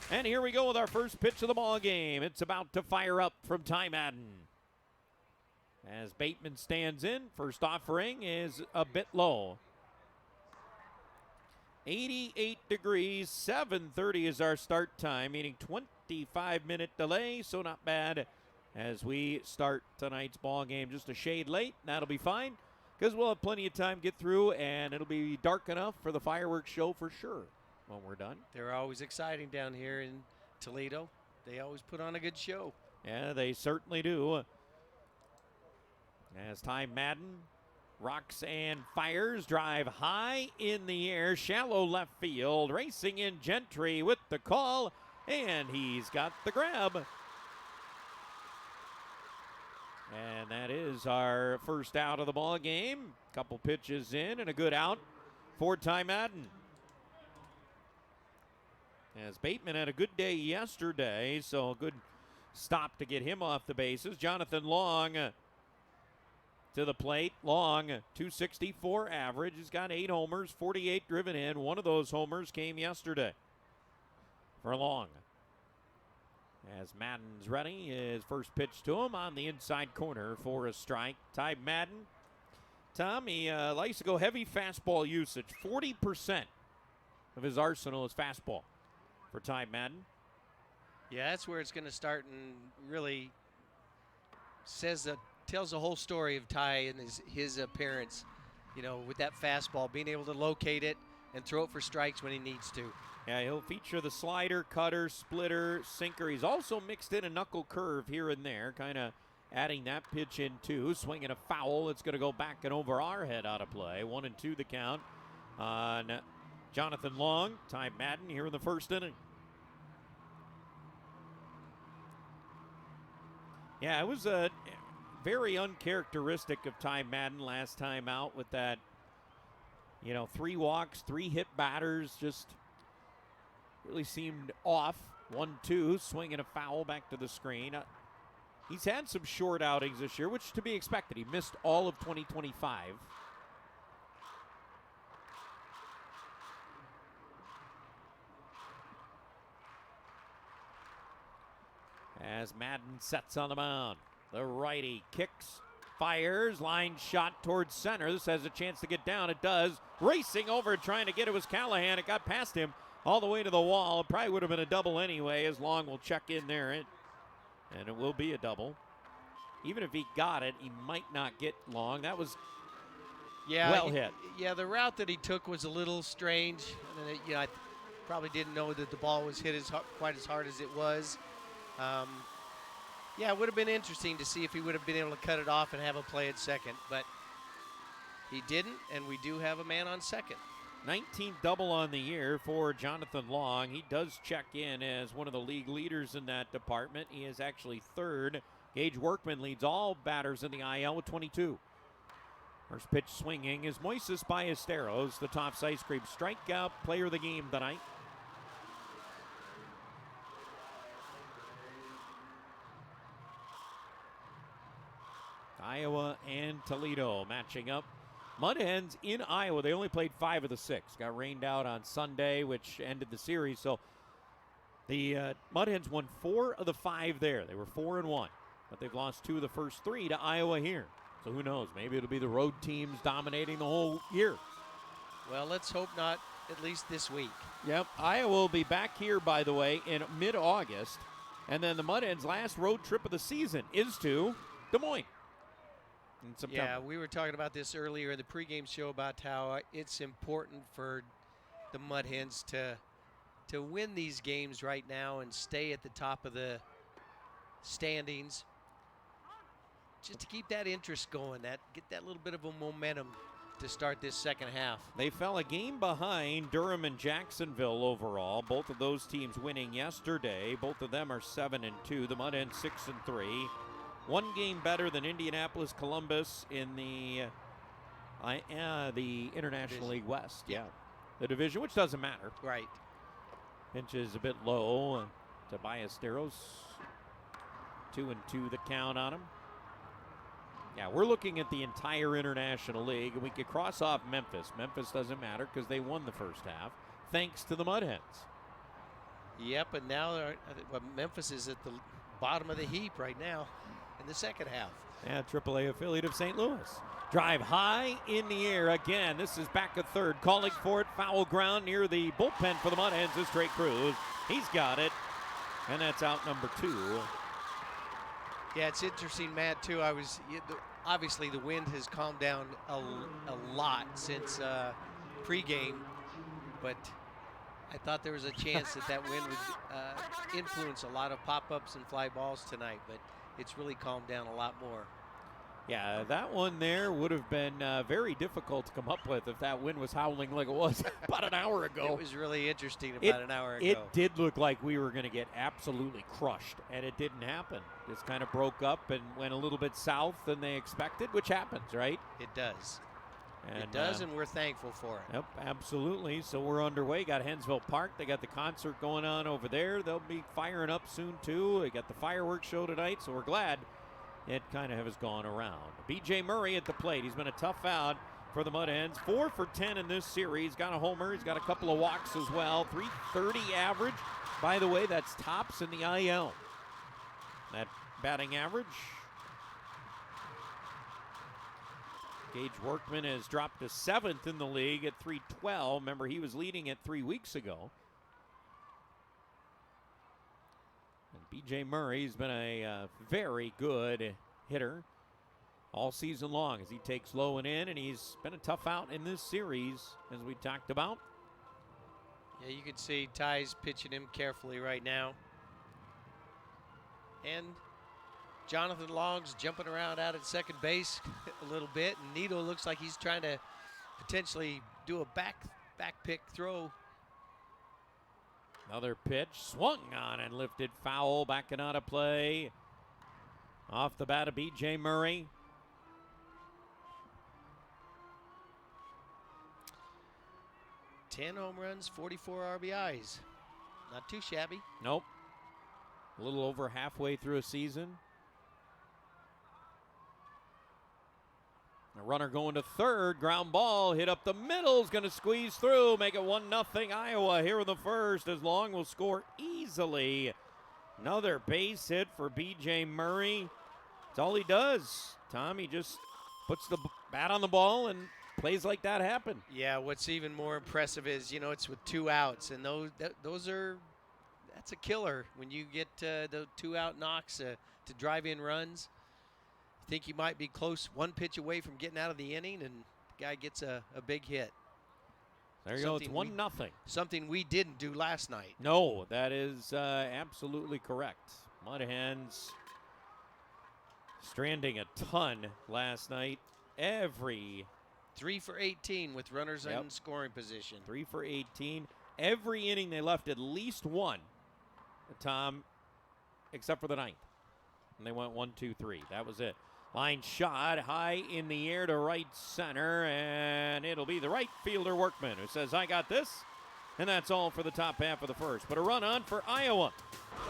And here we go with our first pitch of the ball game. It's about to fire up from Ty Madden. As Bateman stands in, first offering is a bit low. 88 degrees, 7:30 is our start time, meaning 25-minute delay, so not bad as we start tonight's ball game. Just a shade late, that'll be fine because we'll have plenty of time to get through, and it'll be dark enough for the fireworks show for sure when we're done. They're always exciting down here in Toledo. They always put on a good show. Yeah, they certainly do. As Ty Madden rocks and fires, drive high in the air, shallow left field, racing in Gentry with the call, and he's got the grab. And that is our first out of the ball game. Couple pitches in and a good out for Ty Madden. As Bateman had a good day yesterday, so a good stop to get him off the bases. Jonathan Long to the plate. Long, 264 average. He's got 8 homers, 48 driven in. One of those homers came yesterday for Long. As Madden's ready, his first pitch to him on the inside corner for a strike. Ty Madden. Tom, he likes to go heavy fastball usage. 40% of his arsenal is fastball for Ty Madden. Yeah, that's where it's going to start, and really tells the whole story of Ty and his appearance, with that fastball, being able to locate it and throw it for strikes when he needs to. Yeah, he'll feature the slider, cutter, splitter, sinker. He's also mixed in a knuckle curve here and there, kind of adding that pitch in too. Swinging a foul. It's going to go back and over our head out of play. 1-2 the count on Jonathan Long. Ty Madden here in the first inning. Yeah, it was very uncharacteristic of Ty Madden last time out with that, 3 walks, 3 hit batters, just really seemed off. 1-2, swinging a foul back to the screen. He's had some short outings this year, which is to be expected. He missed all of 2025. As Madden sets on the mound. The righty kicks, fires, line shot towards center. This has a chance to get down. It does. Racing over, trying to get it was Callahan. It got past him all the way to the wall. It probably would have been a double anyway, as Long will check in there. And it will be a double. Even if he got it, he might not get Long. That was well hit. Yeah, the route that he took was a little strange. And I probably didn't know that the ball was hit quite as hard as it was. Yeah, it would have been interesting to see if he would have been able to cut it off and have a play at second, but he didn't, and we do have a man on second. 19th double on the year for Jonathan Long. He does check in as one of the league leaders in that department. He is actually third. Gage Workman leads all batters in the IL with 22. First pitch swinging is Moises Ballesteros, the Tops Ice Cream strikeout player of the game tonight. Iowa and Toledo matching up. Mud Hens in Iowa, they only played 5 of the 6. Got rained out on Sunday, which ended the series. So the Mud Hens won 4 of the 5 there. They were 4-1, but they've lost 2 of the first 3 to Iowa here. So who knows? Maybe it'll be the road teams dominating the whole year. Well, let's hope not, at least this week. Yep. Iowa will be back here, by the way, in mid-August. And then the Mud Hens' last road trip of the season is to Des Moines. Yeah, we were talking about this earlier in the pregame show about how it's important for the Mud Hens to win these games right now and stay at the top of the standings, just to keep that interest going, get that little bit of a momentum to start this second half. They fell a game behind Durham and Jacksonville overall. Both of those teams winning yesterday. Both of them are 7-2. The Mud Hens 6-3. 1 game better than Indianapolis Columbus in the International League West. Yeah, the division, which doesn't matter. Right. Pinch is a bit low. To Ballesteros, 2-2 the count on him. Yeah, we're looking at the entire International League, and we could cross off Memphis. Memphis doesn't matter because they won the first half, thanks to the Mud Hens. Yep, and now Memphis is at the bottom of the heap right now in the second half. Yeah, AAA affiliate of St. Louis. Drive high in the air again. This is back at third. Calling for it. Foul ground near the bullpen for the Mud Hens is Trey Cruz. He's got it. And that's out number 2. Yeah, it's interesting, Matt, too. Obviously the wind has calmed down a lot since pregame, but I thought there was a chance that wind would influence a lot of pop-ups and fly balls tonight, but it's really calmed down a lot more. Yeah, that one there would have been very difficult to come up with if that wind was howling like it was about an hour ago. It was really interesting about an hour ago. It did look like we were going to get absolutely crushed, and it didn't happen. Just kind of broke up and went a little bit south than they expected, which happens, right? It does. And, it does, and we're thankful for it. Yep, absolutely. So we're underway. Got Hensville Park. They got the concert going on over there. They'll be firing up soon, too. They got the fireworks show tonight, so we're glad it kind of has gone around. B.J. Murray at the plate. He's been a tough out for the Mud Hens. 4 for 10 in this series. Got a homer. He's got a couple of walks as well. 330 average. By the way, that's tops in the IL. That batting average. Gage Workman has dropped to 7th in the league at 312. Remember, he was leading it 3 weeks ago. B.J. Murray's been a very good hitter all season long as he takes low and in, and he's been a tough out in this series, as we talked about. Yeah, you can see Ty's pitching him carefully right now. And Jonathan Long's jumping around out at second base a little bit, and Nito looks like he's trying to potentially do a back pick throw. Another pitch swung on and lifted foul, backing out of play. Off the bat of B.J. Murray. Ten home runs, 44 RBIs. Not too shabby. Nope. A little over halfway through a season. A runner going to third. Ground ball hit up the middle. Is going to squeeze through. Make it 1-0 Iowa here in the first as Long will score easily. Another base hit for B.J. Murray. That's all he does. Tom, he just puts the bat on the ball and plays like that happen. Yeah, what's even more impressive is, it's with 2 outs. And that's a killer when you get the 2-out knocks to drive in runs. Think you might be close, 1 pitch away from getting out of the inning, and the guy gets a big hit. There you go. It's 1-0. Something we didn't do last night. No, that is absolutely correct. Mud Hens stranding a ton last night. 3 for 18 with runners in scoring position. 3 for 18. Every inning they left at least 1, Tom, except for the 9th. And they went 1-2-3. That was it. Line shot high in the air to right center, and it'll be the right fielder Workman who says, I got this. And that's all for the top half of the first. But a run on for Iowa.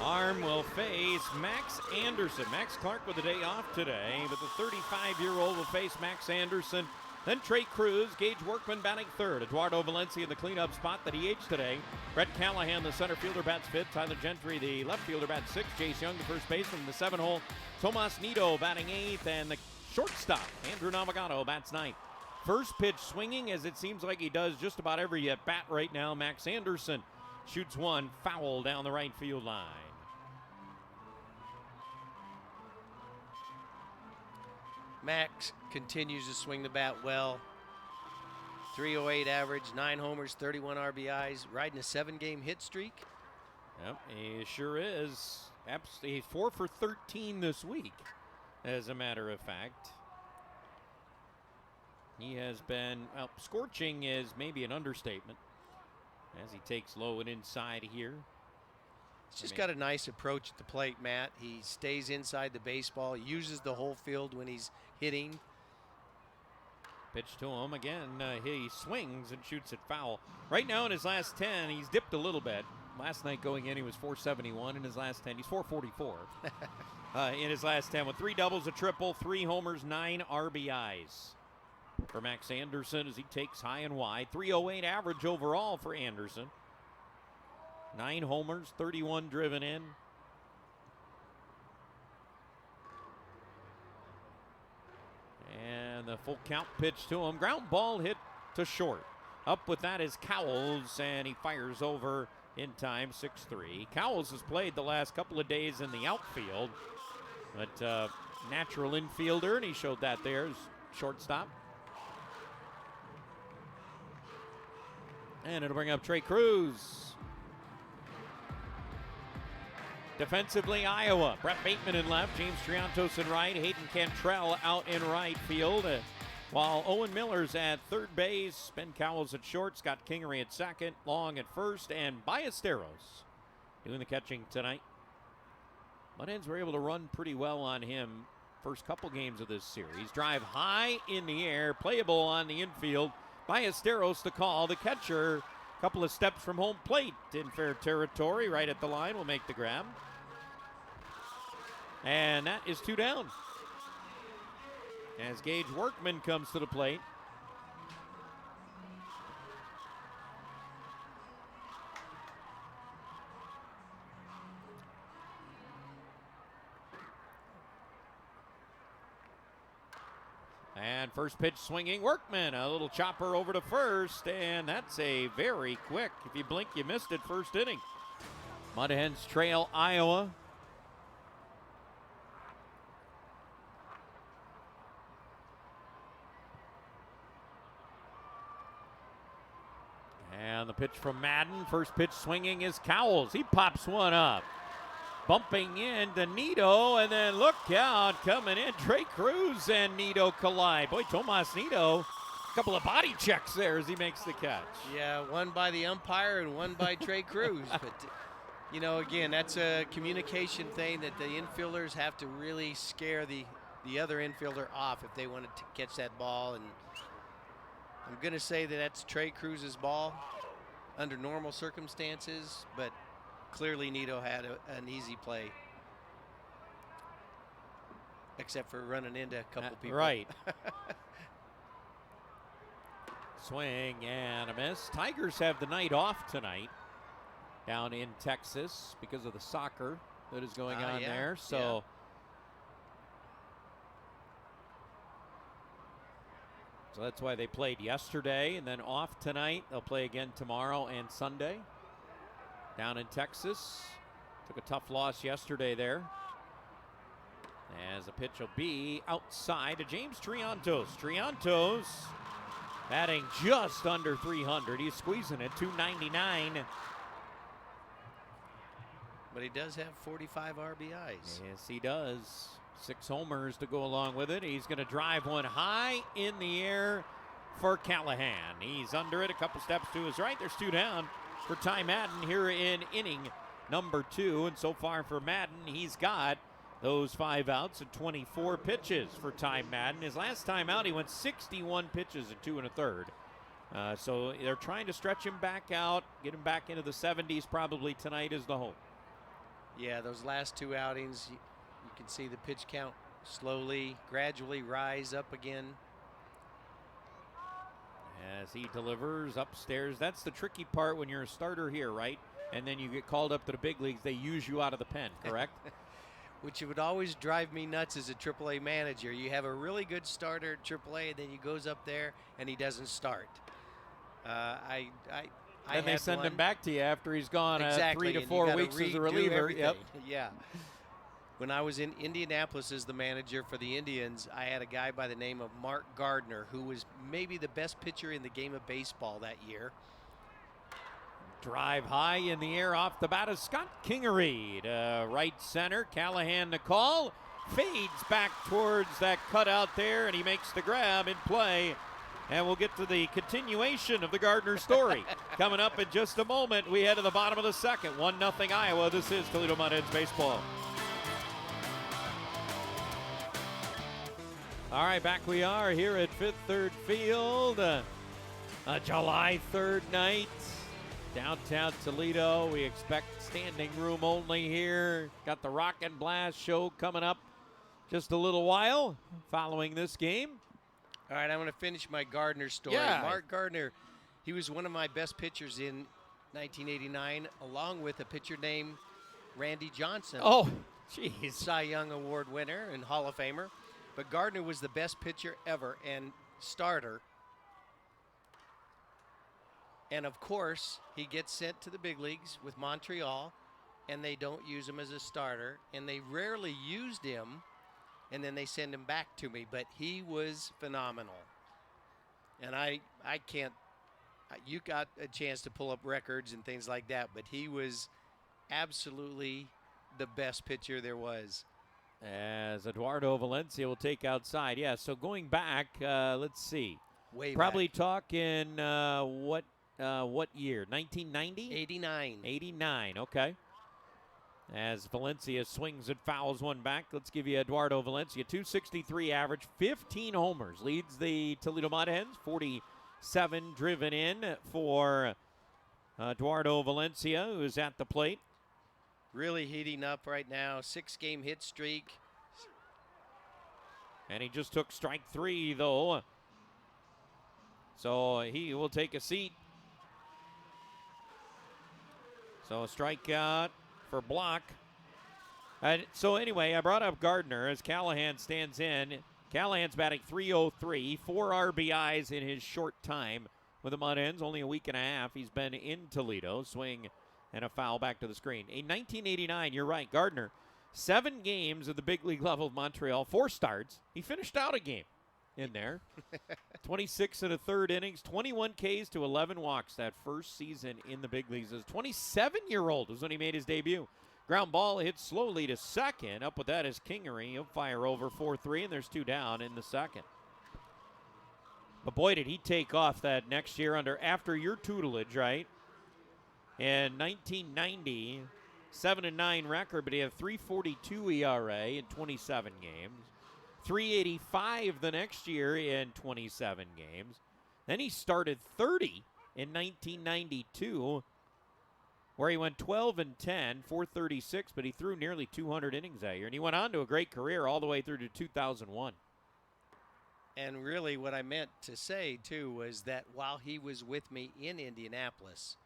Arm will face Max Anderson. Max Clark with a day off today, but the 35-year-old will face Max Anderson. Then Trey Cruz, Gage Workman batting third. Eduardo Valencia in the cleanup spot that he aged today. Brett Callahan, the center fielder, bats fifth. Tyler Gentry, the left fielder, bats sixth. Jace Young, the first baseman, from the 7-hole. Tomas Nito batting eighth. And the shortstop, Andrew Navigado, bats ninth. First pitch swinging, as it seems like he does just about every at-bat right now. Max Anderson shoots one foul down the right field line. Max continues to swing the bat well. 308 average, 9 homers, 31 RBIs, riding a 7-game hit streak. Yep, he sure is. He's 4 for 13 this week, as a matter of fact. He has been, well, scorching is maybe an understatement as he takes low and inside here. He's just got a nice approach at the plate, Matt. He stays inside the baseball, uses the whole field when he's hitting. Pitch to him again. He swings and shoots it foul. Right now in his last 10, he's dipped a little bit. Last night going in, he was 471. In his last 10, he's 444. In his last 10 with 3 doubles, a triple, 3 homers, 9 RBIs. For Max Anderson as he takes high and wide. 308 average overall for Anderson. 9 homers, 31 driven in. And the full count pitch to him. Ground ball hit to short. Up with that is Cowles, and he fires over in time, 6-3. Cowles has played the last couple of days in the outfield, but natural infielder, and he showed that there as shortstop. And it'll bring up Trey Cruz. Defensively, Iowa. Brett Bateman in left, James Triantos in right, Hayden Cantrell out in right field. While Owen Miller's at third base, Ben Cowles at short, Scott Kingery at second, Long at first, and Ballesteros doing the catching tonight. Mud Hens were able to run pretty well on him first couple games of this series. Drive high in the air, playable on the infield. Ballesteros the call, the catcher, a couple of steps from home plate in fair territory, right at the line, will make the grab. And that is 2 down. As Gage Workman comes to the plate. And first pitch swinging, Workman, a little chopper over to first, and that's a very quick, if you blink, you missed it, first inning. Mud Hens trail Iowa. And the pitch from Madden, first pitch swinging is Cowles. He pops one up. Bumping into Nito, and then look out, coming in, Trey Cruz and Nito collide. Boy, Tomas Nito, a couple of body checks there as he makes the catch. Yeah, one by the umpire and one by Trey Cruz. But, you know, again, that's a communication thing that the infielders have to really scare the other infielder off if they want to catch that ball. And I'm going to say that that's Trey Cruz's ball under normal circumstances, but clearly Nito had an easy play, except for running into a couple people. Right. Swing and a miss. Tigers have the night off tonight down in Texas because of the soccer that is going on there. So So that's why they played yesterday and then off tonight. They'll play again tomorrow and Sunday down in Texas. Took a tough loss yesterday there. As the pitch will be outside to James Triantos. Triantos batting just under 300. He's squeezing it, 299. But he does have 45 RBIs. Yes, he does. 6 homers to go along with it. He's going to drive one high in the air for Callahan. He's under it, a couple steps to his right. There's 2 down for Ty Madden here in inning number 2. And so far for Madden, he's got those 5 outs and 24 pitches for Ty Madden. His last time out, he went 61 pitches in 2 1/3. So they're trying to stretch him back out, get him back into the 70s probably tonight is the hope. Yeah, those last 2 outings, you can see the pitch count slowly, gradually rise up again. As he delivers upstairs. That's the tricky part when you're a starter here, right? And then you get called up to the big leagues. They use you out of the pen, correct? Which would always drive me nuts as a AAA manager. You have a really good starter at AAA, and then he goes up there and he doesn't start. Then they send him back to you after he's gone exactly, 3 to 4 weeks as a reliever. Yep. Yeah. When I was in Indianapolis as the manager for the Indians, I had a guy by the name of Mark Gardner, who was maybe the best pitcher in the game of baseball that year. Drive high in the air off the bat of Scott Kingery to right center. Callahan the call. Fades back towards that cutout there, and he makes the grab in play. And we'll get to the continuation of the Gardner story. Coming up in just a moment. We head to the bottom of the second. 1-0 Iowa. This is Toledo Mud Hens baseball. All right, back we are here at Fifth Third Field. A July 3rd night. Downtown Toledo. We expect standing room only here. Got the Rock and Blast show coming up just a little while following this game. All right, I'm going to finish my Gardner story. Yeah. Mark Gardner, he was one of my best pitchers in 1989, along with a pitcher named Randy Johnson. Oh, jeez. Cy Young Award winner and Hall of Famer. But Gardner was the best pitcher ever and starter. And, of course, he gets sent to the big leagues with Montreal, and they don't use him as a starter. And they rarely used him, and then they send him back to me. But he was phenomenal. And I can't – you got a chance to pull up records and things like that, but he was absolutely the best pitcher there was. As Eduardo Valencia will take outside. Yeah, so going back, let's see. Way Probably back. talking what year? 1990? 89. 89, okay. As Valencia swings and fouls one back, let's give you Eduardo Valencia. 263 average, 15 homers. Leads the Toledo Mud Hens. 47 driven in for Eduardo Valencia, who is at the plate. Really heating up right now. 6-game hit streak. And he just took strike 3, though. So he will take a seat. So a strikeout for Block. So anyway, I brought up Gardner as Callahan stands in. Callahan's batting .303, 4 RBIs in his short time with the Mud Hens. Only a week and a half. He's been in Toledo. Swing and a foul back to the screen. In 1989, you're right, Gardner, 7 games at the big league level of Montreal, 4 starts. He finished out a game in there. 26 and a third innings, 21 Ks to 11 walks that first season in the big leagues. As 27-year-old was when he made his debut. Ground ball hit slowly to second. Up with that is Kingery. He'll fire over 4-3, and there's 2 down in the second. But boy, did he take off that next year after your tutelage, right? In 1990, 7-9 record, but he had 3.42 ERA in 27 games. 3.85 the next year in 27 games. Then he started 30 in 1992, where he went 12-10, 436, but he threw nearly 200 innings that year. And he went on to a great career all the way through to 2001. And really what I meant to say, too, was that while he was with me in Indianapolis,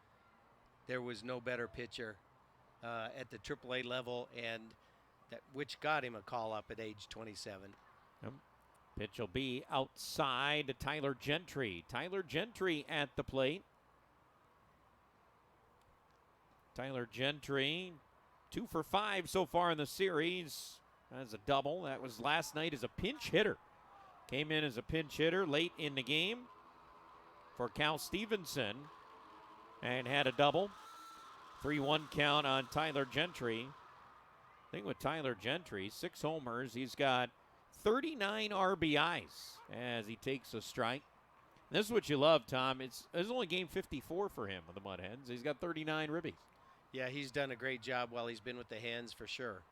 there was no better pitcher at the AAA level, and which got him a call-up at age 27. Pitch will be outside to Tyler Gentry. Tyler Gentry at the plate. Tyler Gentry, 2 for 5 so far in the series. That's a double. That was last night as a pinch hitter. Came in as a pinch hitter late in the game for Cal Stevenson and had a double. 3-1 count on Tyler Gentry. Thing with Tyler Gentry, 6 homers. He's got 39 RBIs as he takes a strike. And this is what you love, Tom. It's only game 54 for him with the Mud Hens. He's got 39 ribbies. Yeah, he's done a great job while he's been with the Hens for sure.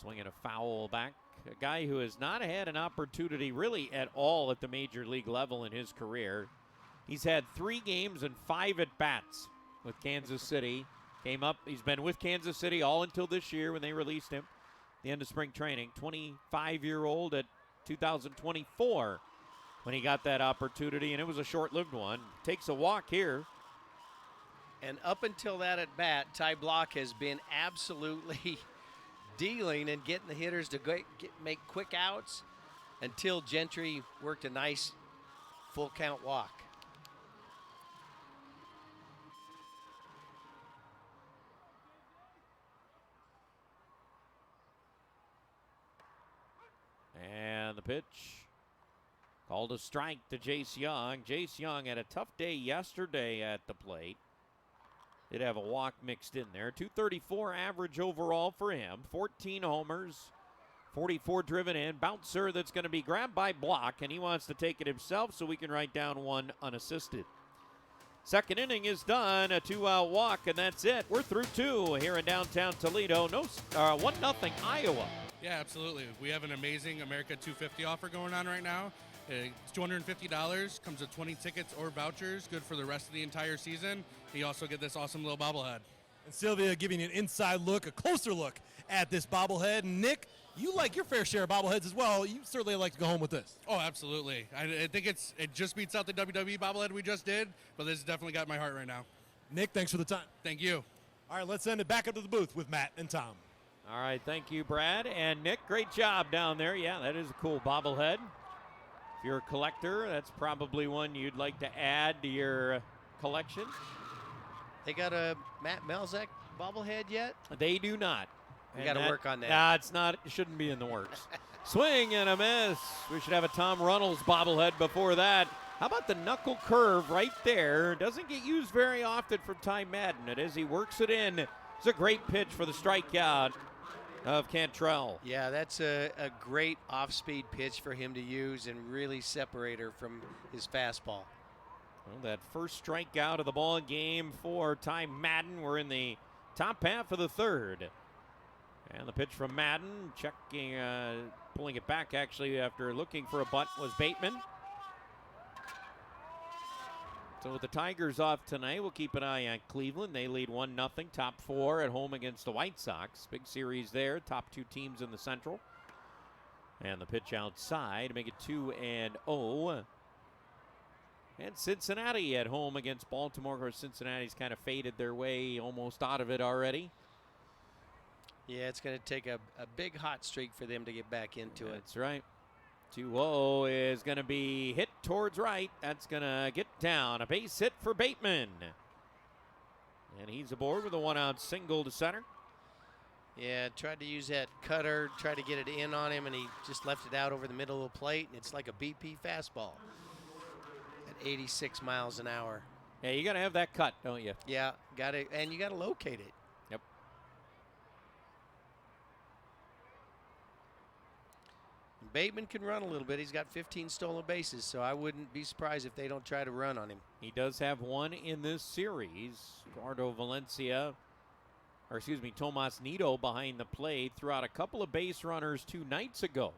Swinging a foul back. A guy who has not had an opportunity really at all at the major league level in his career. He's had 3 games and 5 at-bats with Kansas City. Came up, he's been with Kansas City all until this year when they released him. The end of spring training. 25-year-old at 2024 when he got that opportunity, and it was a short-lived one. Takes a walk here. And up until that at-bat, Ty Block has been absolutely dealing and getting the hitters to make quick outs until Gentry worked a nice full-count walk. And the pitch called a strike to Jace Young. Jace Young had a tough day yesterday at the plate. Did have a walk mixed in there. 234 average overall for him. 14 homers, 44 driven in. Bouncer that's going to be grabbed by Block, and he wants to take it himself so we can write down 1 unassisted. Second inning is done. A 2-out walk, and that's it. We're through 2 here in downtown Toledo. 1-0 Iowa. Yeah, absolutely. We have an amazing America 250 offer going on right now. It's $250, comes with 20 tickets or vouchers, good for the rest of the entire season. You also get this awesome little bobblehead. And Sylvia giving you an inside look, a closer look at this bobblehead. And Nick, You like your fair share of bobbleheads as well. You certainly like to go home with this. Oh, absolutely. I think it just beats out the WWE bobblehead we just did, but this definitely got my heart right now. Nick, thanks for the time. Thank you. All right, let's send it back up to the booth with Matt and Tom. All right, thank you, Brad. And Nick, great job down there. Yeah, that is a cool bobblehead. If you're a collector, that's probably one you'd like to add to your collection. They got a Matt Melzek bobblehead yet? They do not. We got to work on that. Nah, it's not. It shouldn't be in the works. Swing and a miss. We should have a Tom Runnels bobblehead before that. How about the knuckle curve right there? Doesn't get used very often from Ty Madden. It is. He works it in. It's a great pitch for the strikeout of Cantrell. Yeah, that's a great off-speed pitch for him to use and really separate her from his fastball. Well, that first strikeout of the ball game for Ty Madden. We're in the top half of the third. And the pitch from Madden, checking, pulling it back actually after looking for a bunt was Bateman. So with the Tigers off tonight, we'll keep an eye on Cleveland. They lead 1-0, top 4 at home against the White Sox. Big series there, top 2 teams in the Central. And the pitch outside to make it 2-0. And Cincinnati at home against Baltimore. Of course, Cincinnati's kind of faded their way almost out of it already. Yeah, it's going to take a big hot streak for them to get back into it. That's right. 2-0 is going to be hit towards right. That's going to get down. A base hit for Bateman. And he's aboard with a 1-out single to center. Yeah, tried to use that cutter, tried to get it in on him, and he just left it out over the middle of the plate, and it's like a BP fastball at 86 miles an hour. Yeah, you got to have that cut, don't you? Yeah, got it, and you got to locate it. Yep. Bateman can run a little bit. He's got 15 stolen bases, so I wouldn't be surprised if they don't try to run on him. He does have one in this series. Eduardo Valencia, or excuse me, Tomas Nido behind the plate threw out a couple of base runners 2 nights ago.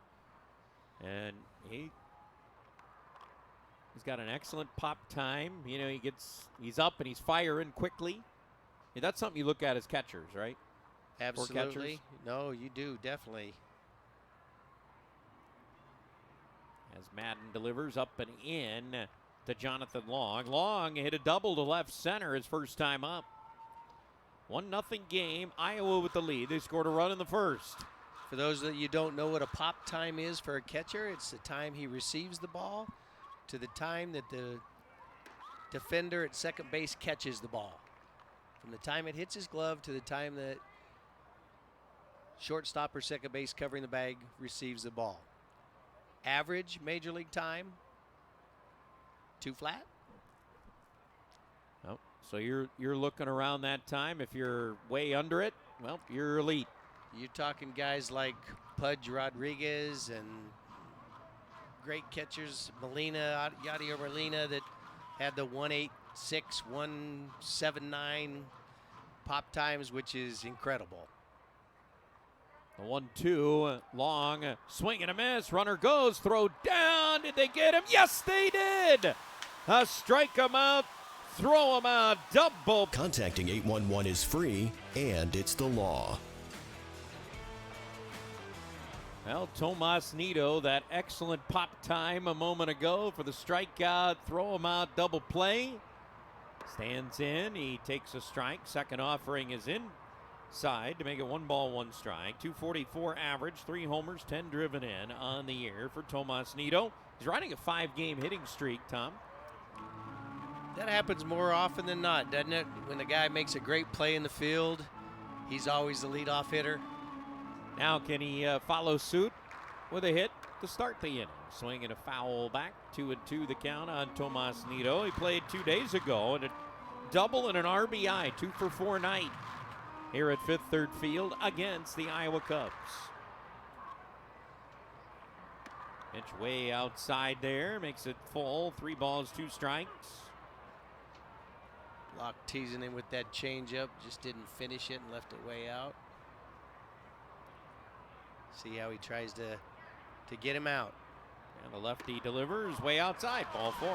And he's got an excellent pop time. You know, he's up and he's firing quickly. Yeah, that's something you look at as catchers, right? Absolutely. No, you do, definitely. As Madden delivers up and in to Jonathan Long. Long hit a double to left center his first time up. 1-0 game. Iowa with the lead. They scored a run in the first. For those that you don't know what a pop time is for a catcher, it's the time he receives the ball to the time that the defender at second base catches the ball. From the time it hits his glove to the time that shortstop or second base covering the bag receives the ball. Average major league time, 2 flat. Oh, so you're looking around that time. If you're way under it, well, you're elite. You're talking guys like Pudge Rodriguez and great catchers, Yadier Molina, that had the 1.86, 1.79 pop times, which is incredible. The 1-2, Long, swing and a miss. Runner goes, throw down. Did they get him? Yes, they did. Strike him out, throw him out, double. Contacting 811 is free, and it's the law. Well, Tomas Nido, that excellent pop time a moment ago for the strikeout, throw him out, double play. Stands in, he takes a strike. Second offering is inside to make it 1 ball, 1 strike. 244 average, 3 homers, 10 driven in on the year for Tomas Nido. He's riding a 5-game hitting streak, Tom. That happens more often than not, doesn't it? When the guy makes a great play in the field, he's always the leadoff hitter. Now can he follow suit with a hit to start the inning? Swing and a foul back. 2-2 the count on Tomas Nido. He played 2 days ago and a double and an RBI, 2 for 4 night here at Fifth Third Field against the Iowa Cubs. Pitch way outside there, makes it full. 3 balls, 2 strikes. Locke teasing him with that changeup, just didn't finish it and left it way out. See how he tries to get him out. And the lefty delivers way outside, ball 4.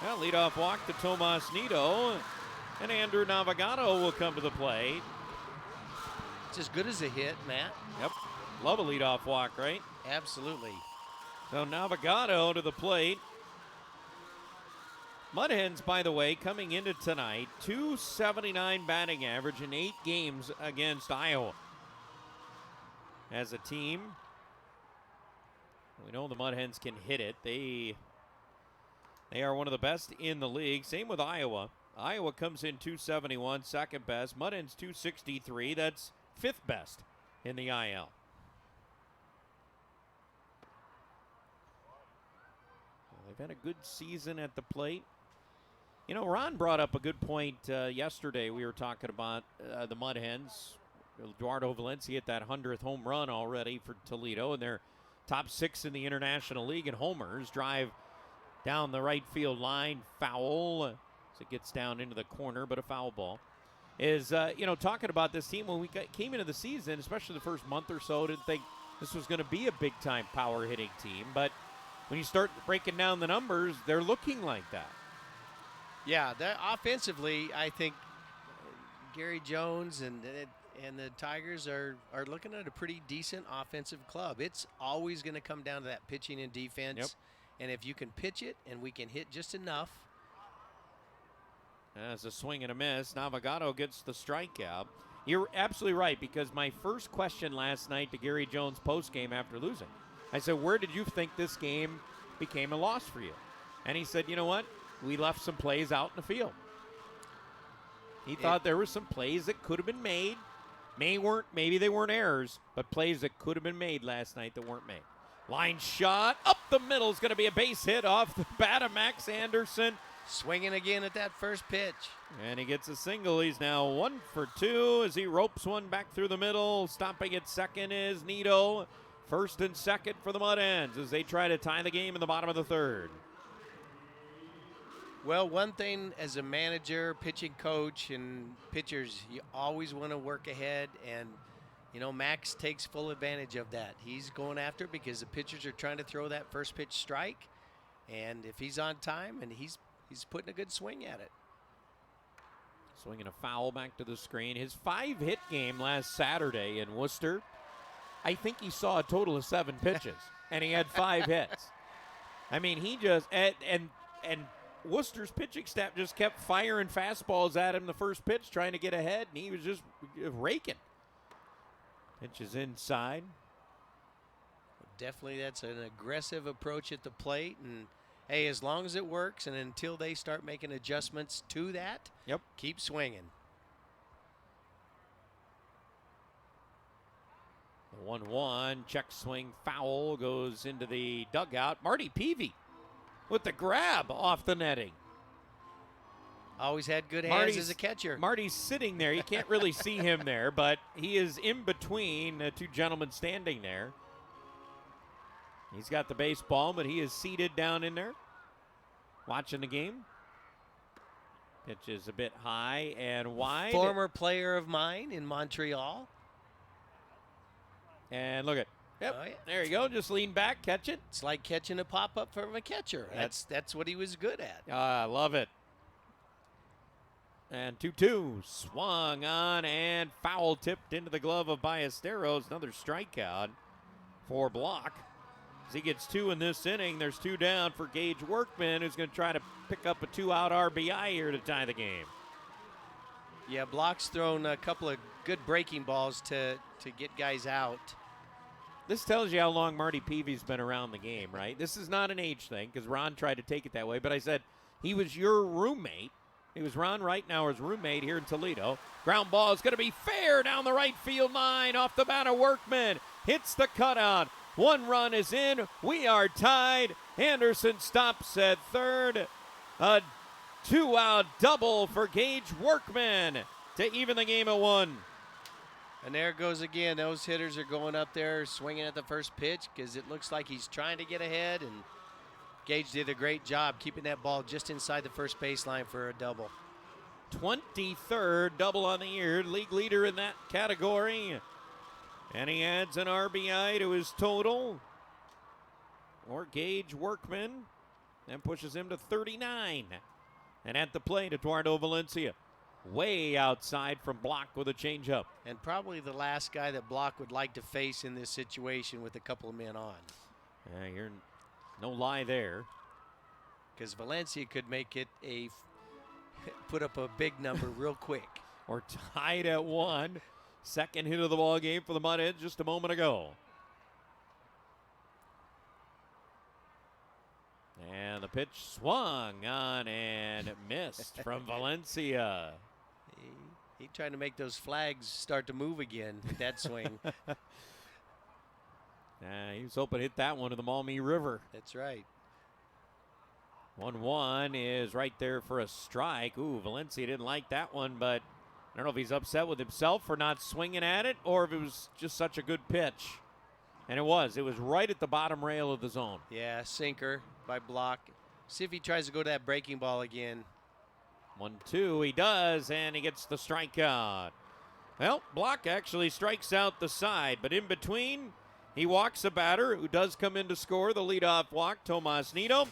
Well, leadoff walk to Tomas Nido, and Andrew Navigado will come to the plate. It's as good as a hit, Matt. Yep. Love a leadoff walk, right? Absolutely. So Navigado to the plate. Mud Hens, by the way, coming into tonight, .279 batting average in 8 games against Iowa. As a team, we know the Mud Hens can hit it. They are one of the best in the league. Same with Iowa. Iowa comes in .271, second best. Mud Hens .263. That's fifth best in the IL. They've had a good season at the plate. You know, Ron brought up a good point yesterday. We were talking about the Mud Hens. Eduardo Valencia hit that 100th home run already for Toledo, and they're top 6 in the International League in homers. Drive down the right field line, foul as it gets down into the corner, but a foul ball. Is, talking about this team when we came into the season, especially the first month or so, didn't think this was going to be a big-time power hitting team. But when you start breaking down the numbers, they're looking like that. Yeah, offensively, I think Gary Jones and the Tigers are looking at a pretty decent offensive club. It's always going to come down to that pitching and defense. Yep. And if you can pitch it and we can hit just enough. As a swing and a miss, Navigado gets the strikeout. You're absolutely right, because my first question last night to Gary Jones postgame after losing, I said, where did you think this game became a loss for you? And he said, you know what? We left some plays out in the field. He thought there were some plays that could have been made. Maybe they weren't errors, but plays that could have been made last night that weren't made. Line shot up the middle is going to be a base hit off the bat of Max Anderson. Swinging again at that first pitch. And he gets a single. He's now 1 for 2 as he ropes one back through the middle. Stopping at second is Nito. First and second for the Mud Hens as they try to tie the game in the bottom of the third. Well, one thing as a manager, pitching coach, and pitchers, you always want to work ahead. And, Max takes full advantage of that. He's going after it because the pitchers are trying to throw that first pitch strike. And if he's on time, and he's putting a good swing at it. Swinging a foul back to the screen. His 5-hit game last Saturday in Worcester, I think he saw a total of 7 pitches, and he had 5 hits. I mean, he just and Worcester's pitching staff just kept firing fastballs at him the first pitch, trying to get ahead, and he was just raking. Pitch is inside. Definitely, that's an aggressive approach at the plate, and hey, as long as it works and until they start making adjustments to that, keep swinging. The 1-1 check swing foul goes into the dugout. Marty Peavy with the grab off the netting. Always had good hands as a catcher. Marty's sitting there. You can't really see him there, but he is in between 2 gentlemen standing there. He's got the baseball, but he is seated down in there watching the game. Pitch is a bit high and wide. Former player of mine in Montreal. And look at Oh, yeah. There you go. Just lean back, catch it. It's like catching a pop-up from a catcher. That's what he was good at. I love it. And 2-2. Swung on and foul tipped into the glove of Ballesteros. Another strikeout for Block. As he gets 2 in this inning, there's 2 down for Gage Workman, who's going to try to pick up a 2-out RBI here to tie the game. Yeah, Block's thrown a couple of good breaking balls to get guys out. This tells you how long Marty Peavy's been around the game, right? This is not an age thing, because Ron tried to take it that way, but I said he was your roommate. He was Ron Reitnauer's roommate here in Toledo. Ground ball is going to be fair down the right field line off the bat of Workman. Hits the cutout. 1 run is in. We are tied. Anderson stops at third. A 2-out double for Gage Workman to even the game at 1. And there it goes again. Those hitters are going up there swinging at the first pitch because it looks like he's trying to get ahead. And Gage did a great job keeping that ball just inside the first baseline for a double. 23rd double on the year. League leader in that category. And he adds an RBI to his total. Or Gage Workman. That pushes him to 39. And at the plate, Eduardo Valencia. way outside from Block with a changeup. And probably the last guy that Block would like to face in this situation with a couple of men on. You're no lie there. Because Valencia could make it put up a big number real quick. Or tied at 1. Second hit of the ball game for the Mud Hens just a moment ago. And the pitch swung on and missed from Valencia. He tried to make those flags start to move again with that swing. He was hoping to hit that one to the Maumee River. That's right. 1-1 is right there for a strike. Ooh, Valencia didn't like that one, but I don't know if he's upset with himself for not swinging at it or if it was just such a good pitch. And it was. It was right at the bottom rail of the zone. Yeah, sinker by Block. See if he tries to go to that breaking ball again. 1-2, he does, and he gets the strikeout. Well, Block actually strikes out the side, but in between, he walks a batter who does come in to score the leadoff walk, Tomas Nido.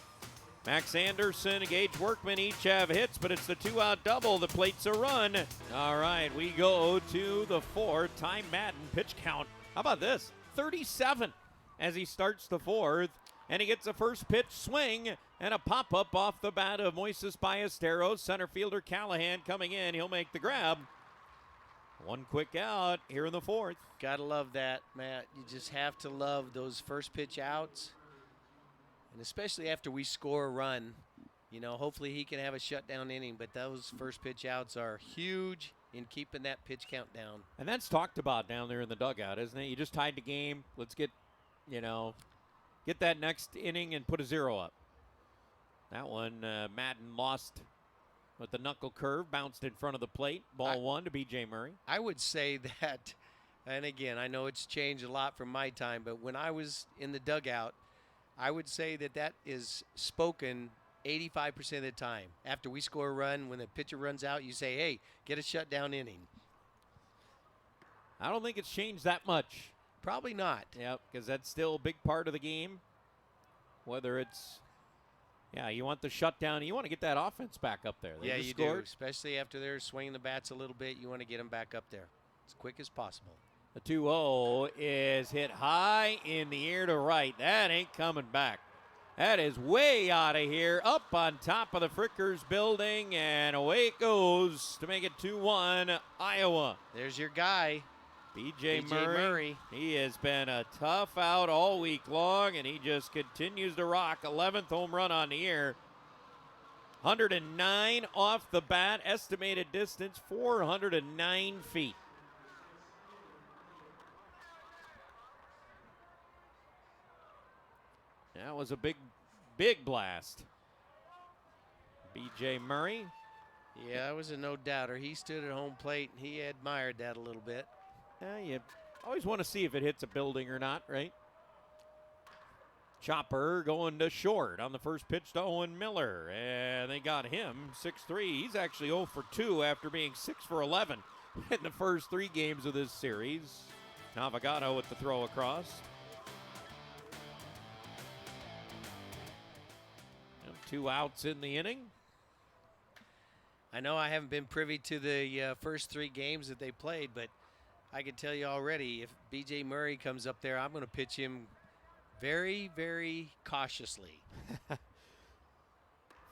Max Anderson and Gage Workman each have hits, but it's the 2-out double that plates a run. All right, we go to the 4th. Ty Madden pitch count. How about this? 37 as he starts the 4th, and he gets a first pitch swing and a pop-up off the bat of Moises Ballesteros. Center fielder Callahan coming in. He'll make the grab. One quick out here in the 4th. Gotta love that, Matt. You just have to love those first pitch outs. And especially after we score a run, you know, hopefully he can have a shutdown inning, but those first pitch outs are huge in keeping that pitch count down. And that's talked about down there in the dugout, isn't it? You just tied the game. Let's get that next inning and put a 0 up. That one, Madden lost with the knuckle curve, bounced in front of the plate. Ball 1 to B.J. Murray. I would say that, and again, I know it's changed a lot from my time, but when I was in the dugout, I would say that is spoken 85% of the time. After we score a run, when the pitcher runs out, you say, hey, get a shutdown inning. I don't think it's changed that much. Probably not. Yep, because that's still a big part of the game. Whether it's, you want the shutdown. You want to get that offense back up there. They just scored. Do, especially after they're swinging the bats a little bit. You want to get them back up there as quick as possible. The 2-0 is hit high in the air to right. That ain't coming back. That is way out of here, up on top of the Frickers building, and away it goes to make it 2-1 Iowa. There's your guy, B.J. Murray. He has been a tough out all week long, and he just continues to rock. 11th home run on the year. 109 off the bat, estimated distance 409 feet. That was a big blast. B.J. Murray. Yeah, that was a no-doubter. He stood at home plate, and he admired that a little bit. You always want to see if it hits a building or not, right? Chopper going to short on the first pitch to Owen Miller, and they got him 6-3. He's actually 0 for 2 after being 6 for 11 in the first 3 games of this series. Navigado with the throw across. 2 outs in the inning. I know I haven't been privy to the first 3 games that they played, but I can tell you already, if B.J. Murray comes up there, I'm going to pitch him very, very cautiously.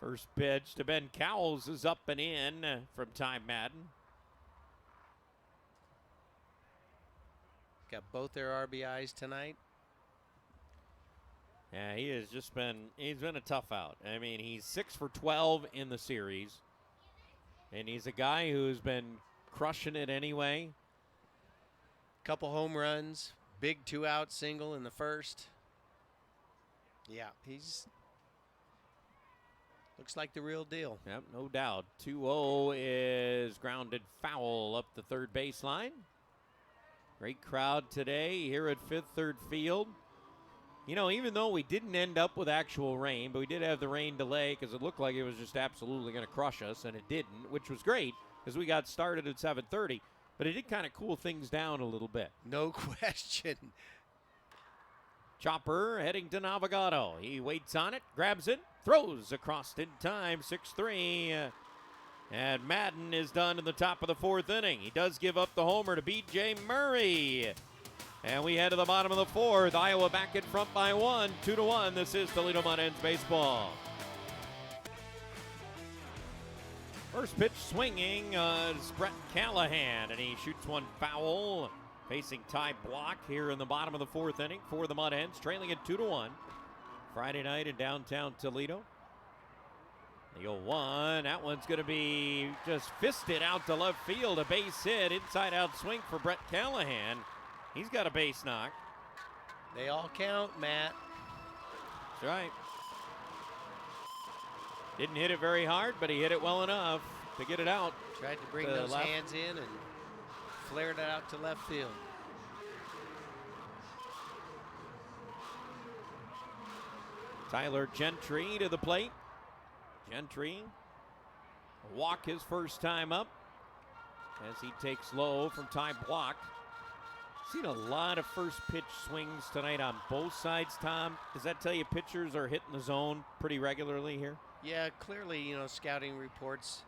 First pitch to Ben Cowles is up and in from Ty Madden. Got both their RBIs tonight. Yeah, he's been a tough out. I mean, he's 6 for 12 in the series. And he's a guy who's been crushing it anyway. Couple home runs, big 2-out single in the first. Yeah, looks like the real deal. Yep, no doubt. 2-0 is grounded foul up the third baseline. Great crowd today here at Fifth Third Field. You know, even though we didn't end up with actual rain, but we did have the rain delay because it looked like it was just absolutely going to crush us, and it didn't, which was great because we got started at 7:30. But it did kind of cool things down a little bit. No question. Chopper heading to Navigado. He waits on it, grabs it, throws across in time, 6-3. And Madden is done in the top of the 4th inning. He does give up the homer to B.J. Murray. And we head to the bottom of the 4th. Iowa back in front by 1, 2-1. This is Toledo Mud Hens baseball. First pitch swinging is Brett Callahan, and he shoots one foul. Facing Ty Block here in the bottom of the 4th inning for the Mud Hens, trailing at 2-1. Friday night in downtown Toledo. The 0-1, that one's going to be just fisted out to left field. A base hit, inside-out swing for Brett Callahan. He's got a base knock. They all count, Matt. That's right. Didn't hit it very hard, but he hit it well enough to get it out. Tried to bring those hands in and flared it out to left field. Tyler Gentry to the plate. Gentry walk his first time up as he takes low from Ty Block. Seen a lot of first pitch swings tonight on both sides, Tom. Does that tell you pitchers are hitting the zone pretty regularly here? Yeah, clearly, scouting reports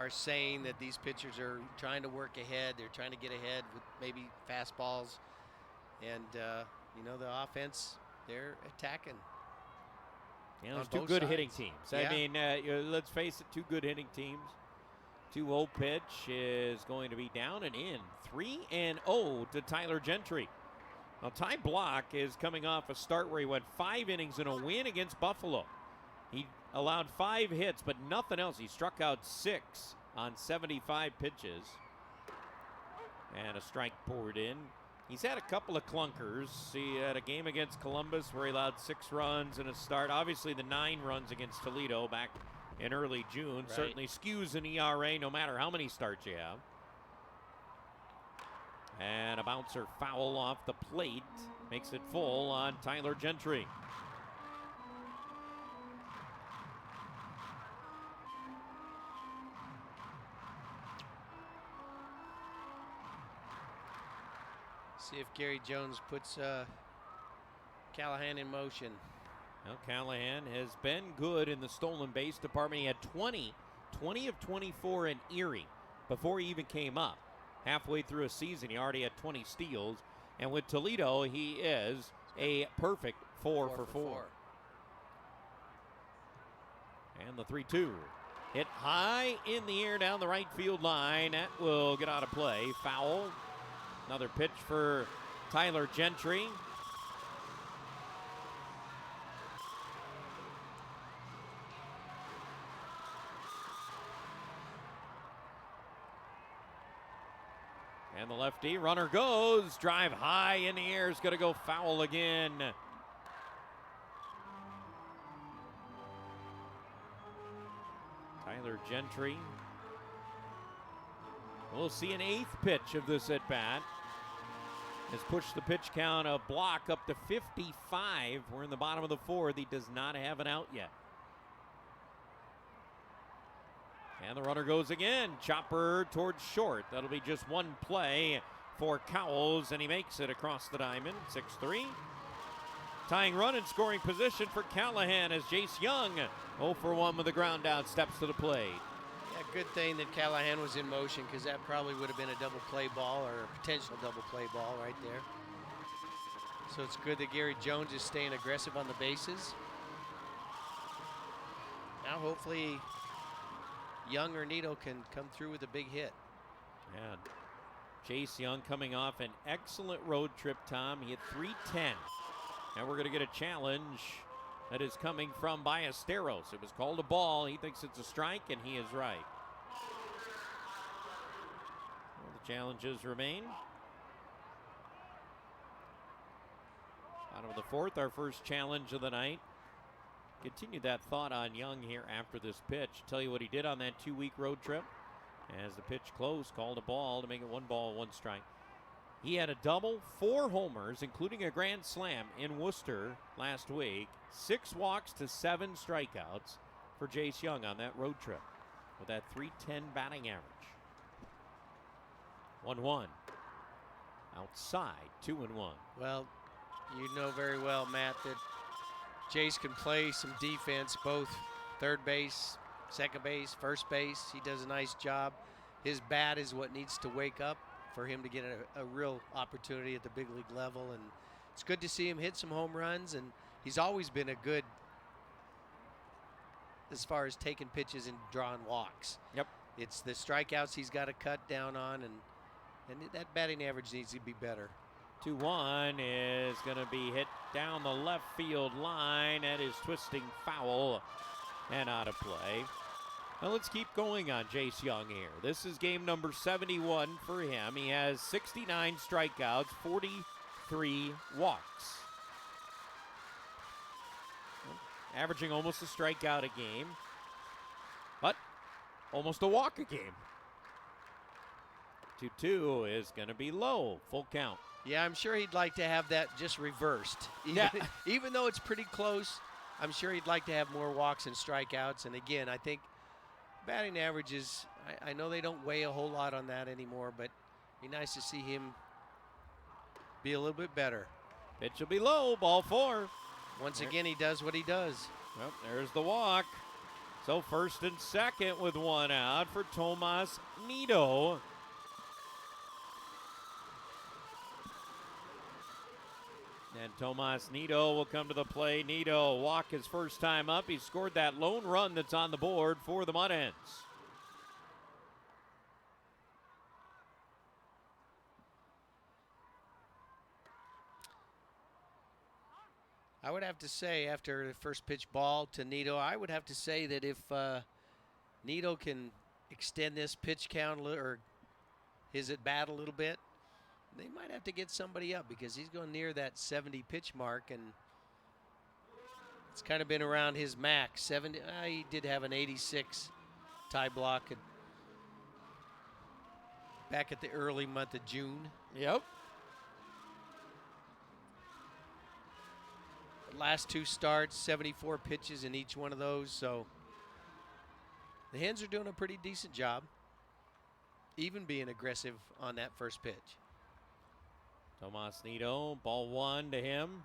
are saying that these pitchers are trying to work ahead. They're trying to get ahead with maybe fastballs. And, the offense, they're attacking. Yeah, there's two good hitting teams. Yeah. I mean, let's face it, two good hitting teams. 2-0 pitch is going to be down and in. 3-0 to Tyler Gentry. Now, Ty Block is coming off a start where he went 5 innings in a win against Buffalo. He allowed 5 hits, but nothing else. He struck out 6 on 75 pitches. And a strike poured in. He's had a couple of clunkers. He had a game against Columbus where he allowed 6 runs in a start. Obviously, the 9 runs against Toledo back in early June certainly skews an ERA no matter how many starts you have. And a bouncer foul off the plate makes it full on Tyler Gentry. See if Gary Jones puts Callahan in motion. Well, Callahan has been good in the stolen base department. He had 20 of 24 in Erie before he even came up. Halfway through a season, he already had 20 steals. And with Toledo, he is a perfect 4 for 4. And the 3-2. Hit high in the air down the right field line. That will get out of play. Foul. Another pitch for Tyler Gentry. And the lefty runner goes. Drive high in the air is going to go foul again. Tyler Gentry. We'll see an 8th pitch of this at bat. Has pushed the pitch count a block up to 55. We're in the bottom of the 4th. He does not have it out yet. And the runner goes again. Chopper towards short. That'll be just one play for Cowles, and he makes it across the diamond. 6-3. Tying run in scoring position for Callahan as Jace Young, 0 for 1 with the ground out, steps to the plate. Yeah, good thing that Callahan was in motion because that probably would have been a double play ball or a potential double play ball right there. So it's good that Gary Jones is staying aggressive on the bases. Now hopefully Young or Nito can come through with a big hit. And Jace Young coming off an excellent road trip, Tom. He hit .310. Now we're going to get a challenge that is coming from Ballesteros. It was called a ball. He thinks it's a strike, and he is right. Well, the challenges remain. Bottom of the 4th, our first challenge of the night. Continue that thought on Young here after this pitch. Tell you what he did on that 2-week road trip. As the pitch closed, called a ball to make it 1 ball, 1 strike. He had a double, 4 homers, including a grand slam in Worcester last week. 6 walks to 7 strikeouts for Jace Young on that road trip with that .310 batting average. 1-1. Outside, 2-1. Well, you know very well, Matt, that Jace can play some defense, both third base, second base, first base. He does a nice job. His bat is what needs to wake up for him to get a real opportunity at the big league level. And it's good to see him hit some home runs. And he's always been a good as far as taking pitches and drawing walks. Yep. It's the strikeouts he's got to cut down on, and that batting average needs to be better. 2-1 is going to be hit down the left field line. That is twisting foul and out of play. Now let's keep going on Jace Young here. This is game number 71 for him. He has 69 strikeouts, 43 walks. Averaging almost a strikeout a game, but almost a walk a game. 2-2 is going to be low, full count. Yeah, I'm sure he'd like to have that just reversed. Even though it's pretty close, I'm sure he'd like to have more walks and strikeouts. And again, I think batting averages, I know they don't weigh a whole lot on that anymore, but it'd be nice to see him be a little bit better. Pitch will be low, ball 4. Once again, he does what he does. Well, there's the walk. So first and second with one out for Tomas Nido. And Tomas Nido will come to the plate. Nido walk his first time up. He scored that lone run that's on the board for the Mud Hens. I would have to say, after the first pitch ball to Nido, I would have to say that if Nido can extend this pitch count or his at bat a little bit, they might have to get somebody up because he's going near that 70 pitch mark, and it's kind of been around his max. 70. He did have an 86 tie block back at the early month of June. Yep. Last 2 starts, 74 pitches in each one of those. So the Hens are doing a pretty decent job, even being aggressive on that first pitch. Tomas Nido, ball 1 to him.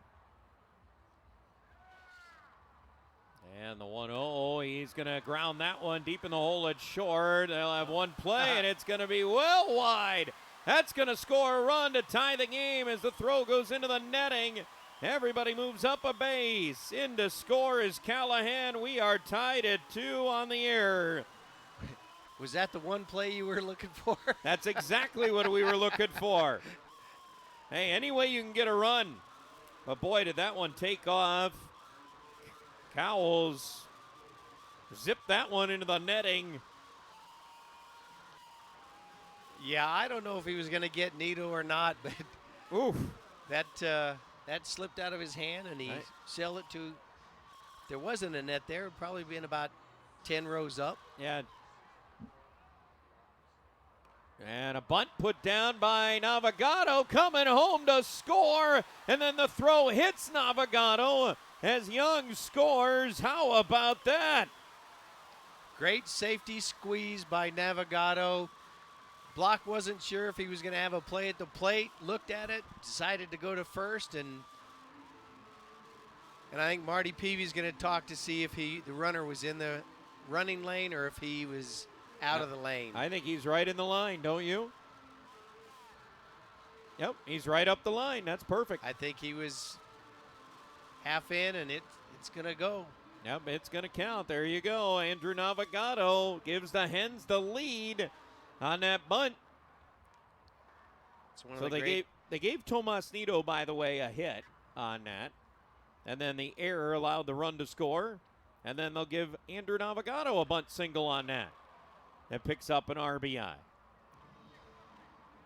And the 1-0, he's going to ground that one deep in the hole at short. They'll have one play, and it's going to be well wide. That's going to score a run to tie the game as the throw goes into the netting. Everybody moves up a base. In to score is Callahan. We are tied at 2 on the air. Was that the one play you were looking for? That's exactly what we were looking for. Hey, any way you can get a run. But boy, did that one take off. Cowles zipped that one into the netting. Yeah, I don't know if he was going to get Nido or not, but oof, that slipped out of his hand, and he sailed it to. If there wasn't a net there, it would probably been about 10 rows up. Yeah. And a bunt put down by Navigado, coming home to score, and then the throw hits Navigado as Young scores. How about that? Great safety squeeze by Navigado. Block wasn't sure if he was going to have a play at the plate, looked at it, decided to go to first, and I think Marty Peavy's going to talk to see if the runner was in the running lane or if he was out of the lane. I think he's right in the line, don't you? Yep, he's right up the line. That's perfect. I think he was half in, and it's going to go. Yep, it's going to count. There you go. Andrew Navigado gives the Hens the lead on that bunt. So they gave Tomas Nido, by the way, a hit on that. And then the error allowed the run to score. And then they'll give Andrew Navigado a bunt single on that. That picks up an RBI.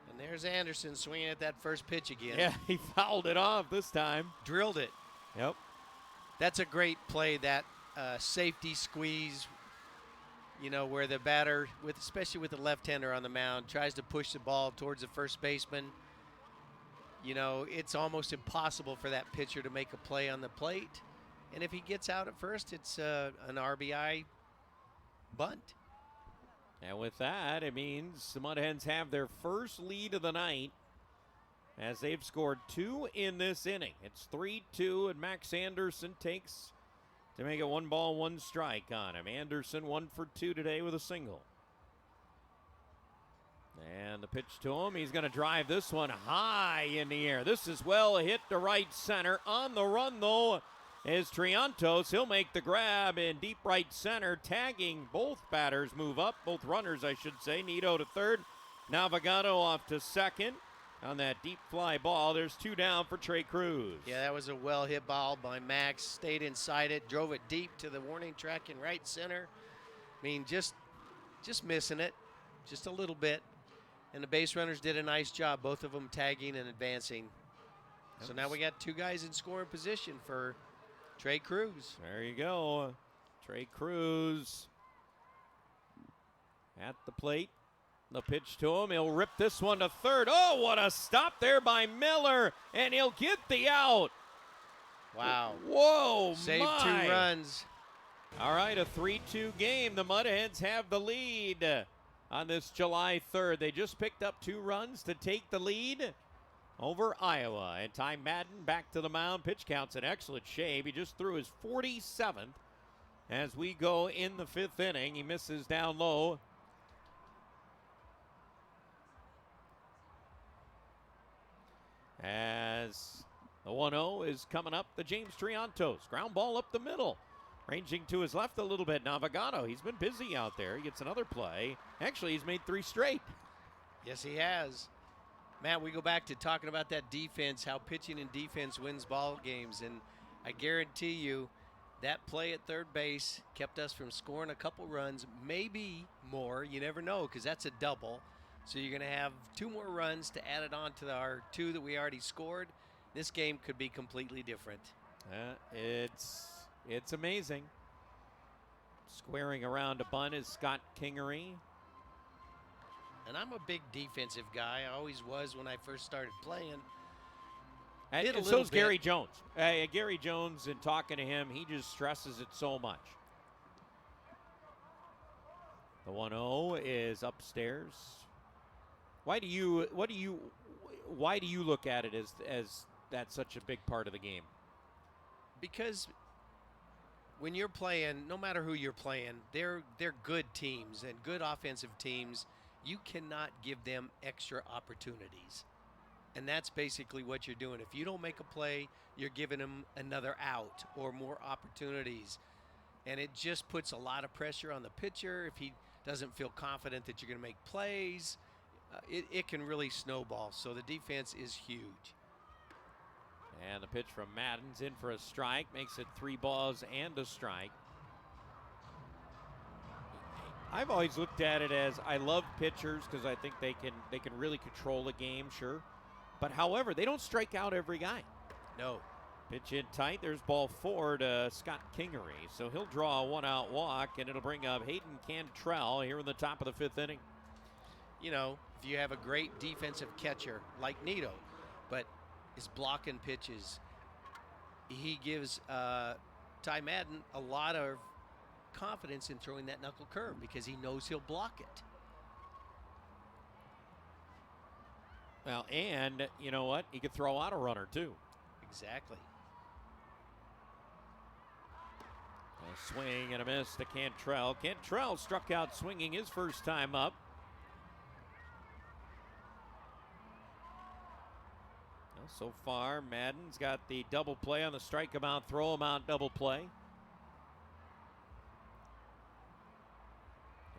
And there's Anderson swinging at that first pitch again. Yeah, he fouled it off this time. Drilled it. Yep. That's a great play, that safety squeeze, where the batter, especially with the left-hander on the mound, tries to push the ball towards the first baseman. It's almost impossible for that pitcher to make a play on the plate. And if he gets out at first, it's an RBI bunt. And with that, it means the Mud Hens have their first lead of the night as they've scored 2 in this inning. It's 3-2, and Max Anderson takes to make it 1 ball, 1 strike on him. Anderson 1 for 2 today with a single. And the pitch to him. He's going to drive this one high in the air. This is well hit to right center. On the run, though, is Triantos. He'll make the grab in deep right center, tagging both batters move up. Both runners, I should say. Nito to third. Navigado off to second. On that deep fly ball, there's 2 down for Trey Cruz. Yeah, that was a well-hit ball by Max. Stayed inside it, drove it deep to the warning track in right center. I mean, just missing it, just a little bit. And the base runners did a nice job, both of them tagging and advancing. So now we got 2 guys in scoring position for Trey Cruz. There you go. Trey Cruz at the plate. The pitch to him. He'll rip this one to third. Oh, what a stop there by Miller. And he'll get the out. Wow. Whoa, Saved my. 2 runs. All right, a 3-2 game. The Mud Hens have the lead on this July 3rd. They just picked up 2 runs to take the lead over Iowa. And Ty Madden back to the mound. Pitch count's in excellent shape. He just threw his 47th as we go in the 5th inning. He misses down low. As the 1-0 is coming up, the James Triantos. Ground ball up the middle. Ranging to his left a little bit. Navigado, he's been busy out there. He gets another play. Actually, he's made 3 straight. Yes, he has. Matt, we go back to talking about that defense, how pitching and defense wins ball games. And I guarantee you that play at third base kept us from scoring a couple runs, maybe more. You never know, because that's a double. So you're going to have 2 more runs to add it on to our 2 that we already scored. This game could be completely different. It's amazing. Squaring around a bunt is Scott Kingery. And I'm a big defensive guy. I always was when I first started playing. And so's Gary Jones. Gary Jones, in talking to him, he just stresses it so much. The 1-0 is upstairs. Why do you look at it as that's such a big part of the game? Because when you're playing, no matter who you're playing, they're good teams and good offensive teams. You cannot give them extra opportunities. And that's basically what you're doing. If you don't make a play, you're giving them another out or more opportunities. And it just puts a lot of pressure on the pitcher. If he doesn't feel confident that you're going to make plays, it can really snowball. So the defense is huge. And the pitch from Madden's in for a strike. Makes it 3 balls and a strike. I've always looked at it as I love pitchers because I think they can really control a game, sure. But however, they don't strike out every guy. No. Pitch in tight. There's ball 4 to Scott Kingery. So he'll draw a 1-out walk, and it'll bring up Hayden Cantrell here in the top of the 5th inning. You know, if you have a great defensive catcher like Nito, but is blocking pitches, he gives Ty Madden a lot of confidence in throwing that knuckle curve because he knows he'll block it. Well, and you know what? He could throw out a runner, too. Exactly. A swing and a miss to Cantrell. Cantrell struck out swinging his first time up. Well, so far, Madden's got the double play on the strike him out, throw him out double play.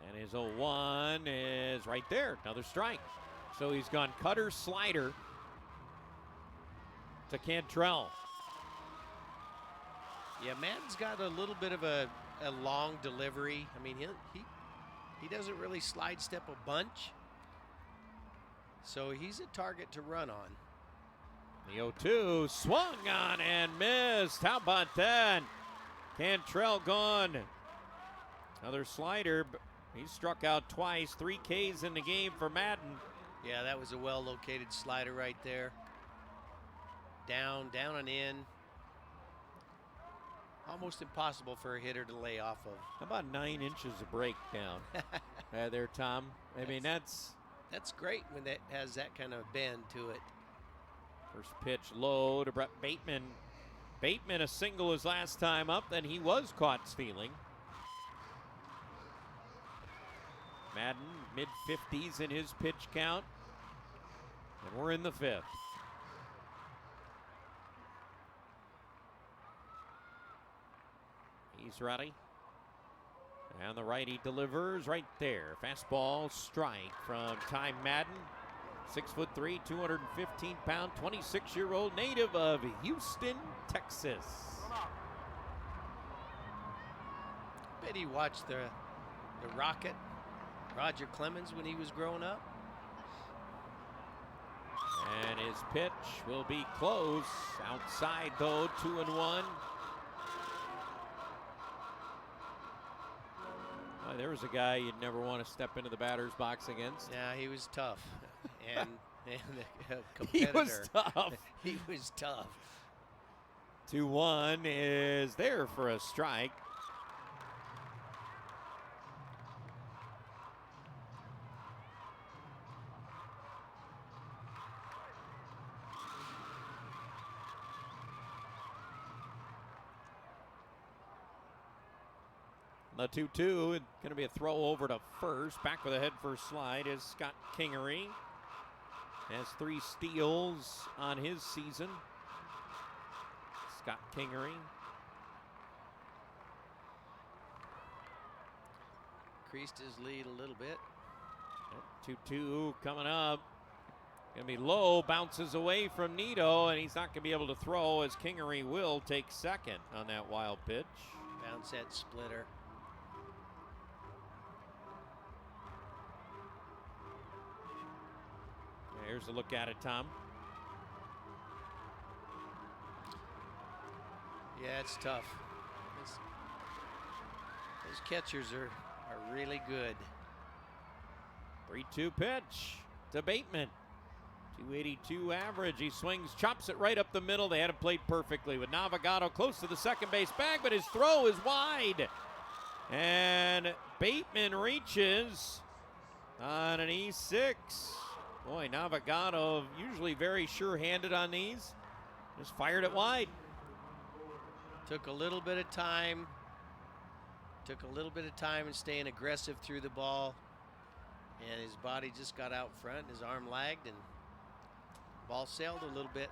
And his 0-1 is right there. Another strike. So he's gone cutter, slider to Cantrell. Yeah, Madden's got a little bit of a long delivery. I mean, he doesn't really slide step a bunch. So he's a target to run on. The 0-2 swung on and missed. How about that? Cantrell gone. Another slider. He struck out twice. 3 Ks in the game for Madden. Yeah, that was a well-located slider right there. Down and in. Almost impossible for a hitter to lay off of. How about 9 inches of break down there, Tom? I mean, that's great when that has that kind of bend to it. First pitch low to Brett Bateman. Bateman a single his last time up, then he was caught stealing. Madden mid-50s in his pitch count. And we're in the 5th. He's ready. And the righty delivers right there. Fastball strike from Ty Madden. 6'3", 215-pound, 26-year-old native of Houston, Texas. I bet he watched the Rocket, Roger Clemens, when he was growing up. And his pitch will be close. Outside, though, 2-1. Well, there was a guy you'd never want to step into the batter's box against. Yeah, he was tough. And a competitor. He was tough. He was tough. 2-1 is there for a strike. The 2-2, going to be a throw over to first. Back with a head first slide is Scott Kingery. Has 3 steals on his season. Scott Kingery. Increased his lead a little bit. 2-2 coming up. Going to be low, bounces away from Nito, and he's not going to be able to throw as Kingery will take second on that wild pitch. Bounce that splitter. Here's a look at it, Tom. Yeah, it's tough. Those catchers are really good. 3-2 pitch to Bateman. 282 average. He swings, chops it right up the middle. They had it played perfectly with Navigato close to the second base bag, but his throw is wide. And Bateman reaches on an E6. Boy, Navigato, usually very sure-handed on these. Just fired it wide. Took a little bit of time. Took a little bit of time in staying aggressive through the ball. And his body just got out front. His arm lagged and ball sailed a little bit.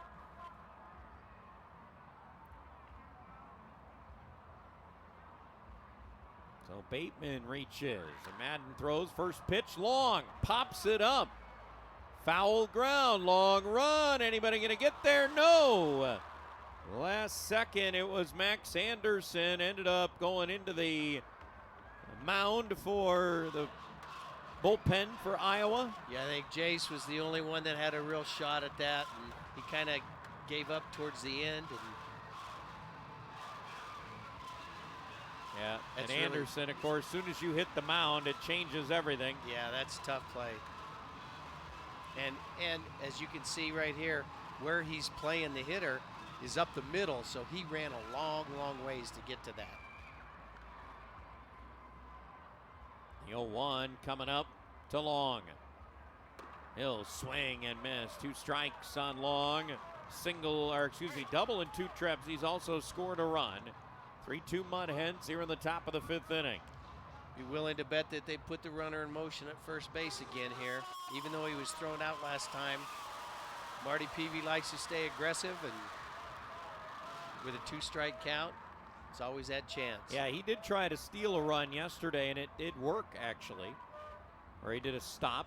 So Bateman reaches. And Madden throws first pitch long. Pops it up. Foul ground, long run. Anybody going to get there? No. Last second, it was Max Anderson. Ended up going into the mound for the bullpen for Iowa. Yeah, I think Jace was the only one that had a real shot at that. And he kind of gave up towards the end. Yeah, and Anderson, of course, as soon as you hit the mound, it changes everything. Yeah, that's a tough play. And as you can see right here, where he's playing the hitter is up the middle, so he ran a long, long ways to get to that. The 0-1 coming up to Long. He'll swing and miss. 2 strikes on Long. Double and 2 trips. He's also scored a run. 3-2 Mud Hens here in the top of the 5th inning. Be willing to bet that they put the runner in motion at first base again here. Even though he was thrown out last time, Marty Peavy likes to stay aggressive, and with a 2-strike count, it's always that chance. Yeah, he did try to steal a run yesterday, and it did work, actually. Or he did a stop.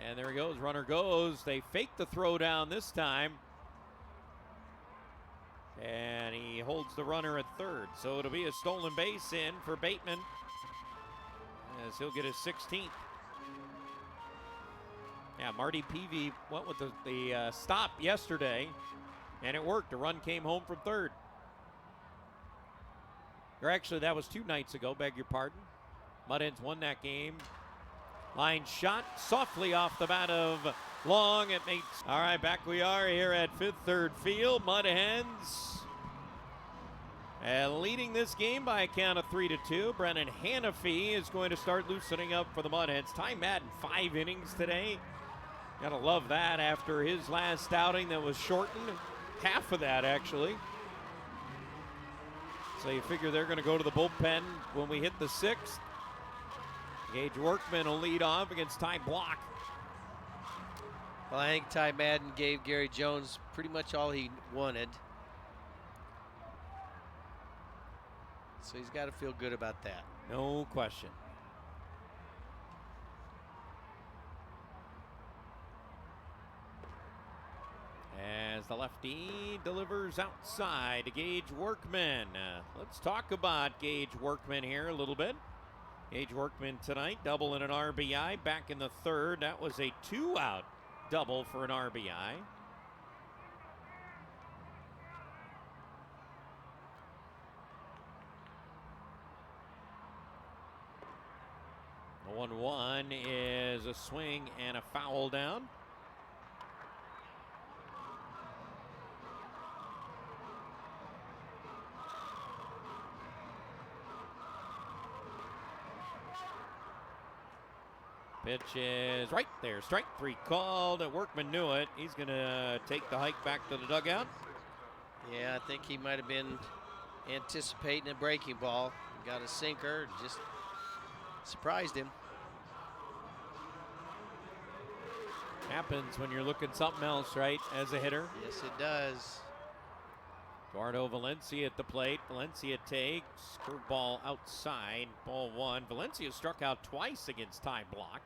And there he goes, runner goes. They fake the throw down this time. And he holds the runner at third. So it'll be a stolen base in for Bateman, as he'll get his 16th. Yeah, Marty Peavy went with the stop yesterday, and it worked. A run came home from third. Or actually, that was 2 nights ago, beg your pardon. Mud Hens won that game. Line shot softly off the bat of Long. It makes. All right, back we are here at Fifth Third Field. Mud Hens leading this game by a count of 3-2. Brennan Hanafy is going to start loosening up for the Mud Hens. Ty Madden, 5 innings today. Gotta love that after his last outing that was shortened. Half of that, actually. So you figure they're going to go to the bullpen when we hit the 6th. Gage Workman will lead off against Ty Block. Well, I think Ty Madden gave Gary Jones pretty much all he wanted. So he's got to feel good about that. No question. As the lefty delivers outside to Gage Workman. Let's talk about Gage Workman here a little bit. Gage Workman tonight, double and an RBI. Back in the 3rd, that was a 2-out double for an RBI. The 1-1 is a swing and a foul down. Pitch is right there. Strike 3 called. Workman knew it. He's going to take the hike back to the dugout. Yeah, I think he might have been anticipating a breaking ball. Got a sinker, just surprised him. Happens when you're looking something else, right, as a hitter. Yes, it does. Eduardo Valencia at the plate. Valencia takes. Curveball outside. Ball 1. Valencia struck out twice against Ty Block.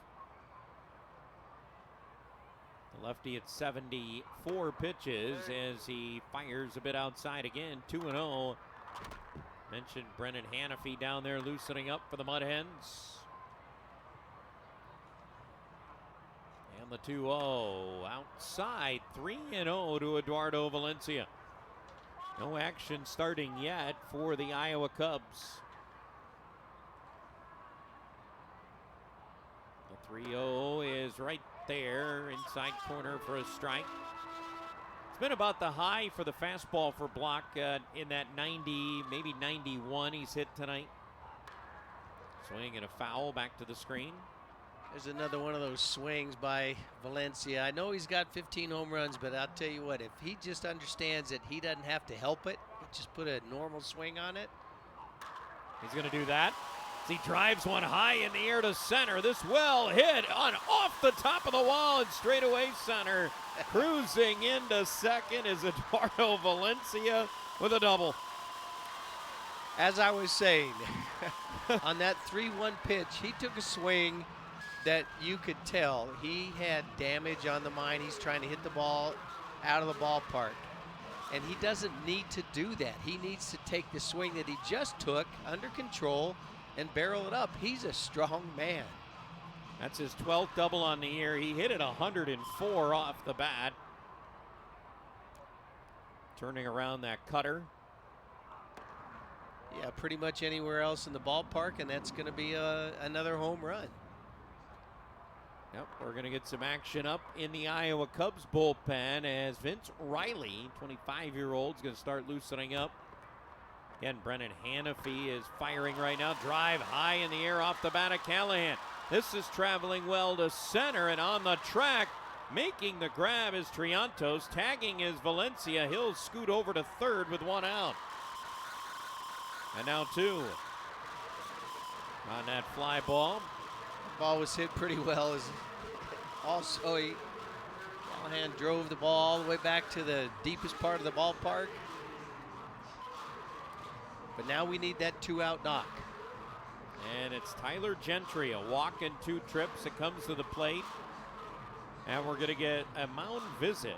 The lefty at 74 pitches as he fires a bit outside again. 2-0. Mentioned Brennan Hanafy down there loosening up for the Mud Hens. And the 2-0 outside. 3-0 to Eduardo Valencia. No action starting yet for the Iowa Cubs. The 3-0 is right there, inside corner for a strike. It's been about the high for the fastball for Block in that 90, maybe 91 he's hit tonight. Swing and a foul back to the screen. There's another one of those swings by Valencia. I know he's got 15 home runs, but I'll tell you what, if he just understands that he doesn't have to help it, just put a normal swing on it. He's going to do that. As he drives one high in the air to center. This well hit on off the top of the wall and straightaway center. Cruising into second is Eduardo Valencia with a double. As I was saying, on that 3-1 pitch, he took a swing that you could tell he had damage on the mind. He's trying to hit the ball out of the ballpark. And he doesn't need to do that. He needs to take the swing that he just took under control and barrel it up. He's a strong man. That's his 12th double on the year. He hit it 104 off the bat. Turning around that cutter. Yeah, pretty much anywhere else in the ballpark, and that's going to be another home run. Yep, we're going to get some action up in the Iowa Cubs bullpen as Vince Riley, 25-year-old, is going to start loosening up. Again, Brennan Hanafy is firing right now. Drive high in the air off the bat of Callahan. This is traveling well to center and on the track. Making the grab is Triantos. Tagging is Valencia. He'll scoot over to third with 1 out. And now 2 on that fly ball. Ball was hit pretty well. Also, Callahan drove the ball all the way back to the deepest part of the ballpark. But now we need that 2-out knock. And it's Tyler Gentry, a walk and 2 trips. It comes to the plate. And we're going to get a mound visit.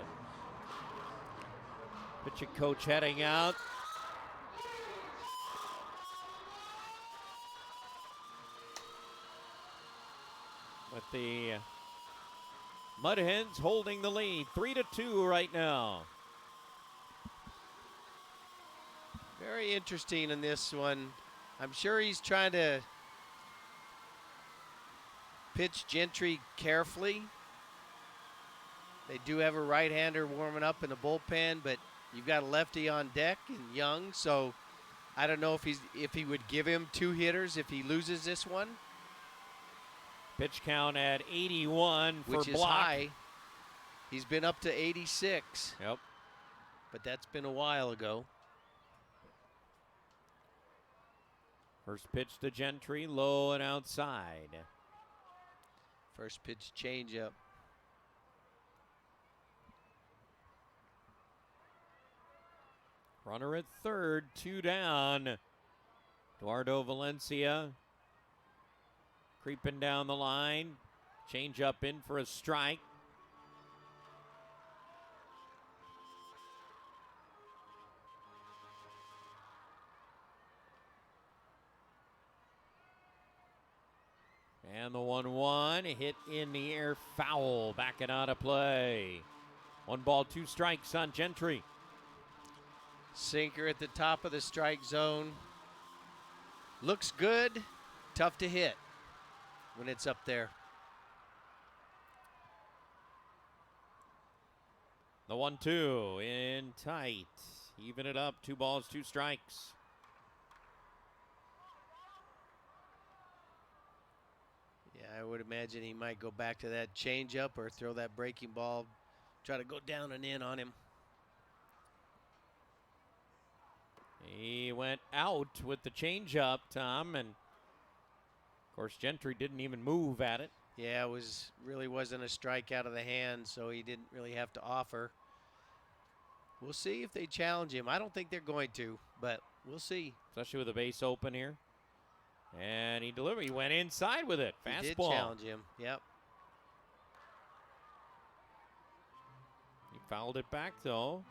Pitching coach heading out. With the Mud Hens holding the lead, 3-2 right now. Very interesting in this one. I'm sure he's trying to pitch Gentry carefully. They do have a right-hander warming up in the bullpen, but you've got a lefty on deck and Young, so I don't know if he would give him 2 hitters if he loses this one. Pitch count at 81 for which is Block. high. He's been up to 86. Yep. But that's been a while ago. First pitch to Gentry, low and outside. First pitch changeup. Runner at third, 2 down. Eduardo Valencia creeping down the line. Change up in for a strike. And the 1-1 hit in the air, foul, backing out of play. 1 ball, 2 strikes on Gentry. Sinker at the top of the strike zone. Looks good, tough to hit when it's up there. The 1-2 in tight. Even it up, 2 balls, 2 strikes. Yeah, I would imagine he might go back to that changeup or throw that breaking ball, try to go down and in on him. He went out with the changeup, Tom, and of course Gentry didn't even move at it. Yeah, really wasn't a strike out of the hand, so he didn't really have to offer. We'll see if they challenge him. I don't think they're going to, but we'll see. Especially with the base open here. And he delivered. He went inside with it. Fastball. He did challenge him. Yep. He fouled it back, though.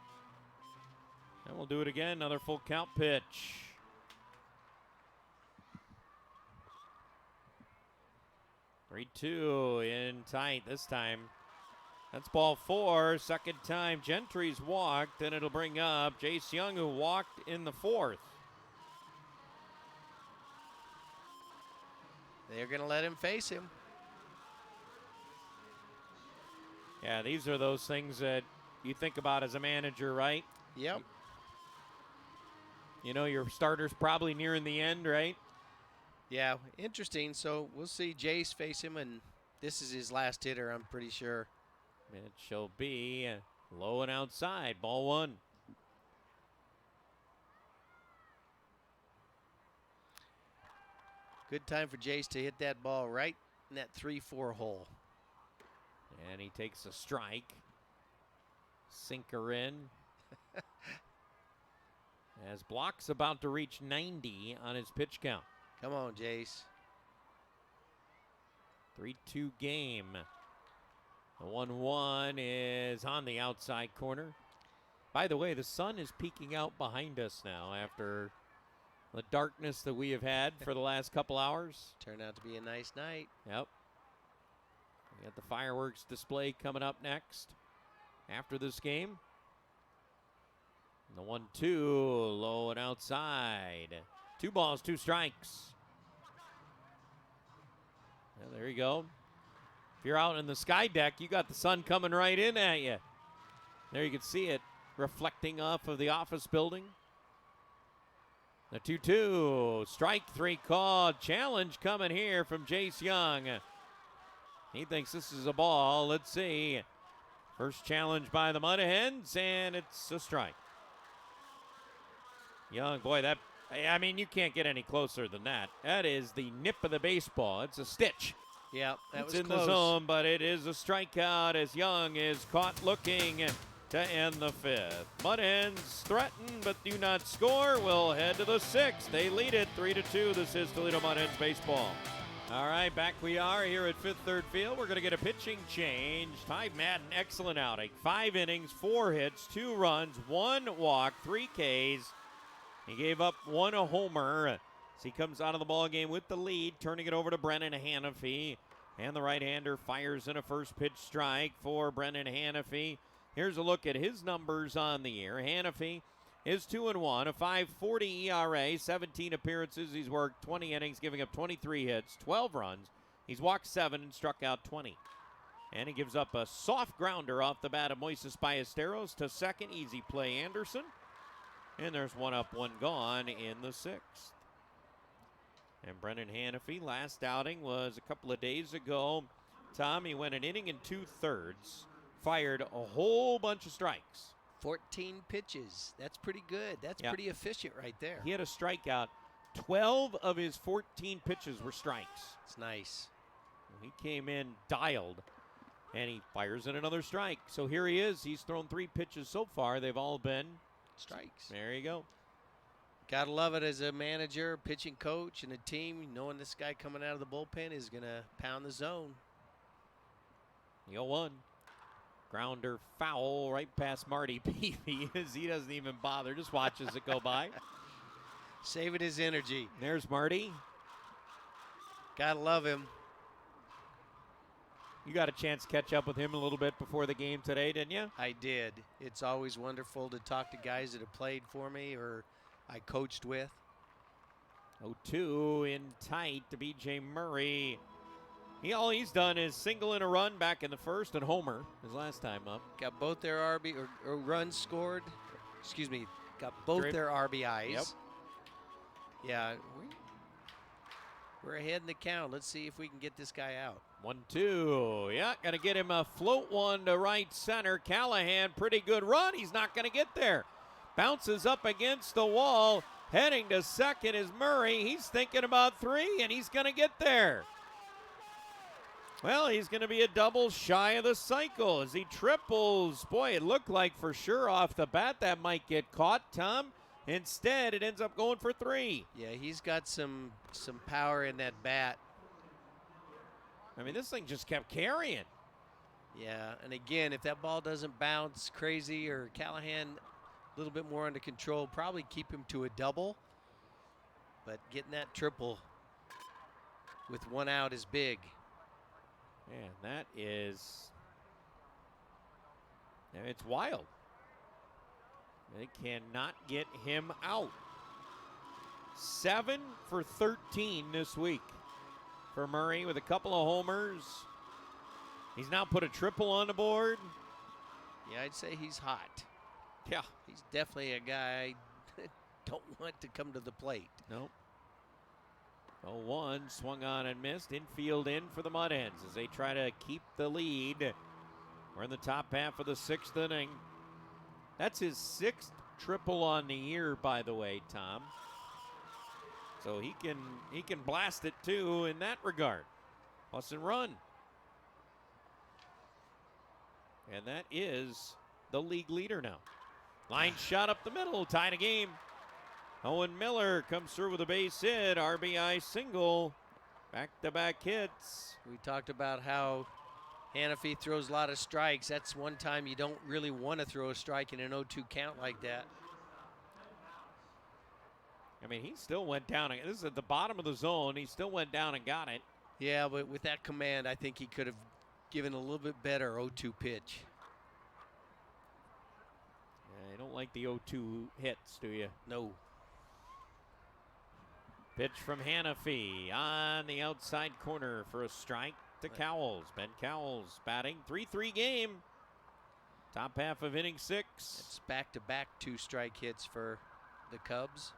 And we'll do it again. Another full count pitch. Three-two in tight this time. That's ball 4. Second time Gentry's walked, and it'll bring up Jace Young, who walked in the 4th. They're going to let him face him. Yeah, these are those things that you think about as a manager, right? Yep. You know, your starter's probably nearing the end, right? Yeah, interesting. So we'll see Jace face him, and this is his last hitter, I'm pretty sure. It shall be low and outside, ball 1. Good time for Jace to hit that ball right in that 3-4 hole. And he takes a strike. Sinker in. As Block's about to reach 90 on his pitch count. Come on, Jace. 3-2 game. The 1-1 is on the outside corner. By the way, the sun is peeking out behind us now after the darkness that we have had for the last couple hours. Turned out to be a nice night. Yep. We got the fireworks display coming up next after this game. And the 1-2, low and outside. 2 balls, 2 strikes. Yeah, there you go. If you're out in the sky deck, you got the sun coming right in at you. There you can see it reflecting off of the office building. The 2-2, strike 3 called. Challenge coming here from Jace Young. He thinks this is a ball. Let's see. First challenge by the Mud Hens, and it's a strike. Young, boy, I mean, you can't get any closer than that. That is the nip of the baseball. It's a stitch. Yeah, that was in close. The zone, but it is a strikeout as Young is caught looking to end the 5th. Mud Hens threaten but do not score. We'll head to the 6th. They lead it 3-2. This is Toledo Mud Hens baseball. All right, back we are here at Fifth Third Field. We're going to get a pitching change. Ty Madden, excellent outing. 5 innings, 4 hits, 2 runs, 1 walk, 3 Ks. He gave up 1 homer as he comes out of the ball game with the lead, turning it over to Brennan Hanafy. And the right-hander fires in a first pitch strike for Brennan Hanafy. Here's a look at his numbers on the year. Hanafy is 2-1, a 5.40 ERA, 17 appearances. He's worked 20 innings, giving up 23 hits, 12 runs. He's walked 7 and struck out 20. And he gives up a soft grounder off the bat of Moises Ballesteros to second. Easy play, Anderson. And there's 1 up, 1 gone in the 6th. And Brennan Hanafy, last outing was a couple of days ago. Tom, he went an inning and 2/3, fired a whole bunch of strikes. 14 pitches. That's pretty good. That's pretty efficient right there. He had a strikeout 12 of his 14 pitches were strikes. It's nice. He came in dialed, and he fires in another strike. So here he is. He's thrown 3 pitches so far. They've all been strikes. There you go. Gotta love it as a manager, pitching coach, and a team, knowing this guy coming out of the bullpen is going to pound the zone. The 0-1. Grounder foul right past Marty Peavy. He doesn't even bother, just watches it go by. Saving his energy. There's Marty. Gotta love him. You got a chance to catch up with him a little bit before the game today, didn't you? I did. It's always wonderful to talk to guys that have played for me or I coached with. 0-2 in tight to B.J. Murray. All he's done is single in a run back in the first and homer his last time up. Got both their or runs scored. Excuse me. Got both their RBIs. Yep. Yeah, we're ahead in the count. Let's see if we can get this guy out. 1-2. Yeah, got to get him a float one to right center. Callahan, pretty good run. He's not going to get there. Bounces up against the wall. Heading to second is Murray. He's thinking about 3, and he's going to get there. Well, he's going to be a double shy of the cycle as he triples. Boy, it looked like for sure off the bat that might get caught, Tom. Instead, it ends up going for 3. Yeah, he's got some power in that bat. I mean, this thing just kept carrying. Yeah, and again, if that ball doesn't bounce crazy or Callahan a little bit more under control, probably keep him to a double. But getting that triple with 1 out is big. And that is, it's wild. They cannot get him out. 7 for 13 this week for Murray with a couple of homers. He's now put a triple on the board. Yeah, I'd say he's hot. Yeah. He's definitely a guy I don't want to come to the plate. Nope. 0-1, swung on and missed. Infield in for the Mud Hens as they try to keep the lead. We're in the top half of the 6th inning. That's his 6th triple on the year, by the way, Tom. So he can blast it too in that regard. Plus and run. And that is the league leader now. Line shot up the middle, tied a game. Owen Miller comes through with a base hit, RBI single, back-to-back hits. We talked about how Hannafy throws a lot of strikes. That's one time you don't really want to throw a strike in an 0-2 count like that. I mean, he still went down. This is at the bottom of the zone. He still went down and got it. Yeah, but with that command, I think he could have given a little bit better 0-2 pitch. Yeah, you don't like the 0-2 hits, do you? No. Pitch from Hannafy on the outside corner for a strike to Cowles. Ben Cowles batting. 3-3 game. Top half of inning 6. It's back-to-back 2 strike hits for the Cubs.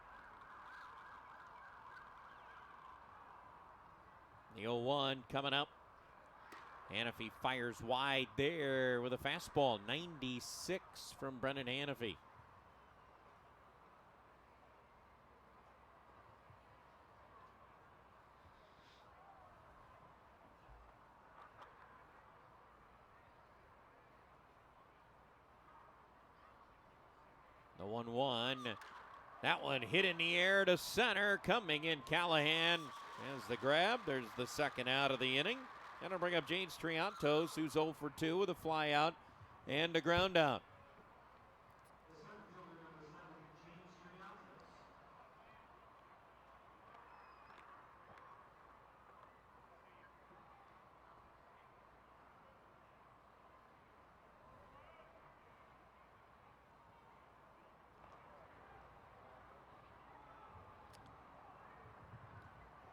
The 0-1 coming up. Hannafy fires wide there with a fastball. 96 from Brennan Hannafy. The 1-1. That one hit in the air to center. Coming in, Callahan has the grab. There's the second out of the inning. That'll bring up James Triantos, who's 0 for 2 with a fly out and a ground out.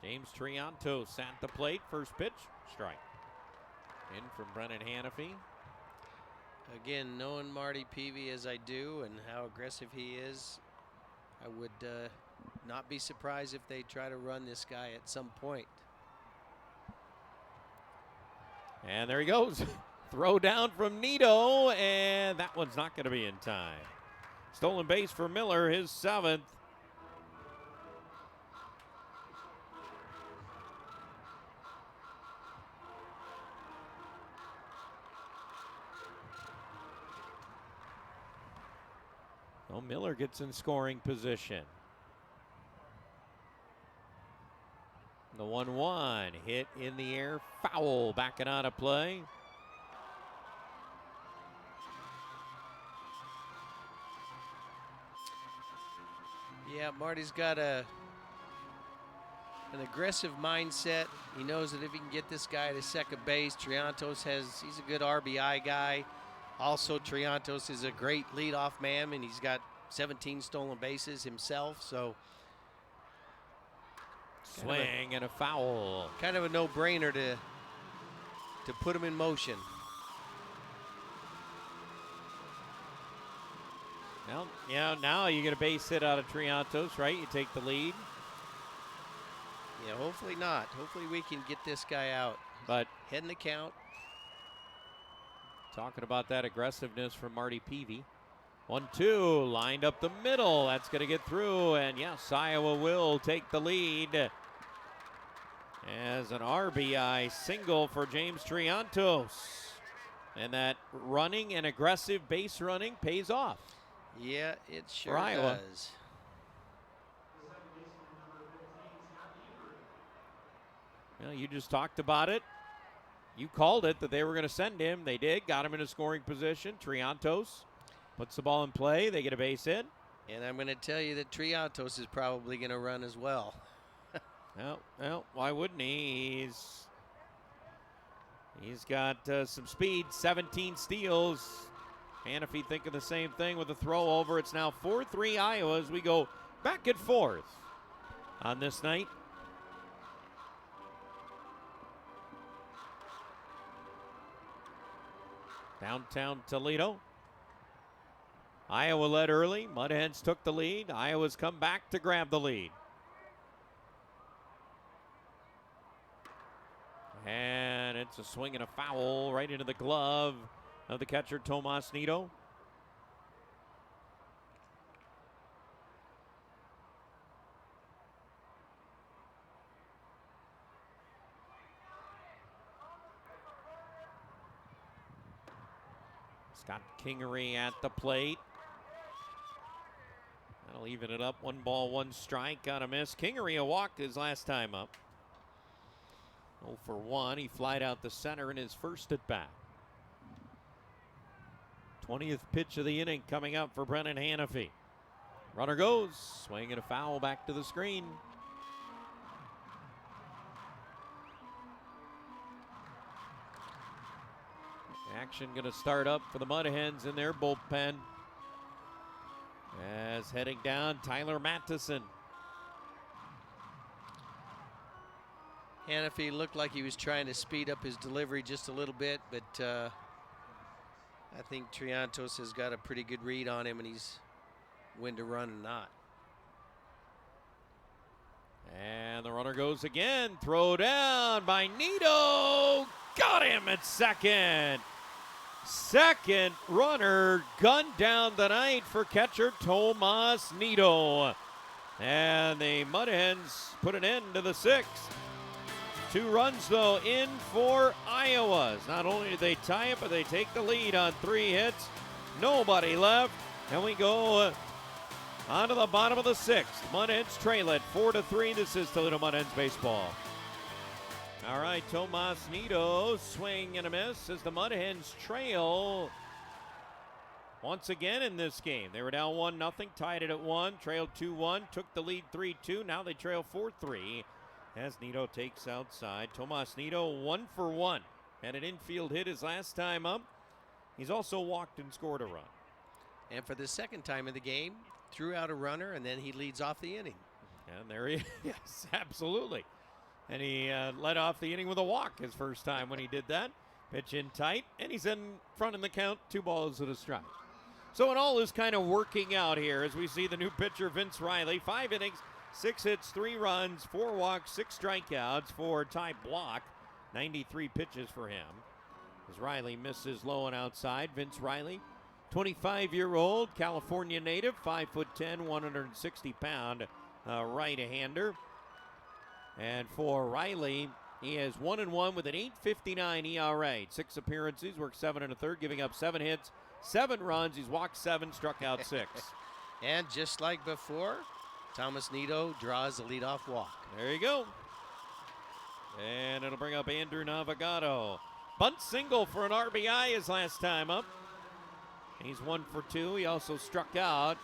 James Triantos at the plate. First pitch, strike. In from Brennan Hannafy. Again, knowing Marty Peavy as I do and how aggressive he is, I would not be surprised if they try to run this guy at some point. And there he goes. Throw down from Nito, and that one's not going to be in time. Stolen base for Miller, his 7th. So Miller gets in scoring position. The 1-1 hit in the air, foul, backing out of play. Yeah, Marty's got an aggressive mindset. He knows that if he can get this guy to second base, he's a good RBI guy. Also, Triantos is a great leadoff man, and he's got 17 stolen bases himself, so Swing and a foul. Kind of a no-brainer to put him in motion. Well, yeah, now you get a base hit out of Triantos, right? You take the lead. Yeah, hopefully not. Hopefully we can get this guy out. But heading the count. Talking about that aggressiveness from Marty Peavy. 1-2, lined up the middle. That's going to get through, and yes, Iowa will take the lead. As an RBI single for James Triantos. And that running and aggressive base running pays off. Yeah, it sure does. Well, you just talked about it. You called it that they were going to send him. They did. Got him in a scoring position. Triantos puts the ball in play. They get a base hit. And I'm going to tell you that Triantos is probably going to run as well. Well, why wouldn't he? He's got some speed, 17 steals. Hannafy thinking the same thing with the throw over. It's now 4-3 Iowa as we go back and forth on this night. Downtown Toledo. Iowa led early. Mud Hens took the lead. Iowa's come back to grab the lead. And it's a swing and a foul right into the glove of the catcher, Tomas Nido. Scott Kingery at the plate. That'll even it up. 1 ball, 1 strike on a miss. Kingery a walk his last time up. 0 for 1. He flied out the center in his first at bat. 20th pitch of the inning coming up for Brennan Hannafy. Runner goes. Swing and a foul back to the screen. Action going to start up for the Mud Hens in their bullpen. As heading down, Tyler Mattison. Hannafy looked like he was trying to speed up his delivery just a little bit, but I think Triantos has got a pretty good read on him, and he's when to run and not. And the runner goes again. Throw down by Nido. Got him at second. Second runner gunned down tonight for catcher Tomas Nido. And the Mud Hens put an end to the 6th. 2 runs, though, in for Iowa. Not only did they tie it, but they take the lead on 3 hits. Nobody left. And we go on to the bottom of the 6th. Mud Hens trail it 4-3. This is Toledo Mud Hens baseball. All right, Tomas Nido, swing and a miss as the Mud Hens trail once again in this game. They were down 1-0, tied it at 1, trailed 2-1, took the lead 3-2. Now they trail 4-3 as Nido takes outside. Tomas Nido 1 for 1. Had an infield hit his last time up. He's also walked and scored a run. And for the second time in the game, threw out a runner, and then he leads off the inning. And there he is. Yes, absolutely. And he led off the inning with a walk his first time when he did that. Pitch in tight, and he's in front in the count, 2 balls and a strike. So it all is kind of working out here as we see the new pitcher, Vince Riley. 5 innings, 6 hits, 3 runs, 4 walks, 6 strikeouts for Ty Block. 93 pitches for him. As Riley misses low and outside, Vince Riley, 25-year-old, California native, 5'10", 160-pound right-hander. And for Riley, he is 1-1 with an 8.59 ERA. 6 appearances, worked 7 1/3, giving up 7 hits, 7 runs. He's walked 7, struck out 6. And just like before, Thomas Nido draws the leadoff walk. There you go. And it'll bring up Andrew Navigato. Bunt single for an RBI his last time up. He's 1 for 2. He also struck out.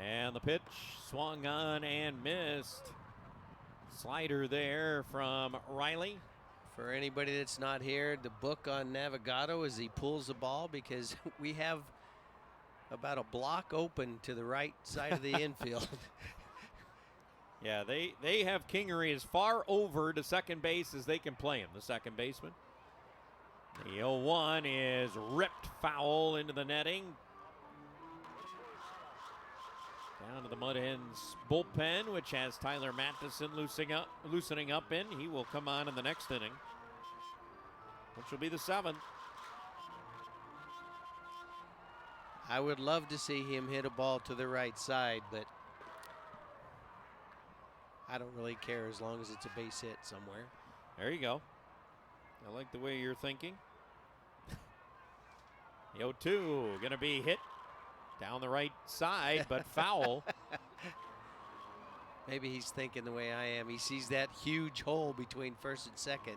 And the pitch swung on and missed. Slider there from Riley. For anybody that's not here, the book on Navigato as he pulls the ball, because we have about a block open to the right side of the infield. Yeah, they have Kingery as far over to second base as they can play him, the second baseman. The 0-1 is ripped foul into the netting. Down to the Mud Hens bullpen, which has Tyler Matheson loosening up in. He will come on in the next inning, which will be the 7th. I would love to see him hit a ball to the right side, but I don't really care as long as it's a base hit somewhere. There you go. I like the way you're thinking. The 0-2 going to be hit down the right side, but foul. Maybe he's thinking the way I am. He sees that huge hole between first and second.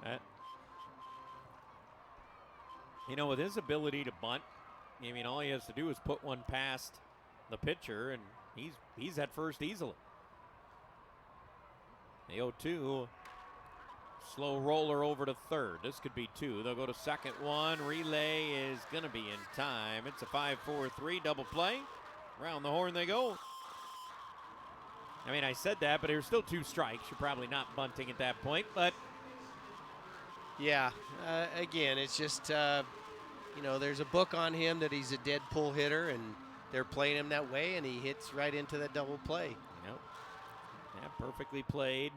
You know, with his ability to bunt, I mean, all he has to do is put one past the pitcher, and he's at first easily. The 0-2, slow roller over to third. This could be 2. They'll go to second one. Relay is going to be in time. It's a 5-4-3 double play. Around the horn they go. I mean, I said that, but there's still 2 strikes. You're probably not bunting at that point, but. Yeah, again, it's just, you know, there's a book on him that he's a dead pull hitter, and they're playing him that way, and he hits right into that double play. Yep. Yeah, perfectly played.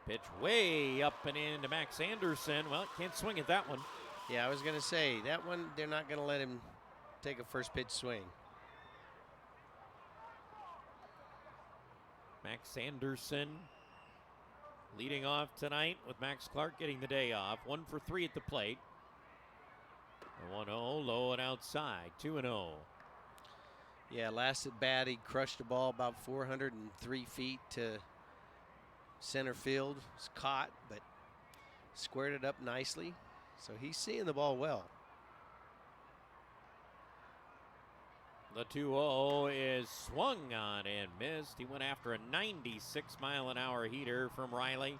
Pitch way up and into Max Anderson. Well, can't swing at that one. Yeah, I was going to say, that one, they're not going to let him take a first pitch swing. Max Anderson leading off tonight with Max Clark getting the day off. 1 for 3 at the plate. 1-0, low and outside. 2-0. Yeah, last at bat, he crushed the ball about 403 feet to center field. Was caught, but squared it up nicely. So he's seeing the ball well. The 2-0 is swung on and missed. He went after a 96-mile-an-hour heater from Riley.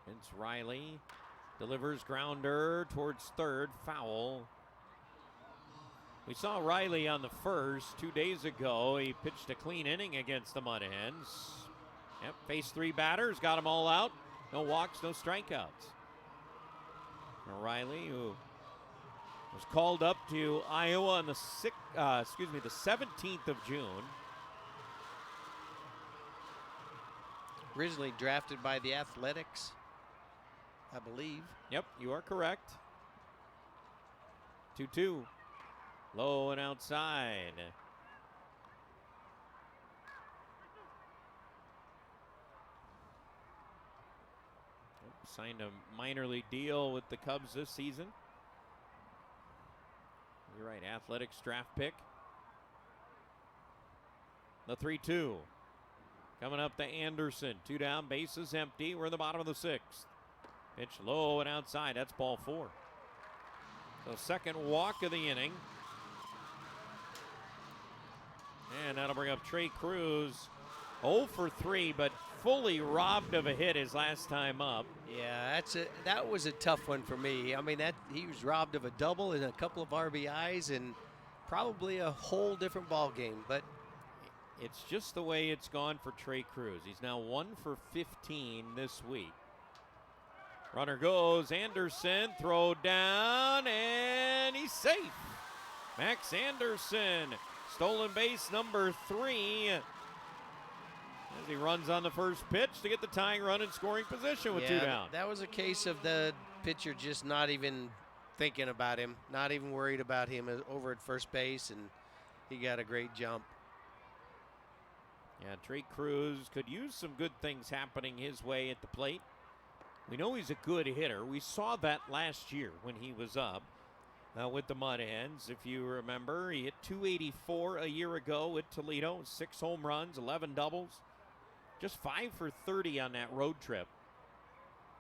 Vince Riley delivers grounder towards third, foul. We saw Riley on the first 2 days ago. He pitched a clean inning against the Mud Hens. Yep, faced 3 batters, got them all out. No walks, no strikeouts. Riley, who was called up to Iowa on the 17th of June. Originally drafted by the Athletics, I believe. Yep, you are correct. 2-2. Low and outside. Signed a minor league deal with the Cubs this season. You're right, Athletics draft pick. The 3-2. Coming up to Anderson. 2 down, bases empty. We're in the bottom of the 6th. Pitch low and outside. That's ball 4. So second walk of the inning. And that'll bring up Trey Cruz. 0 for 3, but fully robbed of a hit his last time up. Yeah, that was a tough one for me. I mean, he was robbed of a double and a couple of RBIs and probably a whole different ball game. But it's just the way it's gone for Trey Cruz. He's now 1 for 15 this week. Runner goes, Anderson, throw down, and he's safe. Max Anderson, stolen base number 3. As he runs on the first pitch to get the tying run in scoring position with 2 down. That was a case of the pitcher just not even thinking about him, not even worried about him over at first base, and he got a great jump. Yeah, Trey Cruz could use some good things happening his way at the plate. We know he's a good hitter. We saw that last year when he was up with the Mud Hens. If you remember, he hit .284 a year ago at Toledo, 6 home runs, 11 doubles, just 5 for 30 on that road trip.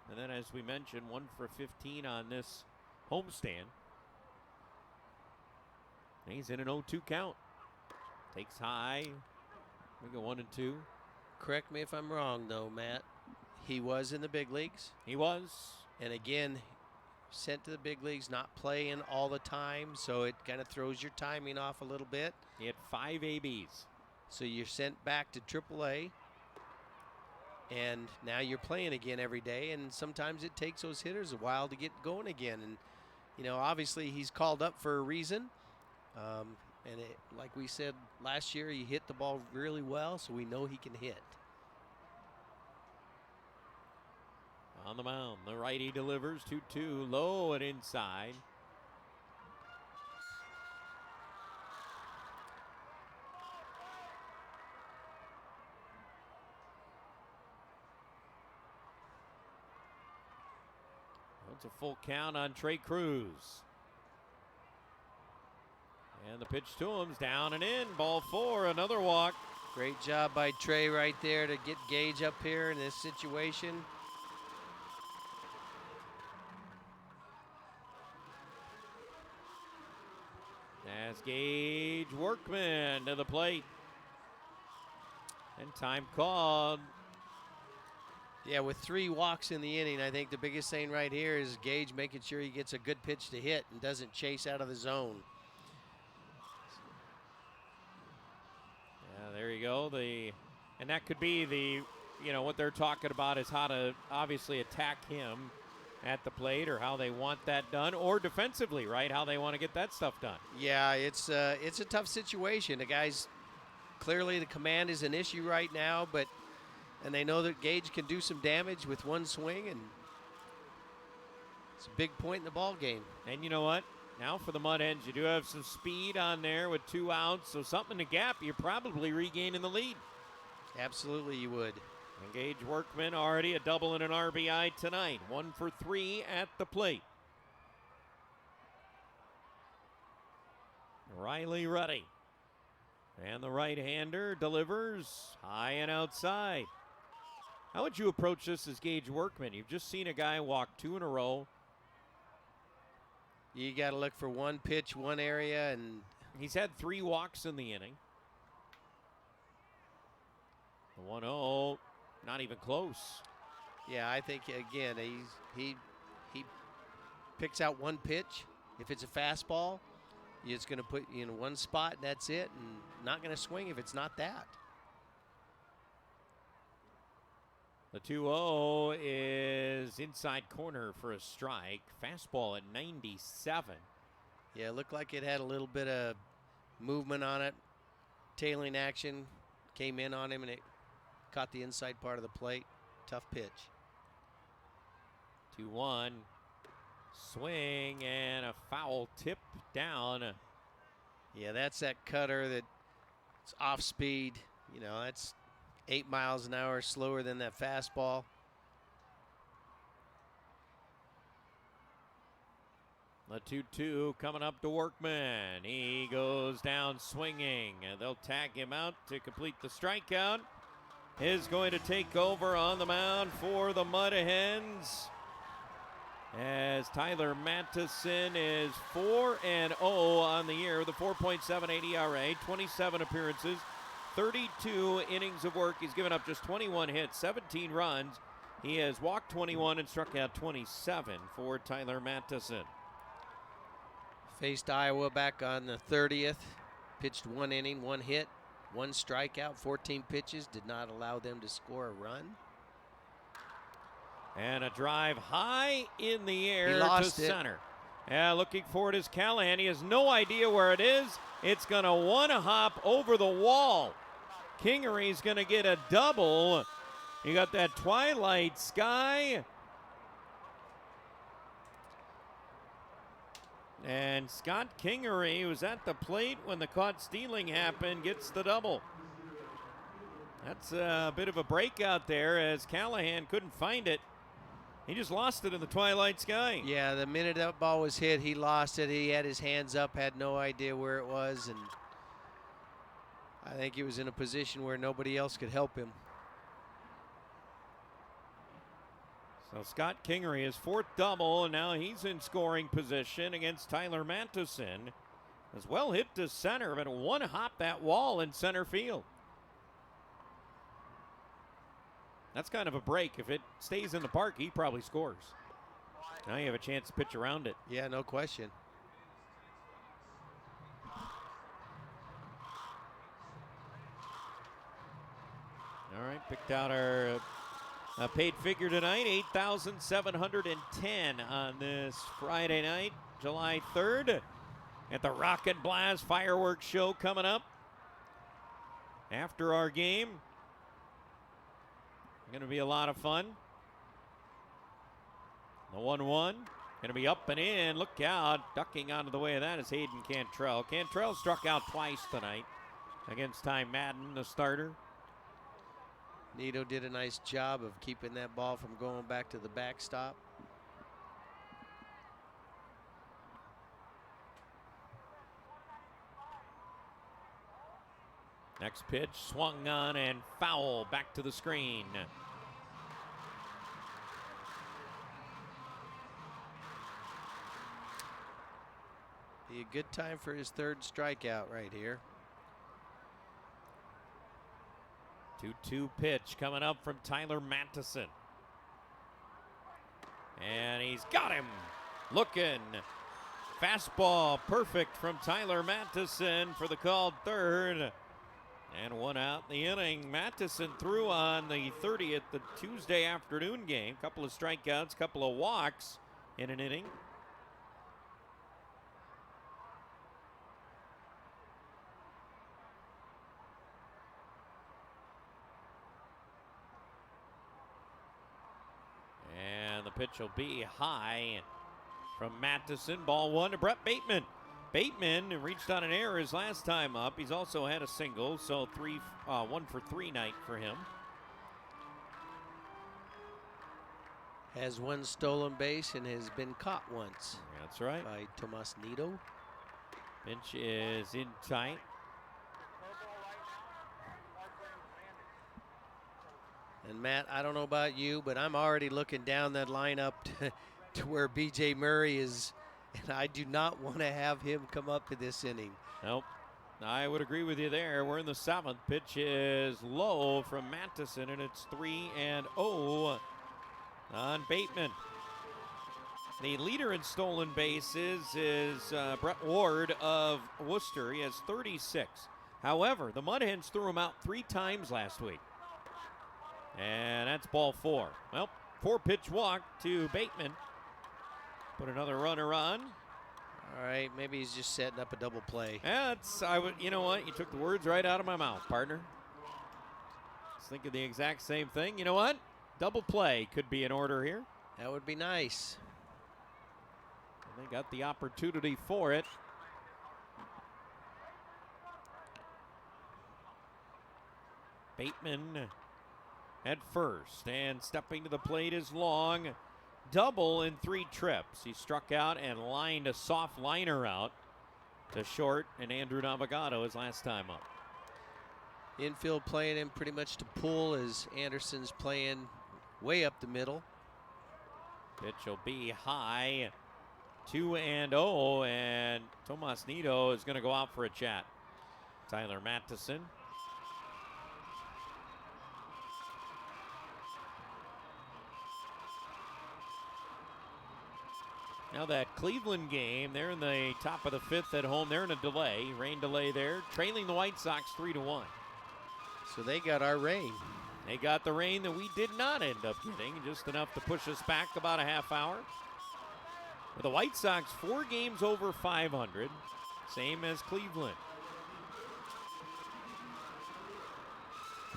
And then, as we mentioned, 1 for 15 on this homestand. And he's in an 0-2 count. Takes high. We go 1-2. Correct me if I'm wrong, though, Matt. He was in the big leagues. He was. And again, sent to the big leagues, not playing all the time, so it kind of throws your timing off a little bit. He had 5 ABs. So you're sent back to AAA, and now you're playing again every day, and sometimes it takes those hitters a while to get going again. And, you know, obviously he's called up for a reason. Like we said last year, he hit the ball really well, so we know he can hit. On the mound, the righty delivers 2-2, low and inside. It's a full count on Trey Cruz. And the pitch to him's down and in. Ball 4, another walk. Great job by Trey right there to get Gage up here in this situation. As Gage Workman to the plate. And time called. Yeah, with 3 walks in the inning, I think the biggest thing right here is Gage making sure he gets a good pitch to hit and doesn't chase out of the zone. Yeah, there you go. And that could be what they're talking about is how to obviously attack him at the plate, or how they want that done, or defensively, right? How they want to get that stuff done. Yeah, it's a tough situation. The guys, clearly the command is an issue right now, and they know that Gage can do some damage with one swing, and it's a big point in the ball game. And you know what? Now for the Mud Hens, you do have some speed on there with 2 outs, so something in the gap, you're probably regaining the lead. Absolutely, you would. Gage Workman already a double and an RBI tonight. 1 for 3 at the plate. Riley Ruddy. And the right-hander delivers high and outside. How would you approach this as Gage Workman? You've just seen a guy walk 2 in a row. You got to look for one pitch, one area, and he's had 3 walks in the inning. The 1-0. Not even close. Yeah, I think, again, he picks out one pitch. If it's a fastball, it's going to put you in one spot, and that's it, and not going to swing if it's not that. The 2-0 is inside corner for a strike. Fastball at 97. Yeah, it looked like it had a little bit of movement on it. Tailing action came in on him, and it caught the inside part of the plate. Tough pitch. 2-1. Swing and a foul tip down. Yeah, that's that cutter that's off speed. You know, that's 8 miles an hour slower than that fastball. The 2-2 coming up to Workman. He goes down swinging. They'll tag him out to complete the strikeout. Is going to take over on the mound for the Mud Hens, as Tyler Mattison is 4-0 on the year with a 4.78 ERA, 27 appearances, 32 innings of work. He's given up just 21 hits, 17 runs. He has walked 21 and struck out 27 for Tyler Mattison. Faced Iowa back on the 30th, pitched 1 inning, 1 hit, 1 strikeout, 14 pitches, did not allow them to score a run. And a drive high in the air to center. Yeah, looking for it is Callahan. He has no idea where it is. It's going to one-hop over the wall. Kingery's going to get a double. You got that twilight sky. And Scott Kingery, who's at the plate when the caught stealing happened, gets the double. That's a bit of a breakout there as Callahan couldn't find it. He just lost it in the twilight sky. Yeah, the minute that ball was hit, he lost it. He had his hands up, had no idea where it was, and I think he was in a position where nobody else could help him. So Scott Kingery, his fourth double, and now he's in scoring position against Tyler Matheson. As well hit to center, but one hop that wall in center field. That's kind of a break. If it stays in the park, he probably scores. Now you have a chance to pitch around it. Yeah, no question. All right, picked out our paid figure tonight, $8,710 on this Friday night, July 3rd, at the Rocket Blast fireworks show coming up after our game. Going to be a lot of fun. The 1-1, going to be up and in. Look out, ducking out of the way of that is Hayden Cantrell. Cantrell struck out twice tonight against Ty Madden, the starter. Nito did a nice job of keeping that ball from going back to the backstop. Next pitch, swung on and foul back to the screen. Be a good time for his third strikeout right here. 2-2 pitch coming up from Tyler Matheson. And he's got him. Looking. Fastball perfect from Tyler Matheson for the called third. And one out in the inning. Matheson threw on the 30th, the Tuesday afternoon game. Couple of strikeouts, couple of walks in an inning. And the pitch will be high from Matheson. Ball one to Brett Bateman. Bateman reached on an error his last time up. He's also had a single, so 1 for 3 night for him. Has one stolen base and has been caught once. That's right. By Tomas Nito. Bench is in tight. And Matt, I don't know about you, but I'm already looking down that lineup to where B.J. Murray is. And I do not want to have him come up to this inning. Nope. I would agree with you there. We're in the 7th. Pitch is low from Matheson, and it's 3-0 on Bateman. The leader in stolen bases is Brett Ward of Worcester. He has 36. However, the Mud Hens threw him out 3 times last week. And that's ball 4. Well, 4-pitch walk to Bateman. Put another runner on. All right, maybe he's just setting up a double play. Yeah, you know what? You took the words right out of my mouth, partner. I was thinking the exact same thing. You know what? Double play could be in order here. That would be nice. And they got the opportunity for it. Bateman at first, and stepping to the plate is Long. Double in 3 trips. He struck out and lined a soft liner out to short, and Andrew Navigado his last time up. Infield playing him pretty much to pull as Anderson's playing way up the middle. Pitch will be high. 2-0, and Tomas Nito is going to go out for a chat. Tyler Matheson. Now that Cleveland game, they're in the top of the 5th at home. They're in a delay, rain delay there, trailing the White Sox 3-1. So they got our rain. They got the rain that we did not end up getting, just enough to push us back about a half hour. With the White Sox 4 games over 500, same as Cleveland.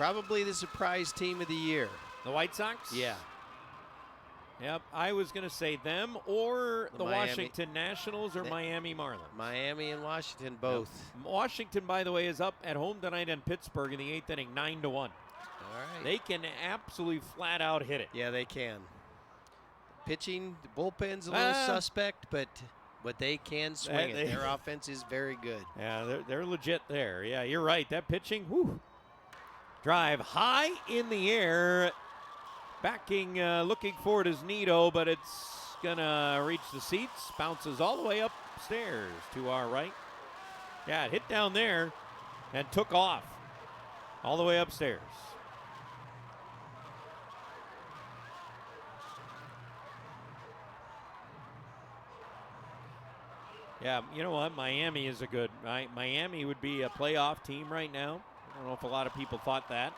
probably the surprise team of the year. The White Sox? Yeah. Yep, I was going to say them or the Miami. Washington Nationals or Miami Marlins. Miami and Washington both. Yep. Washington, by the way, is up at home tonight in Pittsburgh in the 8th inning, 9-1. All right. They can absolutely flat out hit it. Yeah, they can. Pitching, the bullpen's a little suspect, but they can swing it. Their offense is very good. Yeah, they're legit there. Yeah, you're right. That pitching, whew. Drive high in the air. Backing, looking for it is Nito, but it's going to reach the seats. Bounces all the way upstairs to our right. Yeah, it hit down there and took off all the way upstairs. Yeah, you know what? Miami is a good. Miami would be a playoff team right now. I don't know if a lot of people thought that.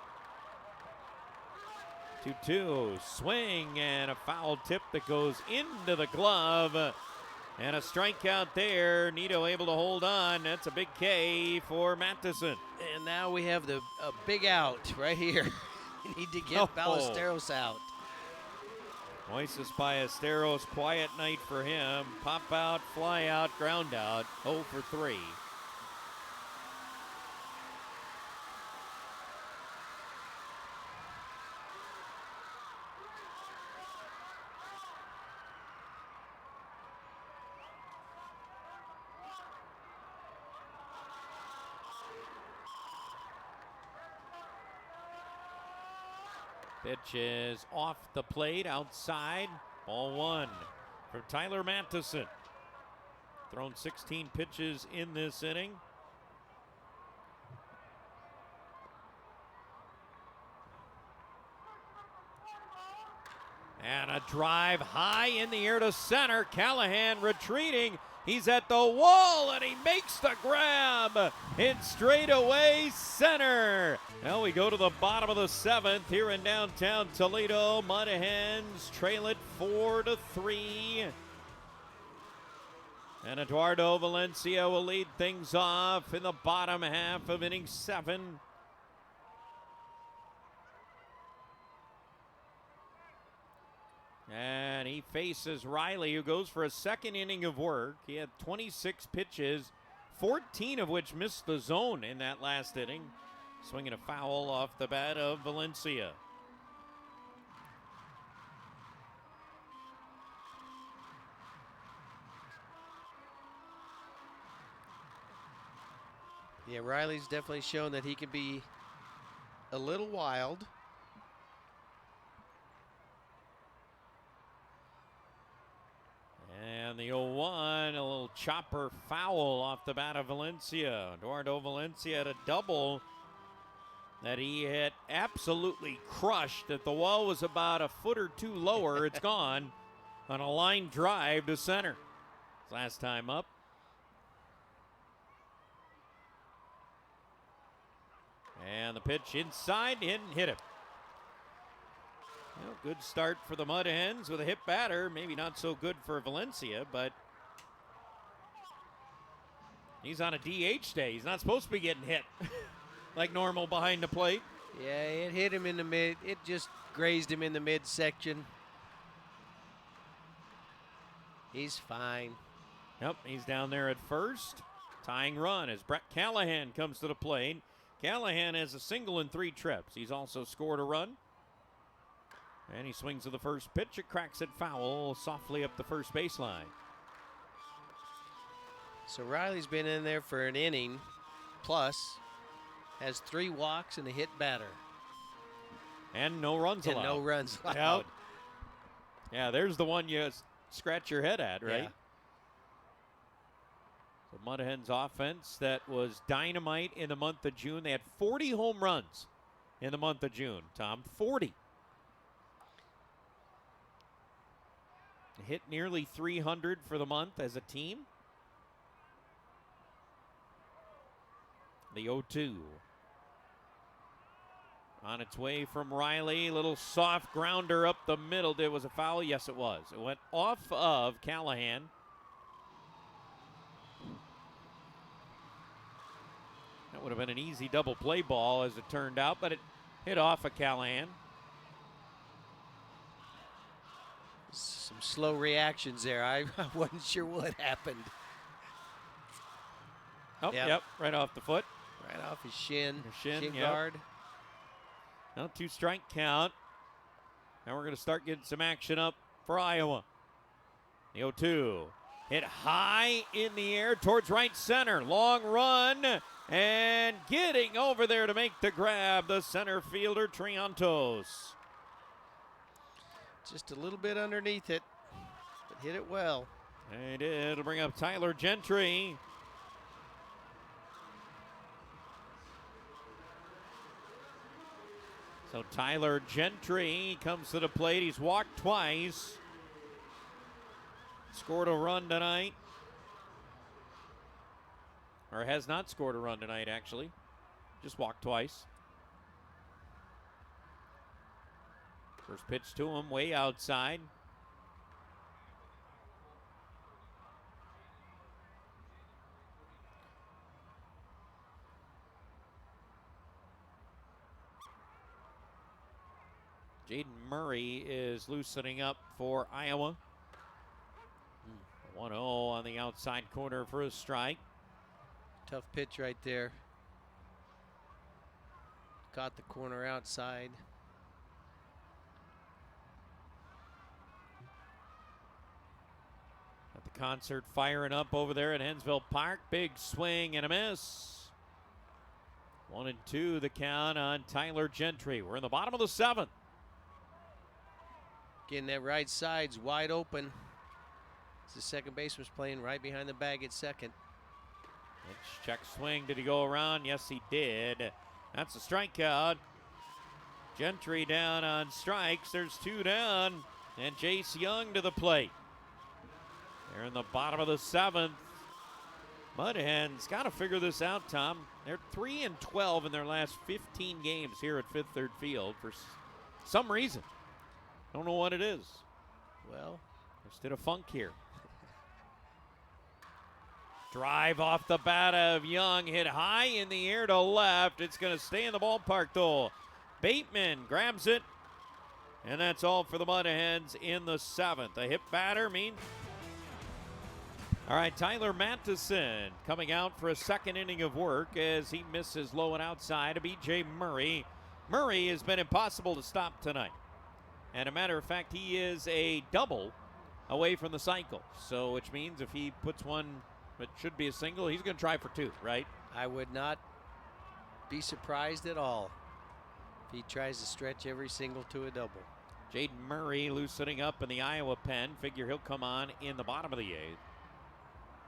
2-2, swing and a foul tip that goes into the glove. And a strikeout there. Nito able to hold on. That's a big K for Matheson. And now we have a big out right here. We need to get Ballesteros out. Moises Ballesteros, quiet night for him. Pop out, fly out, ground out. 0 for 3. Pitch is off the plate, outside. Ball 1 for Tyler Matheson. Thrown 16 pitches in this inning. And a drive high in the air to center. Callahan retreating. He's at the wall, and he makes the grab. It's straightaway center. Now we go to the bottom of the 7th here in downtown Toledo. Mud Hens trail it 4-3. And Eduardo Valencia will lead things off in the bottom half of inning 7. And he faces Riley, who goes for a second inning of work. He had 26 pitches, 14 of which missed the zone in that last inning. Swinging a foul off the bat of Valencia. Yeah, Riley's definitely shown that he can be a little wild. And the 0-1, a little chopper foul off the bat of Valencia. Eduardo Valencia had a double that he had absolutely crushed. If the wall was about a foot or two lower, it's gone on a line drive to center. Last time up. And the pitch inside, didn't hit him. Well, good start for the Mud Hens with a hit batter. Maybe not so good for Valencia, but he's on a DH day. He's not supposed to be getting hit like normal behind the plate. Yeah, it hit him in the mid. It just grazed him in the midsection. He's fine. Yep, he's down there at first. Tying run as Brett Callahan comes to the plate. Callahan has a single in 3 trips. He's also scored a run. And he swings to the first pitch. It cracks it foul softly up the first baseline. So Riley's been in there for an inning plus. Has 3 walks and a hit batter. And no runs allowed. No runs allowed. Yep. Yeah, there's the one you scratch your head at, right? Yeah. The Mud Hens offense that was dynamite in the month of June. They had 40 home runs in the month of June, Tom. 40. Hit nearly 300 for the month as a team. The 0-2. On its way from Riley. Little soft grounder up the middle. There was a foul. Yes, it was. It went off of Callahan. That would have been an easy double play ball as it turned out, but it hit off of Callahan. Some slow reactions there. I wasn't sure what happened. Oh, yep, right off the foot. Right off his shin. Shin yep. Guard. Now 2-strike count. Now we're going to start getting some action up for Iowa. The 0-2. Hit high in the air towards right center. Long run. And getting over there to make the grab, the center fielder, Triantos. Just a little bit underneath it, but hit it well. They did. It'll bring up Tyler Gentry. So Tyler Gentry comes to the plate. He's walked twice. Scored a run tonight. Or has not scored a run tonight, actually. Just walked twice. First pitch to him, way outside. Jaden Murray is loosening up for Iowa. 1-0 on the outside corner for a strike. Tough pitch right there. Caught the corner outside. Got the concert firing up over there at Hensville Park. Big swing and a miss. 1-2 the count on Tyler Gentry. We're in the bottom of the 7th. Again, that right side's wide open. The second baseman's playing right behind the bag at second. Pitch, check swing. Did he go around? Yes, he did. That's a strikeout. Gentry down on strikes. There's 2 down. And Jace Young to the plate. They're in the bottom of the 7th. Mud Hens got to figure this out, Tom. They're 3-12 in their last 15 games here at Fifth Third Field for some reason. Don't know what it is. Well, instead of funk here. Drive off the bat of Young, hit high in the air to left. It's going to stay in the ballpark, though. Bateman grabs it, and that's all for the Mud Hens in the 7th. A hit batter means. All right, Tyler Mattison coming out for a second inning of work as he misses low and outside to B.J. Murray. Murray has been impossible to stop tonight. And a matter of fact, he is a double away from the cycle. So, which means if he puts one, it should be a single, he's going to try for 2, right? I would not be surprised at all if he tries to stretch every single to a double. Jaden Murray loosening up in the Iowa pen. Figure he'll come on in the bottom of the 8th.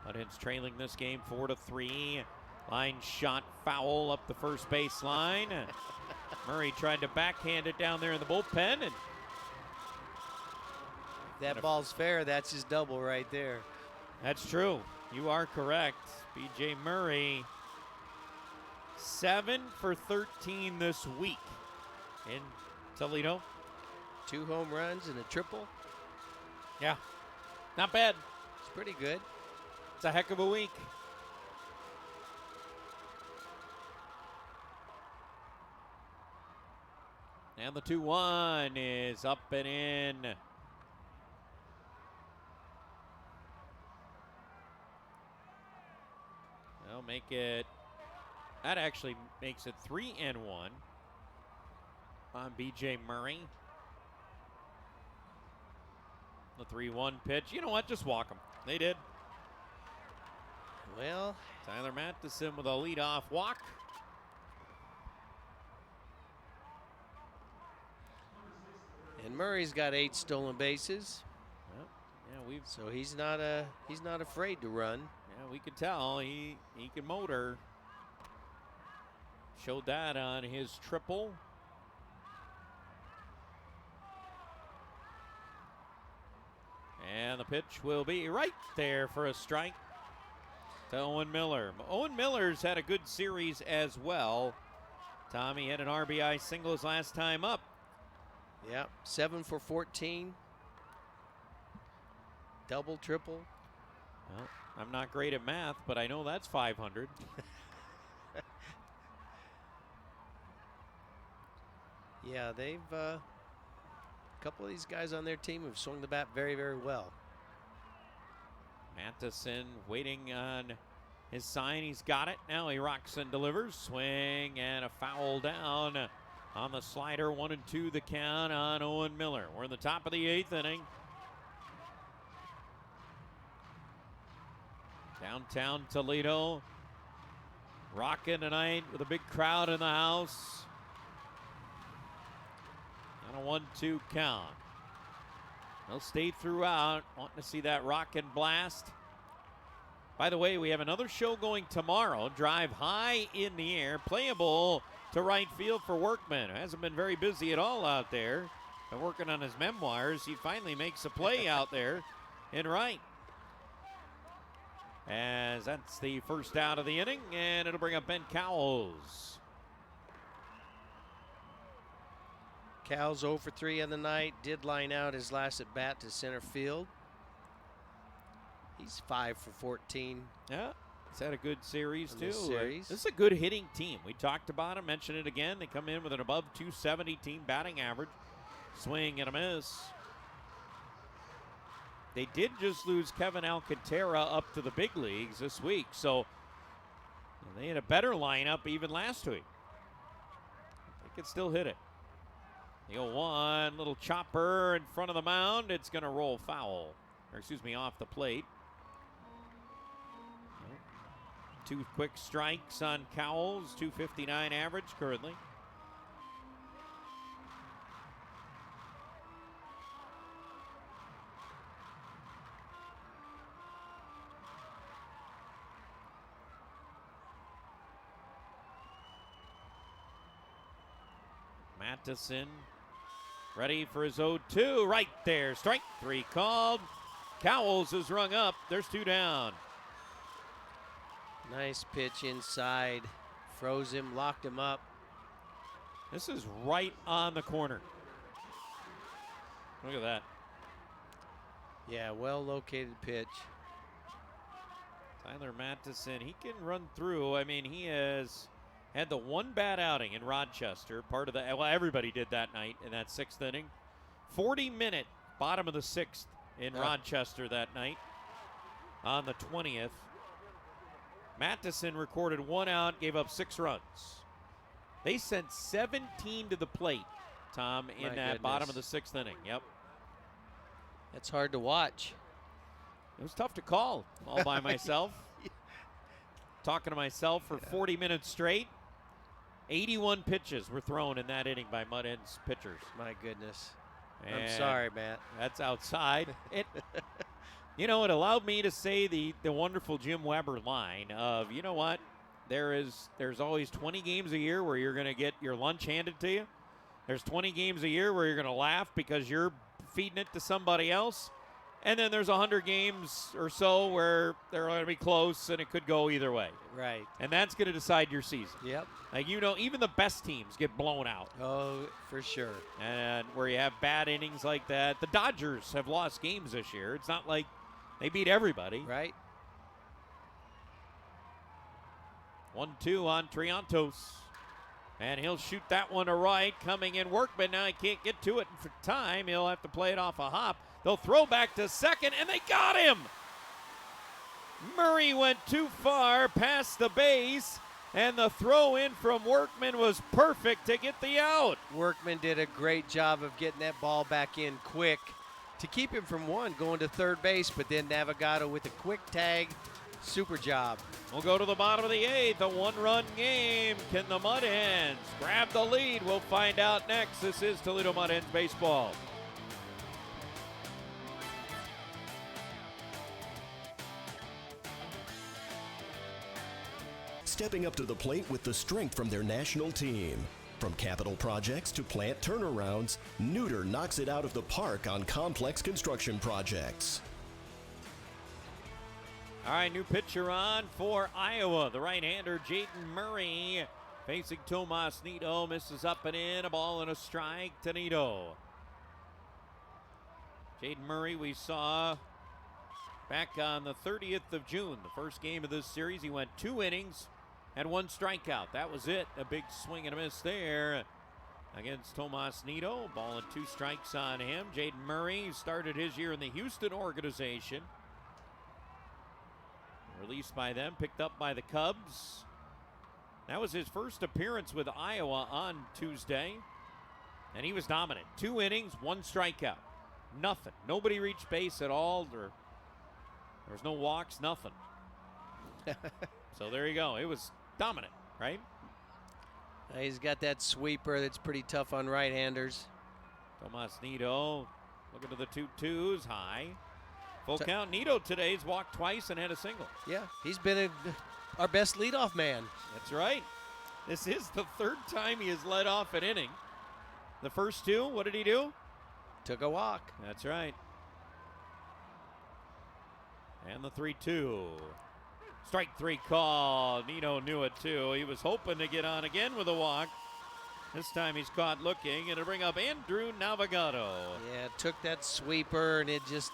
Mud Hens trailing this game 4-3. Line shot foul up the first base line. Murray tried to backhand it down there in the bullpen, and that ball's fair. That's his double right there. That's true. You are correct. B.J. Murray, 7 for 13 this week in Toledo. 2 home runs and a triple. Yeah, not bad. It's pretty good. It's a heck of a week. And the 2-1 is up and in. They'll make it. That actually makes it 3-1 on B.J. Murray. The 3-1 pitch. You know what? Just walk them. They did. Well, Tyler Mattison with a leadoff walk. and Murray's got 8 stolen bases. Yeah, so he's not afraid to run. Yeah, we could tell he can motor. Showed that on his triple. And the pitch will be right there for a strike to Owen Miller. Owen Miller's had a good series as well. Tommy had an RBI single his last time up. Yeah, 7 for 14. Double, triple. Well, I'm not great at math, but I know that's 500. Yeah, they've a couple of these guys on their team have swung the bat very, very well. Matheson waiting on his sign. He's got it. Now he rocks and delivers. Swing and a foul down on the slider. 1-2 the count on Owen Miller. We're in the top of the 8th inning. Downtown Toledo. Rocking tonight with a big crowd in the house. And a 1-2 count. They'll stay throughout. Wanting to see that rock and blast. By the way, we have another show going tomorrow. Drive high in the air. Playable to right field for Workman. Hasn't been very busy at all out there. Been working on his memoirs. He finally makes a play out there in right. As that's the first out of the inning, and it'll bring up Ben Cowles. Cowles 0 for 3 on the night. Did line out his last at bat to center field. He's 5 for 14. Yeah, he's had a good series too. This is a good hitting team. We talked about it, mentioned it again. They come in with an above 270 team batting average. Swing and a miss. They did just lose Kevin Alcantara up to the big leagues this week, so they had a better lineup even last week. They could still hit it. The 0-1, little chopper in front of the mound. It's going to roll foul, or excuse me, off the plate. 2 quick strikes on Cowles, 259 average currently. Matheson ready for his 0-2. Right there. Strike 3 called. Cowles is rung up. There's 2 down. Nice pitch inside. Froze him, locked him up. This is right on the corner. Look at that. Yeah, well located pitch. Tyler Matheson, he can run through. I mean, he has had the one bad outing in Rochester. Part of the, well, everybody did that night in that 6th inning. 40-minute bottom of the 6th in Rochester that night on the 20th. Matheson recorded 1 out, gave up 6 runs. They sent 17 to the plate, Tom, in that bottom of the 6th inning. Yep. That's hard to watch. It was tough to call all by myself. Talking to myself for 40 minutes straight. 81 pitches were thrown in that inning by Mud Hens pitchers. My goodness. And I'm sorry, Matt. That's outside. It allowed me to say the wonderful Jim Weber line of, you know what, there's always 20 games a year where you're going to get your lunch handed to you. There's 20 games a year where you're going to laugh because you're feeding it to somebody else. And then there's 100 games or so where they're going to be close and it could go either way. Right. And that's going to decide your season. Yep. Like, even the best teams get blown out. Oh, for sure. And where you have bad innings like that. The Dodgers have lost games this year. It's not like they beat everybody. Right. 1-2 on Triantos. And he'll shoot that one to right. Coming in Workman. Now he can't get to it for time. He'll have to play it off a hop. They'll throw back to second, and they got him. Murray went too far past the base, and the throw in from Workman was perfect to get the out. Workman did a great job of getting that ball back in quick to keep him from going to third base, but then Navigado with a quick tag. Super job. We'll go to the bottom of the 8th, a 1-run game. Can the Mud Hens grab the lead? We'll find out next. This is Toledo Mud Hens baseball. Stepping up to the plate with the strength from their national team. From capital projects to plant turnarounds, Neuter knocks it out of the park on complex construction projects. All right, new pitcher on for Iowa. The right-hander, Jaden Murray, facing Tomas Nido. Misses up and in, a ball and a strike to Nido. Jaden Murray we saw back on the 30th of June, the first game of this series. He went 2 innings, had 1 strikeout. That was it. A big swing and a miss there. against Tomas Nido. Ball and 2 strikes on him. Jaden Murray started his year in the Houston organization. Released by them, picked up by the Cubs. That was his first appearance with Iowa on Tuesday, and he was dominant. 2 innings, 1 strikeout. Nothing. Nobody reached base at all. There was no walks, nothing. So there you go. It was dominant, right? He's got that sweeper that's pretty tough on right-handers. Tomas Nido looking to the 2-2s, high. Full count. Nido today's walked twice and had a single. Yeah, he's been our best leadoff man. That's right. This is the 3rd time he has led off an inning. The first 2, what did he do? Took a walk. That's right. And the 3-2. Strike 3 call. Nino knew it too. He was hoping to get on again with a walk. This time he's caught looking, and it'll bring up Andrew Navigato. Yeah, took that sweeper, and it just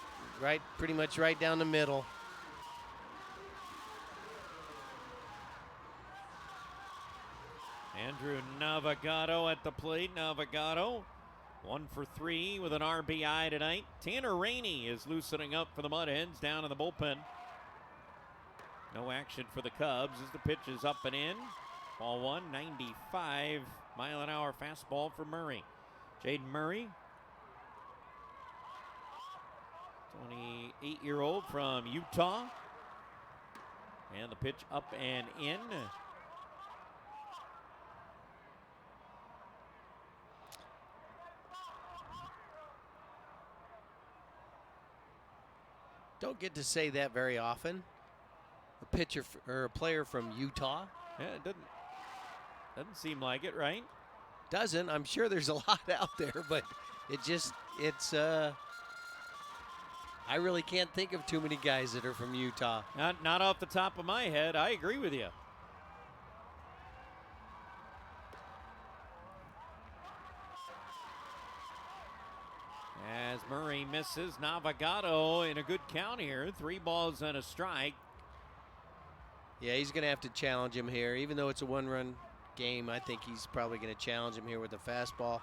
pretty much right down the middle. Andrew Navigato at the plate. Navigato 1 for 3 with an RBI tonight. Tanner Rainey is loosening up for the Mud Hens down in the bullpen. No action for the Cubs as the pitch is up and in. Ball 1, 95-mile-an-hour fastball for Murray. Jaden Murray, 28-year-old from Utah. And the pitch up and in. Don't get to say that very often. A pitcher or a player from Utah. Yeah, it doesn't seem like it, right? Doesn't. I'm sure there's a lot out there, but it's I really can't think of too many guys that are from Utah. Not off the top of my head. I agree with you. As Murray misses, Navigato in a good count here. 3 balls and a strike. Yeah, he's going to have to challenge him here. Even though it's a 1-run game, I think he's probably going to challenge him here with a fastball.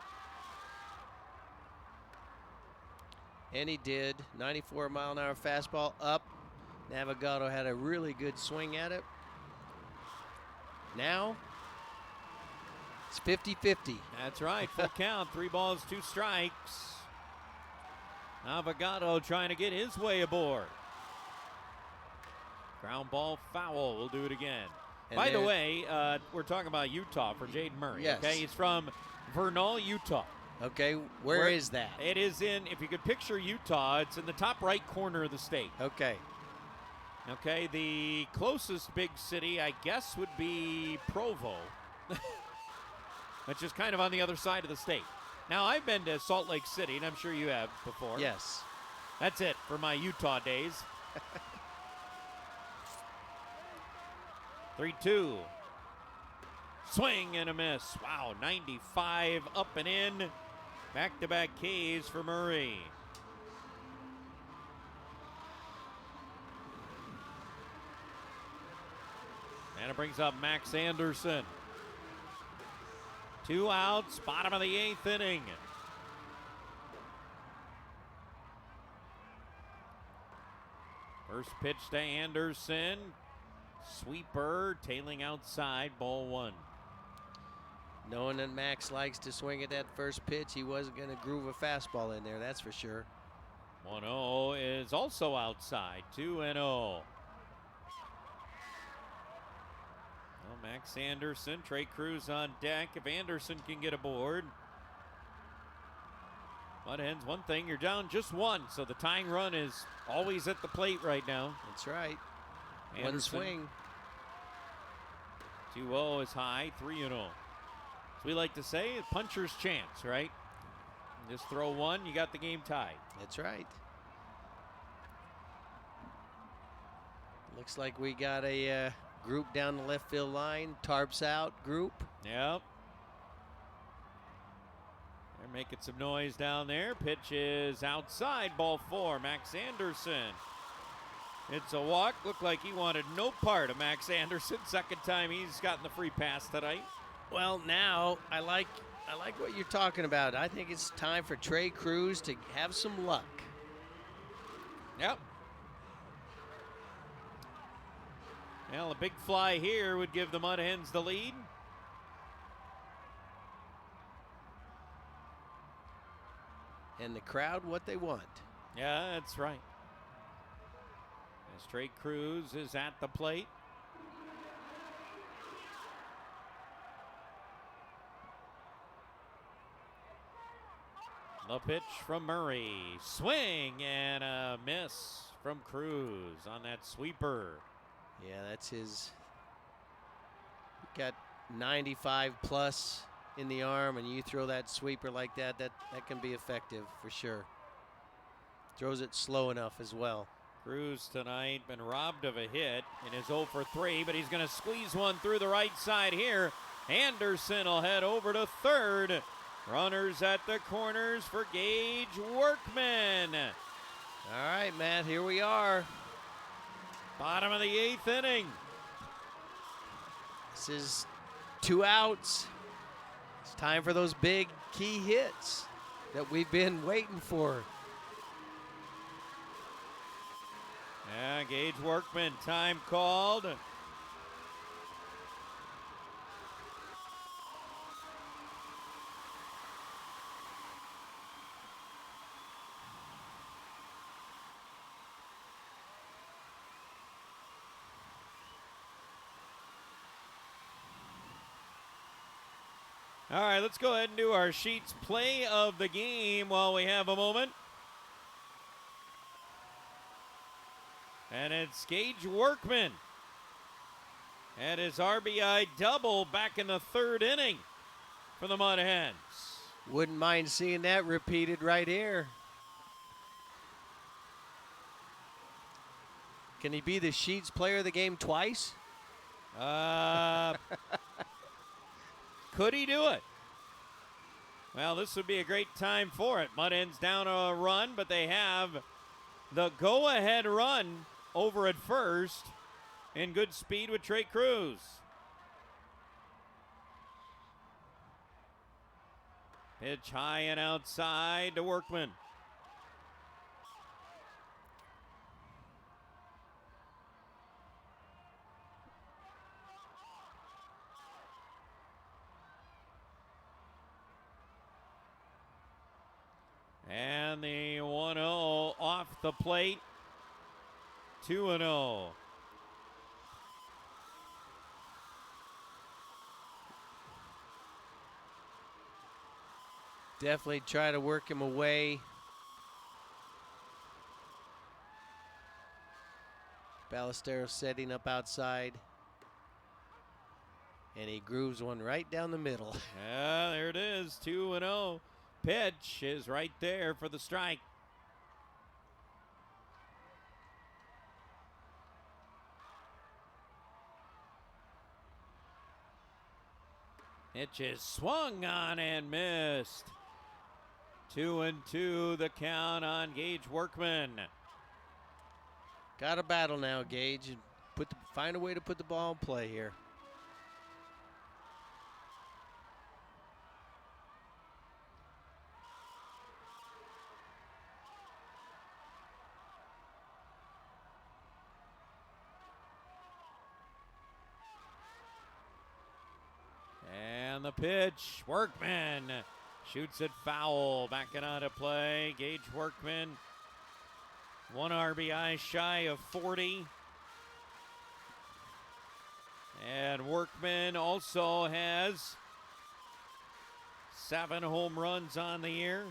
And he did. 94-mile-an-hour fastball up. Navigato had a really good swing at it. Now, it's 50-50. That's right. Full count. 3 balls, 2 strikes. Navigato trying to get his way aboard. Ground ball foul. We'll do it again. And by the way, we're talking about Utah for Jaden Murray. Yes. Okay, he's from Vernal, Utah. Okay, where is that? It is in, if you could picture Utah, it's in the top right corner of the state. Okay. Okay, the closest big city, I guess, would be Provo, which is kind of on the other side of the state. Now, I've been to Salt Lake City, and I'm sure you have before. Yes. That's it for my Utah days. 3-2. Swing and a miss. Wow, 95 up and in. Back-to-back Ks for Murray. And it brings up Max Anderson. 2 outs, bottom of the 8th inning. First pitch to Anderson. Sweeper, tailing outside, ball 1. Knowing that Max likes to swing at that first pitch, he wasn't going to groove a fastball in there, that's for sure. 1-0 is also outside, 2-0. Well, Max Anderson, Trey Cruz on deck. If Anderson can get aboard. Mud Hens, one thing, you're down just 1, so the tying run is always at the plate right now. That's right. Anderson, 1 swing. 2-0 is high, 3-0. As we like to say, a puncher's chance, right? Just throw 1, you got the game tied. That's right. Looks like we got a group down the left field line. Tarps out group. Yep. They're making some noise down there. Pitch is outside, ball 4. Max Anderson. It's a walk. Looked like he wanted no part of Max Anderson. Second time he's gotten the free pass tonight. Well, now I like I like what you're talking about. I think it's time for Trey Cruz to have some luck. Yep. Well, a big fly here would give the Mud Hens the lead. And the crowd what they want. Yeah, that's right. As Trey Cruz is at the plate. The pitch from Murray. Swing and a miss from Cruz on that sweeper. Yeah, that's his. Got 95 plus in the arm, and you throw that sweeper like that, that can be effective for sure. Throws it slow enough as well. Cruz tonight been robbed of a hit in his 0 for 3, but he's going to squeeze one through the right side here. Anderson will head over to third. Runners at the corners for Gage Workman. All right, Matt, here we are. Bottom of the 8th inning. This is 2 outs. It's time for those big key hits that we've been waiting for. Yeah, Gage Workman, time called. All right, let's go ahead and do our Sheets play of the game while we have a moment. And it's Gage Workman and his RBI double back in the 3rd inning for the Mud Hens. Wouldn't mind seeing that repeated right here. Can he be the Sheets player of the game twice? Could he do it? Well, this would be a great time for it. Mud Hens down a run, but they have the go-ahead run over at first in good speed with Trey Cruz. Pitch high and outside to Workman. And the 1-0 off the plate. 2-0. Definitely try to work him away. Ballesteros setting up outside. And he grooves one right down the middle. Yeah, there it is. 2-0. Pitch is right there for the strike. Pitch is swung on and missed. 2-2 the count on Gage Workman. Got a battle now, Gage. And find a way to put the ball in play here. And the pitch, Workman shoots it foul, backing out of play. Gage Workman, 1 RBI shy of 40. And Workman also has 7 home runs on the year.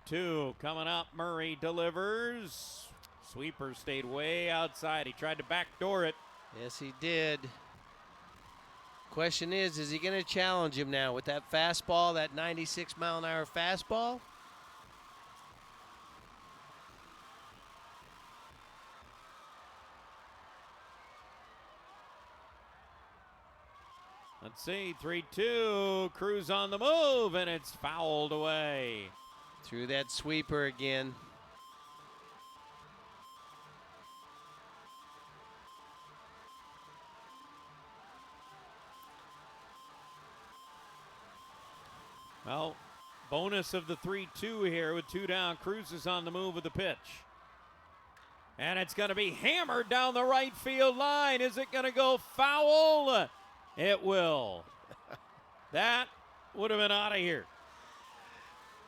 Two coming up. Murray delivers. Sweeper stayed way outside. He tried to backdoor it. Yes, he did. Question is he going to challenge him now with that fastball, that 96-mile-an-hour fastball? Let's see, 3-2. Cruz on the move, and it's fouled away. Threw that sweeper again. Well, bonus of the 3-2 here with 2 down. Cruz is on the move with the pitch. And it's going to be hammered down the right field line. Is it going to go foul? It will. That would have been out of here.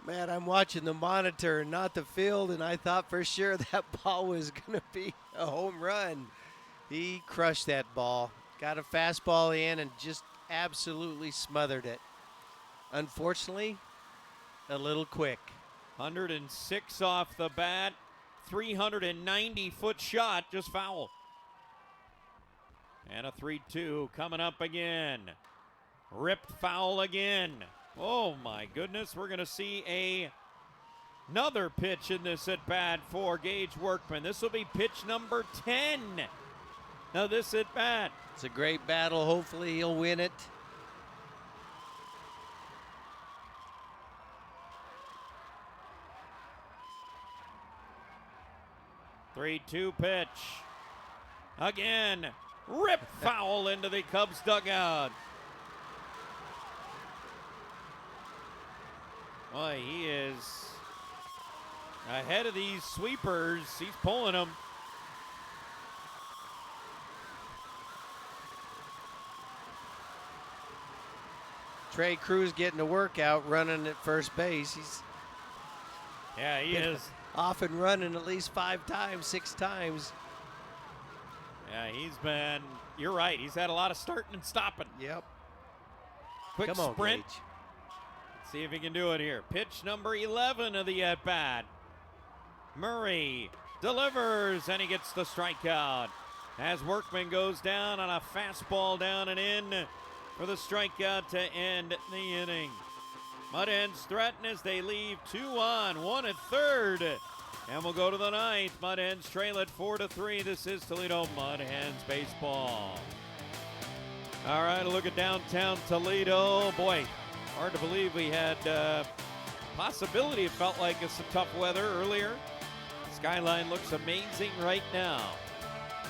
Man, I'm watching the monitor and not the field, and I thought for sure that ball was going to be a home run. He crushed that ball. Got a fastball in and just absolutely smothered it. Unfortunately, a little quick. 106 off the bat. 390-foot shot, just foul. And a 3-2 coming up again. Ripped foul again. Oh my goodness, we're going to see another pitch in this at bat for Gage Workman. This will be pitch number 10. Now this at bat. It's a great battle. Hopefully he'll win it. Three-two pitch. Again, rip foul into the Cubs dugout. Boy, he is ahead of these sweepers. He's pulling them. Trey Cruz getting a workout running at first base. Yeah, he is. Off and running at least 5 times, 6 times. Yeah, he's been, you're right, he's had a lot of starting and stopping. Yep. Quick Come on, sprint. Gage. Let's see if he can do it here. Pitch number 11 of the at-bat. Murray delivers, and he gets the strikeout. As Workman goes down on a fastball down and in for the strikeout to end the inning. Mud Hens threaten as they leave 2 on, 1 at third. And we'll go to the ninth. Mud Hens trail it 4-3. This is Toledo Mud Hens baseball. All right, a look at downtown Toledo. Boy, hard to believe we had possibility. It felt like it's some tough weather earlier. Skyline looks amazing right now.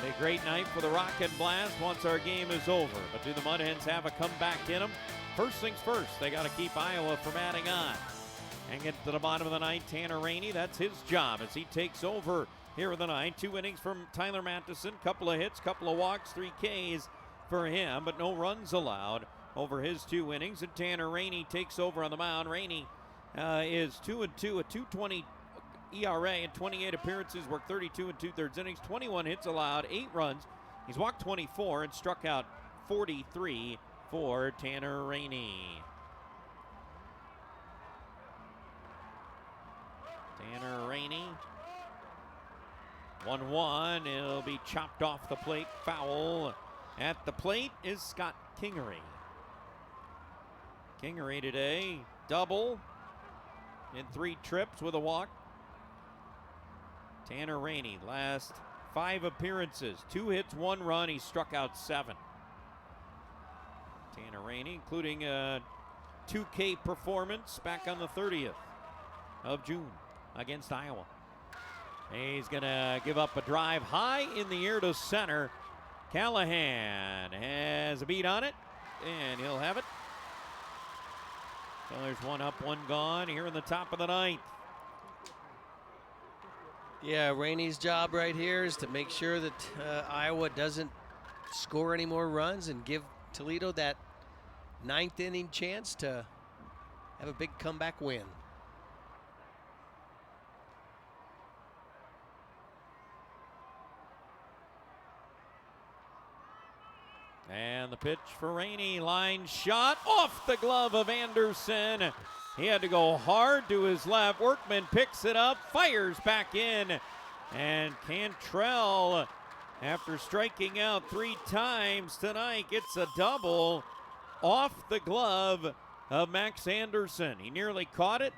A great night for the Rocket Blast once our game is over. But do the Mud Hens have a comeback in them? First things first, they got to keep Iowa from adding on. And get to the bottom of the ninth, Tanner Rainey. That's his job as he takes over here in the ninth. 2 innings from Tyler Matheson. Couple of hits, couple of walks, 3 Ks for him, but no runs allowed over his 2 innings. And Tanner Rainey takes over on the mound. Rainey is 2-2, a 2.20 ERA in 28 appearances, worked 32 2/3 innings, 21 hits allowed, 8 runs. He's walked 24 and struck out 43 for Tanner Rainey. Tanner Rainey, 1-1. It'll be chopped off the plate. Foul. At the plate is Scott Kingery. Kingery today, double in 3 trips with a walk. Tanner Rainey, last 5 appearances, 2 hits, 1 run. He struck out 7. Tanner Rainey, including a 2K performance back on the 30th of June against Iowa. He's going to give up a drive high in the air to center. Callahan has a beat on it, and he'll have it. So there's 1 up, 1 gone here in the top of the ninth. Yeah, Rainey's job right here is to make sure that Iowa doesn't score any more runs and give Toledo that 9th inning chance to have a big comeback win. And the pitch for Rainey, line shot off the glove of Anderson. He had to go hard to his left. Workman picks it up, fires back in. And Cantrell, after striking out 3 times tonight, gets a double off the glove of Max Anderson. He nearly caught it.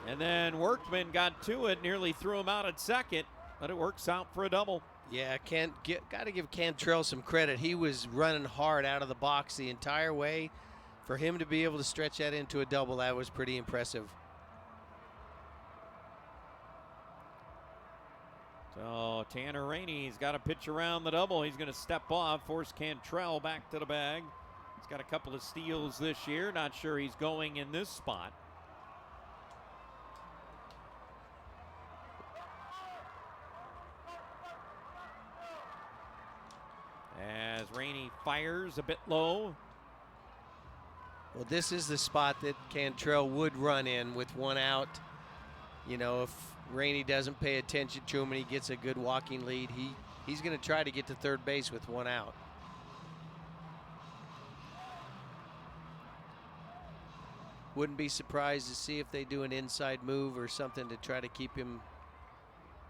And then Workman got to it, nearly threw him out at second, but it works out for a double. Yeah, got to give Cantrell some credit. He was running hard out of the box the entire way. For him to be able to stretch that into a double, that was pretty impressive. So Tanner Rainey's got a pitch around the double. He's going to step off, force Cantrell back to the bag. He's got a couple of steals this year. Not sure he's going in this spot. As Rainey fires a bit low. Well, this is the spot that Cantrell would run in with one out. You know, if Rainey doesn't pay attention to him and he gets a good walking lead, he's going to try to get to third base with one out. Wouldn't be surprised to see if they do an inside move or something to try to keep him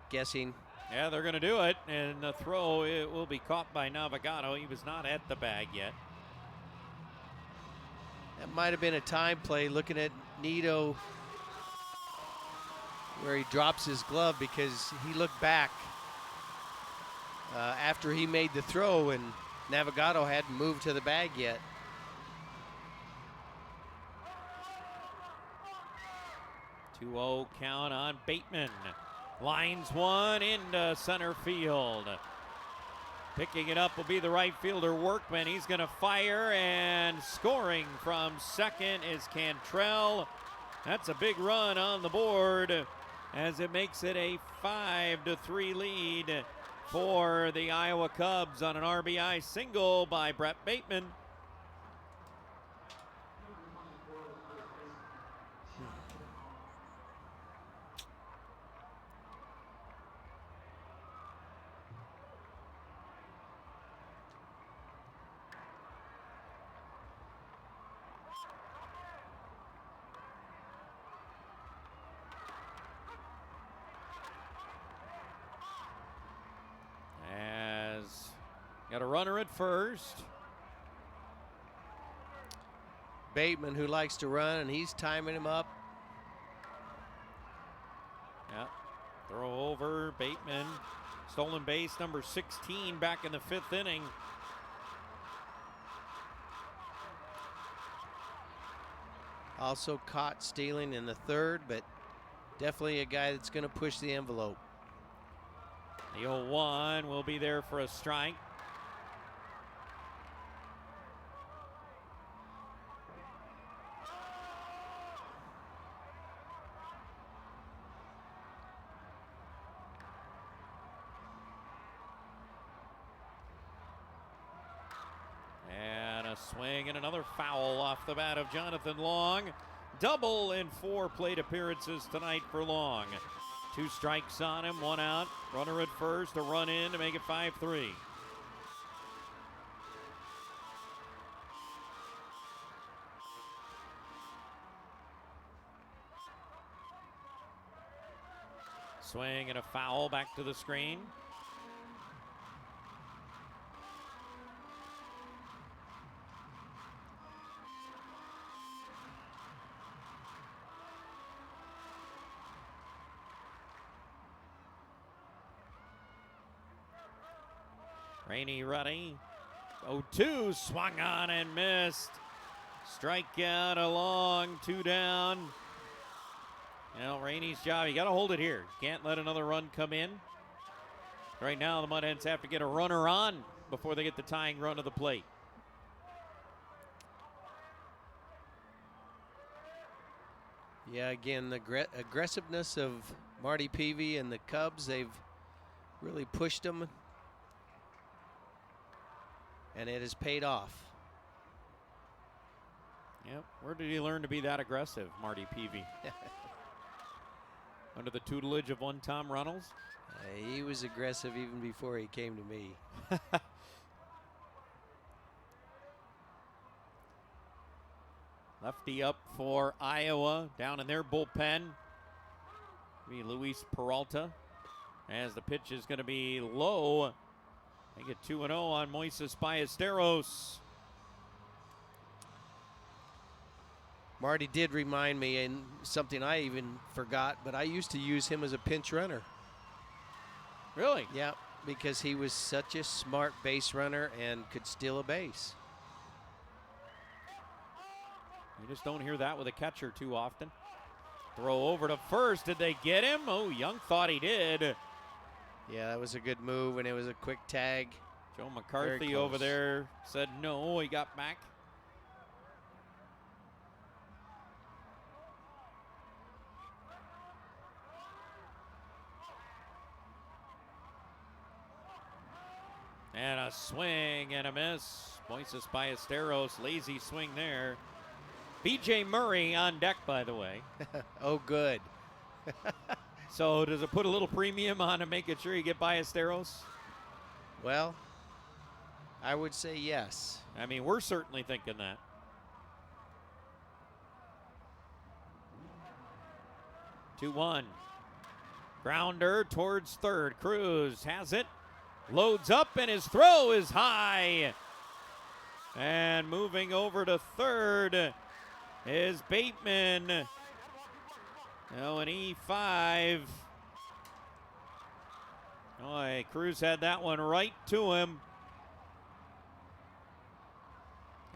guessing. Yeah, they're going to do it, and the throw, it will be caught by Navigado. He was not at the bag yet. That might have been a time play, looking at Nito where he drops his glove, because he looked back after he made the throw, and Navigado hadn't moved to the bag yet. Two-0 count on Bateman. Lines one into center field. Picking it up will be the right fielder, Workman. He's going to fire, and scoring from second is Cantrell. That's a big run on the board, as it makes it a 5-3 lead for the Iowa Cubs on an RBI single by Brett Bateman. Got a runner at first. Bateman, who likes to run, and he's timing him up. Yeah, throw over, Bateman. Stolen base number 16 back in the 5th inning. Also caught stealing in the 3rd, but definitely a guy that's going to push the envelope. The 0-1 will be there for a strike. Swing and another foul off the bat of Jonathan Long. Double in 4 plate appearances tonight for Long. 2 strikes on him, 1 out. Runner at first, a run in to make it 5-3. Swing and a foul back to the screen. Rainey ready. 0-2, swung on and missed. Strikeout along, 2 down. Now Rainey's job, you got to hold it here. Can't let another run come in. Right now the Mud Hens have to get a runner on before they get the tying run to the plate. Yeah, again, the aggressiveness of Marty Peavy and the Cubs, they've really pushed them, and it has paid off. Yep. Where did he learn to be that aggressive, Marty Peavy? Under the tutelage of one Tom Runnels? He was aggressive even before he came to me. Lefty up for Iowa down in their bullpen. Be Luis Peralta, as the pitch is going to be low. They get 2-0 on Moises Ballesteros. Marty did remind me, and something I even forgot, but I used to use him as a pinch runner. Really? Yeah, because he was such a smart base runner and could steal a base. You just don't hear that with a catcher too often. Throw over to first. Did they get him? Oh, Young thought he did. Yeah, that was a good move, and it was a quick tag. Joe McCarthy over there said no. He got back. And a swing and a miss. Moises Ballesteros, lazy swing there. B.J. Murray on deck, by the way. Oh, good. So does it put a little premium on to making sure you get Ballesteros? Well, I would say yes. I mean, we're certainly thinking that. Two one. Grounder towards third. Cruz has it. Loads up, and his throw is high. And moving over to third is Bateman. Oh, an E5. Boy, Cruz had that one right to him.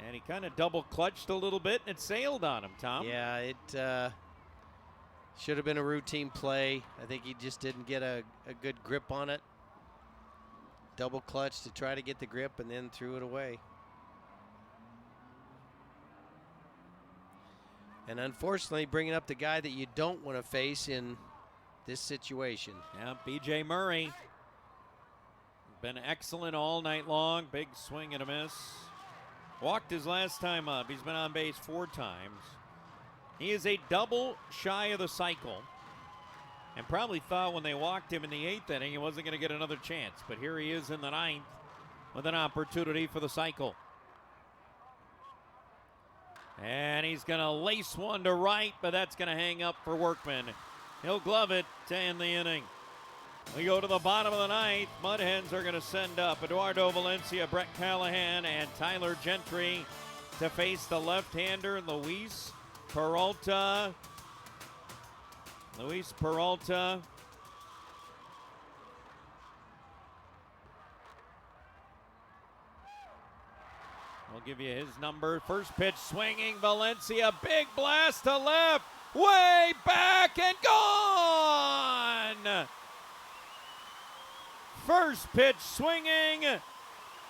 And he kind of double clutched a little bit, and it sailed on him, Tom. Yeah, it should have been a routine play. I think he just didn't get a good grip on it. Double clutch to try to get the grip and then threw it away. And unfortunately, bringing up the guy that you don't want to face in this situation. Yeah, B.J. Murray. Been excellent all night long. Big swing and a miss. Walked his last time up. He's been on base 4 times. He is a double shy of the cycle. And probably thought when they walked him in the 8th inning he wasn't going to get another chance. But here he is in the 9th with an opportunity for the cycle. And he's going to lace one to right, but that's going to hang up for Workman. He'll glove it to end the inning. We go to the bottom of the 9th. Mud Hens are going to send up Eduardo Valencia, Brett Callahan, and Tyler Gentry to face the left-hander Luis Peralta. Luis Peralta. I'll give you his number. First pitch swinging, Valencia, big blast to left, way back and gone! First pitch swinging,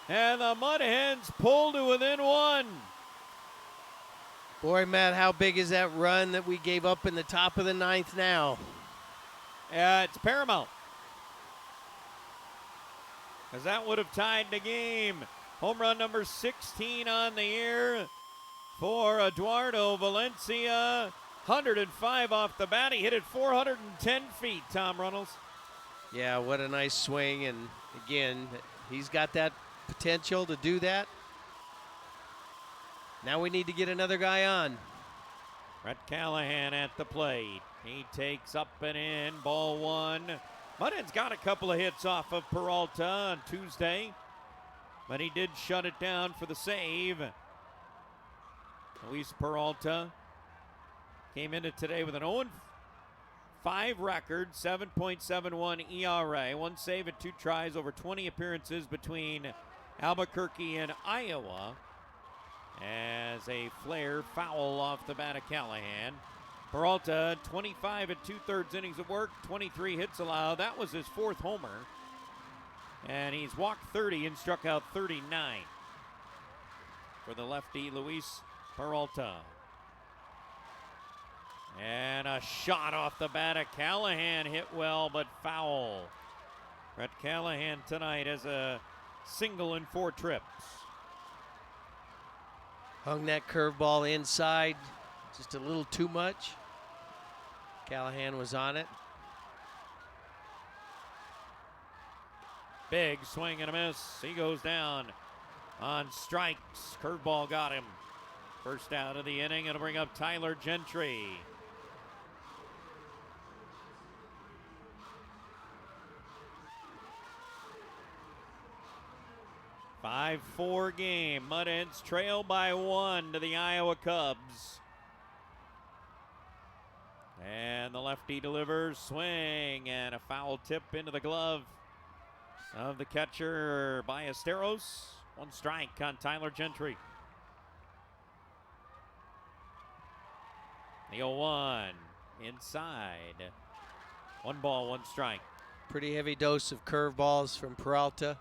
and the Mud Hens pull to within 1. Boy, Matt, how big is that run that we gave up in the top of the 9th now? It's paramount, because that would have tied the game. Home run number 16 on the year for Eduardo Valencia. 105 off the bat. He hit it 410 feet, Tom Runnels. Yeah, what a nice swing. And again, he's got that potential to do that. Now we need to get another guy on. Brett Callahan at the plate. He takes up and in, ball 1. Mud Hens got a couple of hits off of Peralta on Tuesday, but he did shut it down for the save. Luis Peralta came into today with an 0-5 record, 7.71 ERA, 1 save and 2 tries over 20 appearances between Albuquerque and Iowa. As a flare foul off the bat of Callahan. Peralta, 25 2/3 innings of work, 23 hits allowed. That was his 4th homer. And he's walked 30 and struck out 39 for the lefty Luis Peralta. And a shot off the bat of Callahan, hit well but foul. Brett Callahan tonight has a single in 4 trips. Hung that curveball inside just a little too much. Callahan was on it. Big swing and a miss. He goes down on strikes. Curveball got him. First out of the inning. It'll bring up Tyler Gentry. A 5-4 game. Mud Hens trail by 1 to the Iowa Cubs. And the lefty delivers, swing, and a foul tip into the glove of the catcher, Ballesteros. 1 strike on Tyler Gentry. The 0-1 inside. 1 ball, 1 strike. Pretty heavy dose of curveballs from Peralta.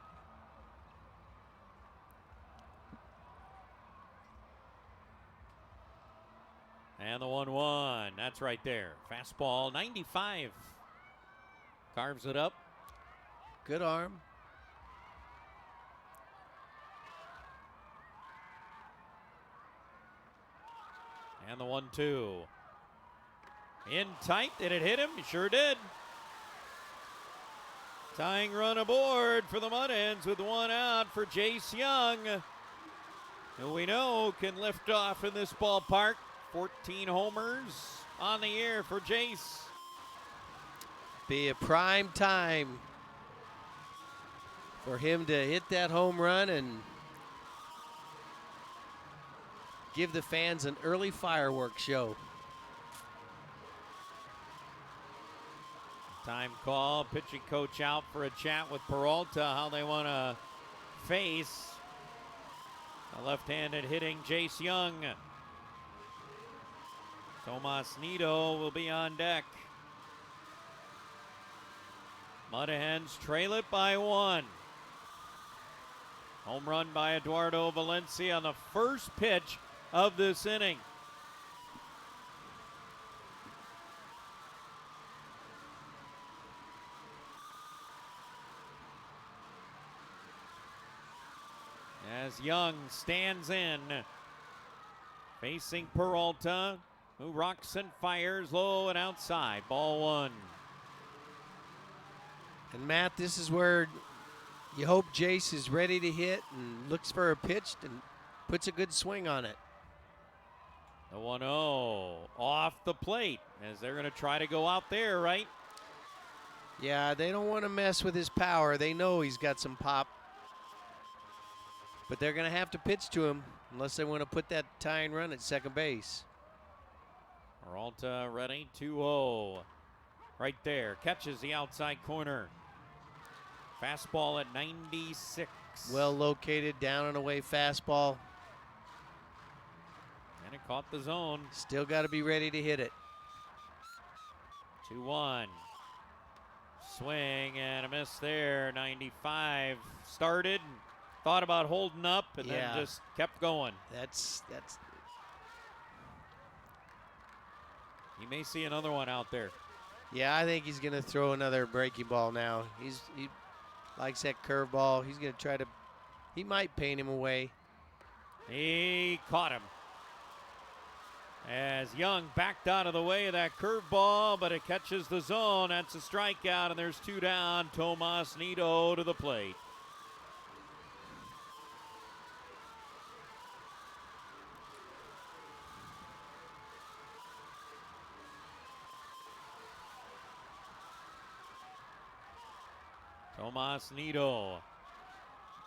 And the 1-1, that's right there. Fastball, 95. Carves it up. Good arm. And the 1-2. In tight. Did it hit him? He sure did. Tying run aboard for the Mud Hens with one out for Jace Young, who we know can lift off in this ballpark. 14 homers on the year for Jace. Be a prime time for him to hit that home run and give the fans an early fireworks show. Time call, pitching coach out for a chat with Peralta, how they want to face a left-handed hitting Jace Young. Tomas Nido will be on deck. Mud Hens trail it by 1. Home run by Eduardo Valencia on the first pitch of this inning. As Young stands in, facing Peralta, who rocks and fires low and outside. Ball 1. And Matt, this is where you hope Jace is ready to hit and looks for a pitch and puts a good swing on it. The 1-0 off the plate as they're going to try to go out there, right? Yeah, they don't want to mess with his power. They know he's got some pop. But they're going to have to pitch to him unless they want to put that tying run at second base. Peralta ready, 2-0. Right there, catches the outside corner. Fastball at 96. Well located, down and away fastball. And it caught the zone. Still got to be ready to hit it. 2-1. Swing and a miss there. 95 started. Thought about holding up and then just kept going. That's. You may see another one out there. Yeah, I think he's going to throw another breaking ball now. He likes that curveball. He's going to try to. He might paint him away. He caught him. As Young backed out of the way of that curveball, but it catches the zone. That's a strikeout, and there's 2 down. Tomas Nido to the plate. Tomas Nido.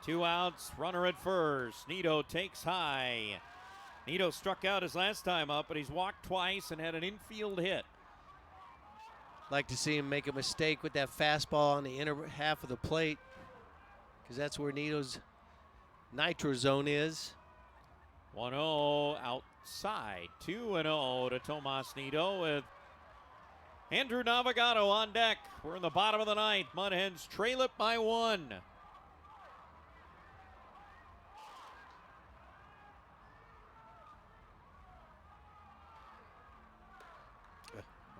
2 outs, runner at first. Nido takes high. Nido struck out his last time up, but he's walked twice and had an infield hit. Like to see him make a mistake with that fastball on the inner half of the plate, because that's where Nido's nitro zone is. 1-0 outside. 2-0 to Tomas Nido with Andrew Navigado on deck. We're in the bottom of the 9th. Mud Hens trail it by 1.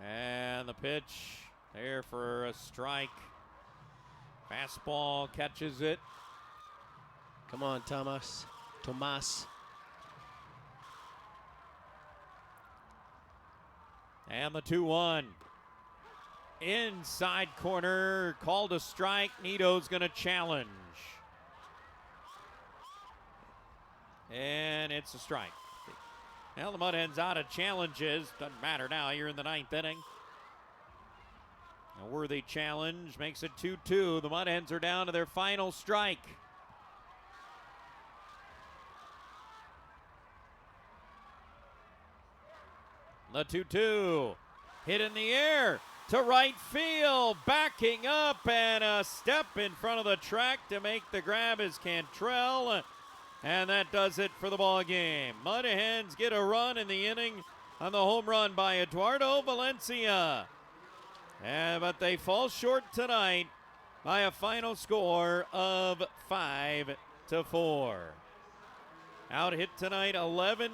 And the pitch there for a strike. Fastball catches it. Come on, Tomas. And the 2-1. Inside corner, called a strike. Nido's going to challenge. And it's a strike. Well, the Mud Hens out of challenges. Doesn't matter now. You're in the 9th inning. A worthy challenge makes it 2-2. The Mud Hens are down to their final strike. The 2-2. Hit in the air to right field. Backing up and a step in front of the track to make the grab is Cantrell. And that does it for the ball game. Mud Hens get a run in the inning on the home run by Eduardo Valencia. But they fall short tonight by a final score of 5-4. Out hit tonight 11-8.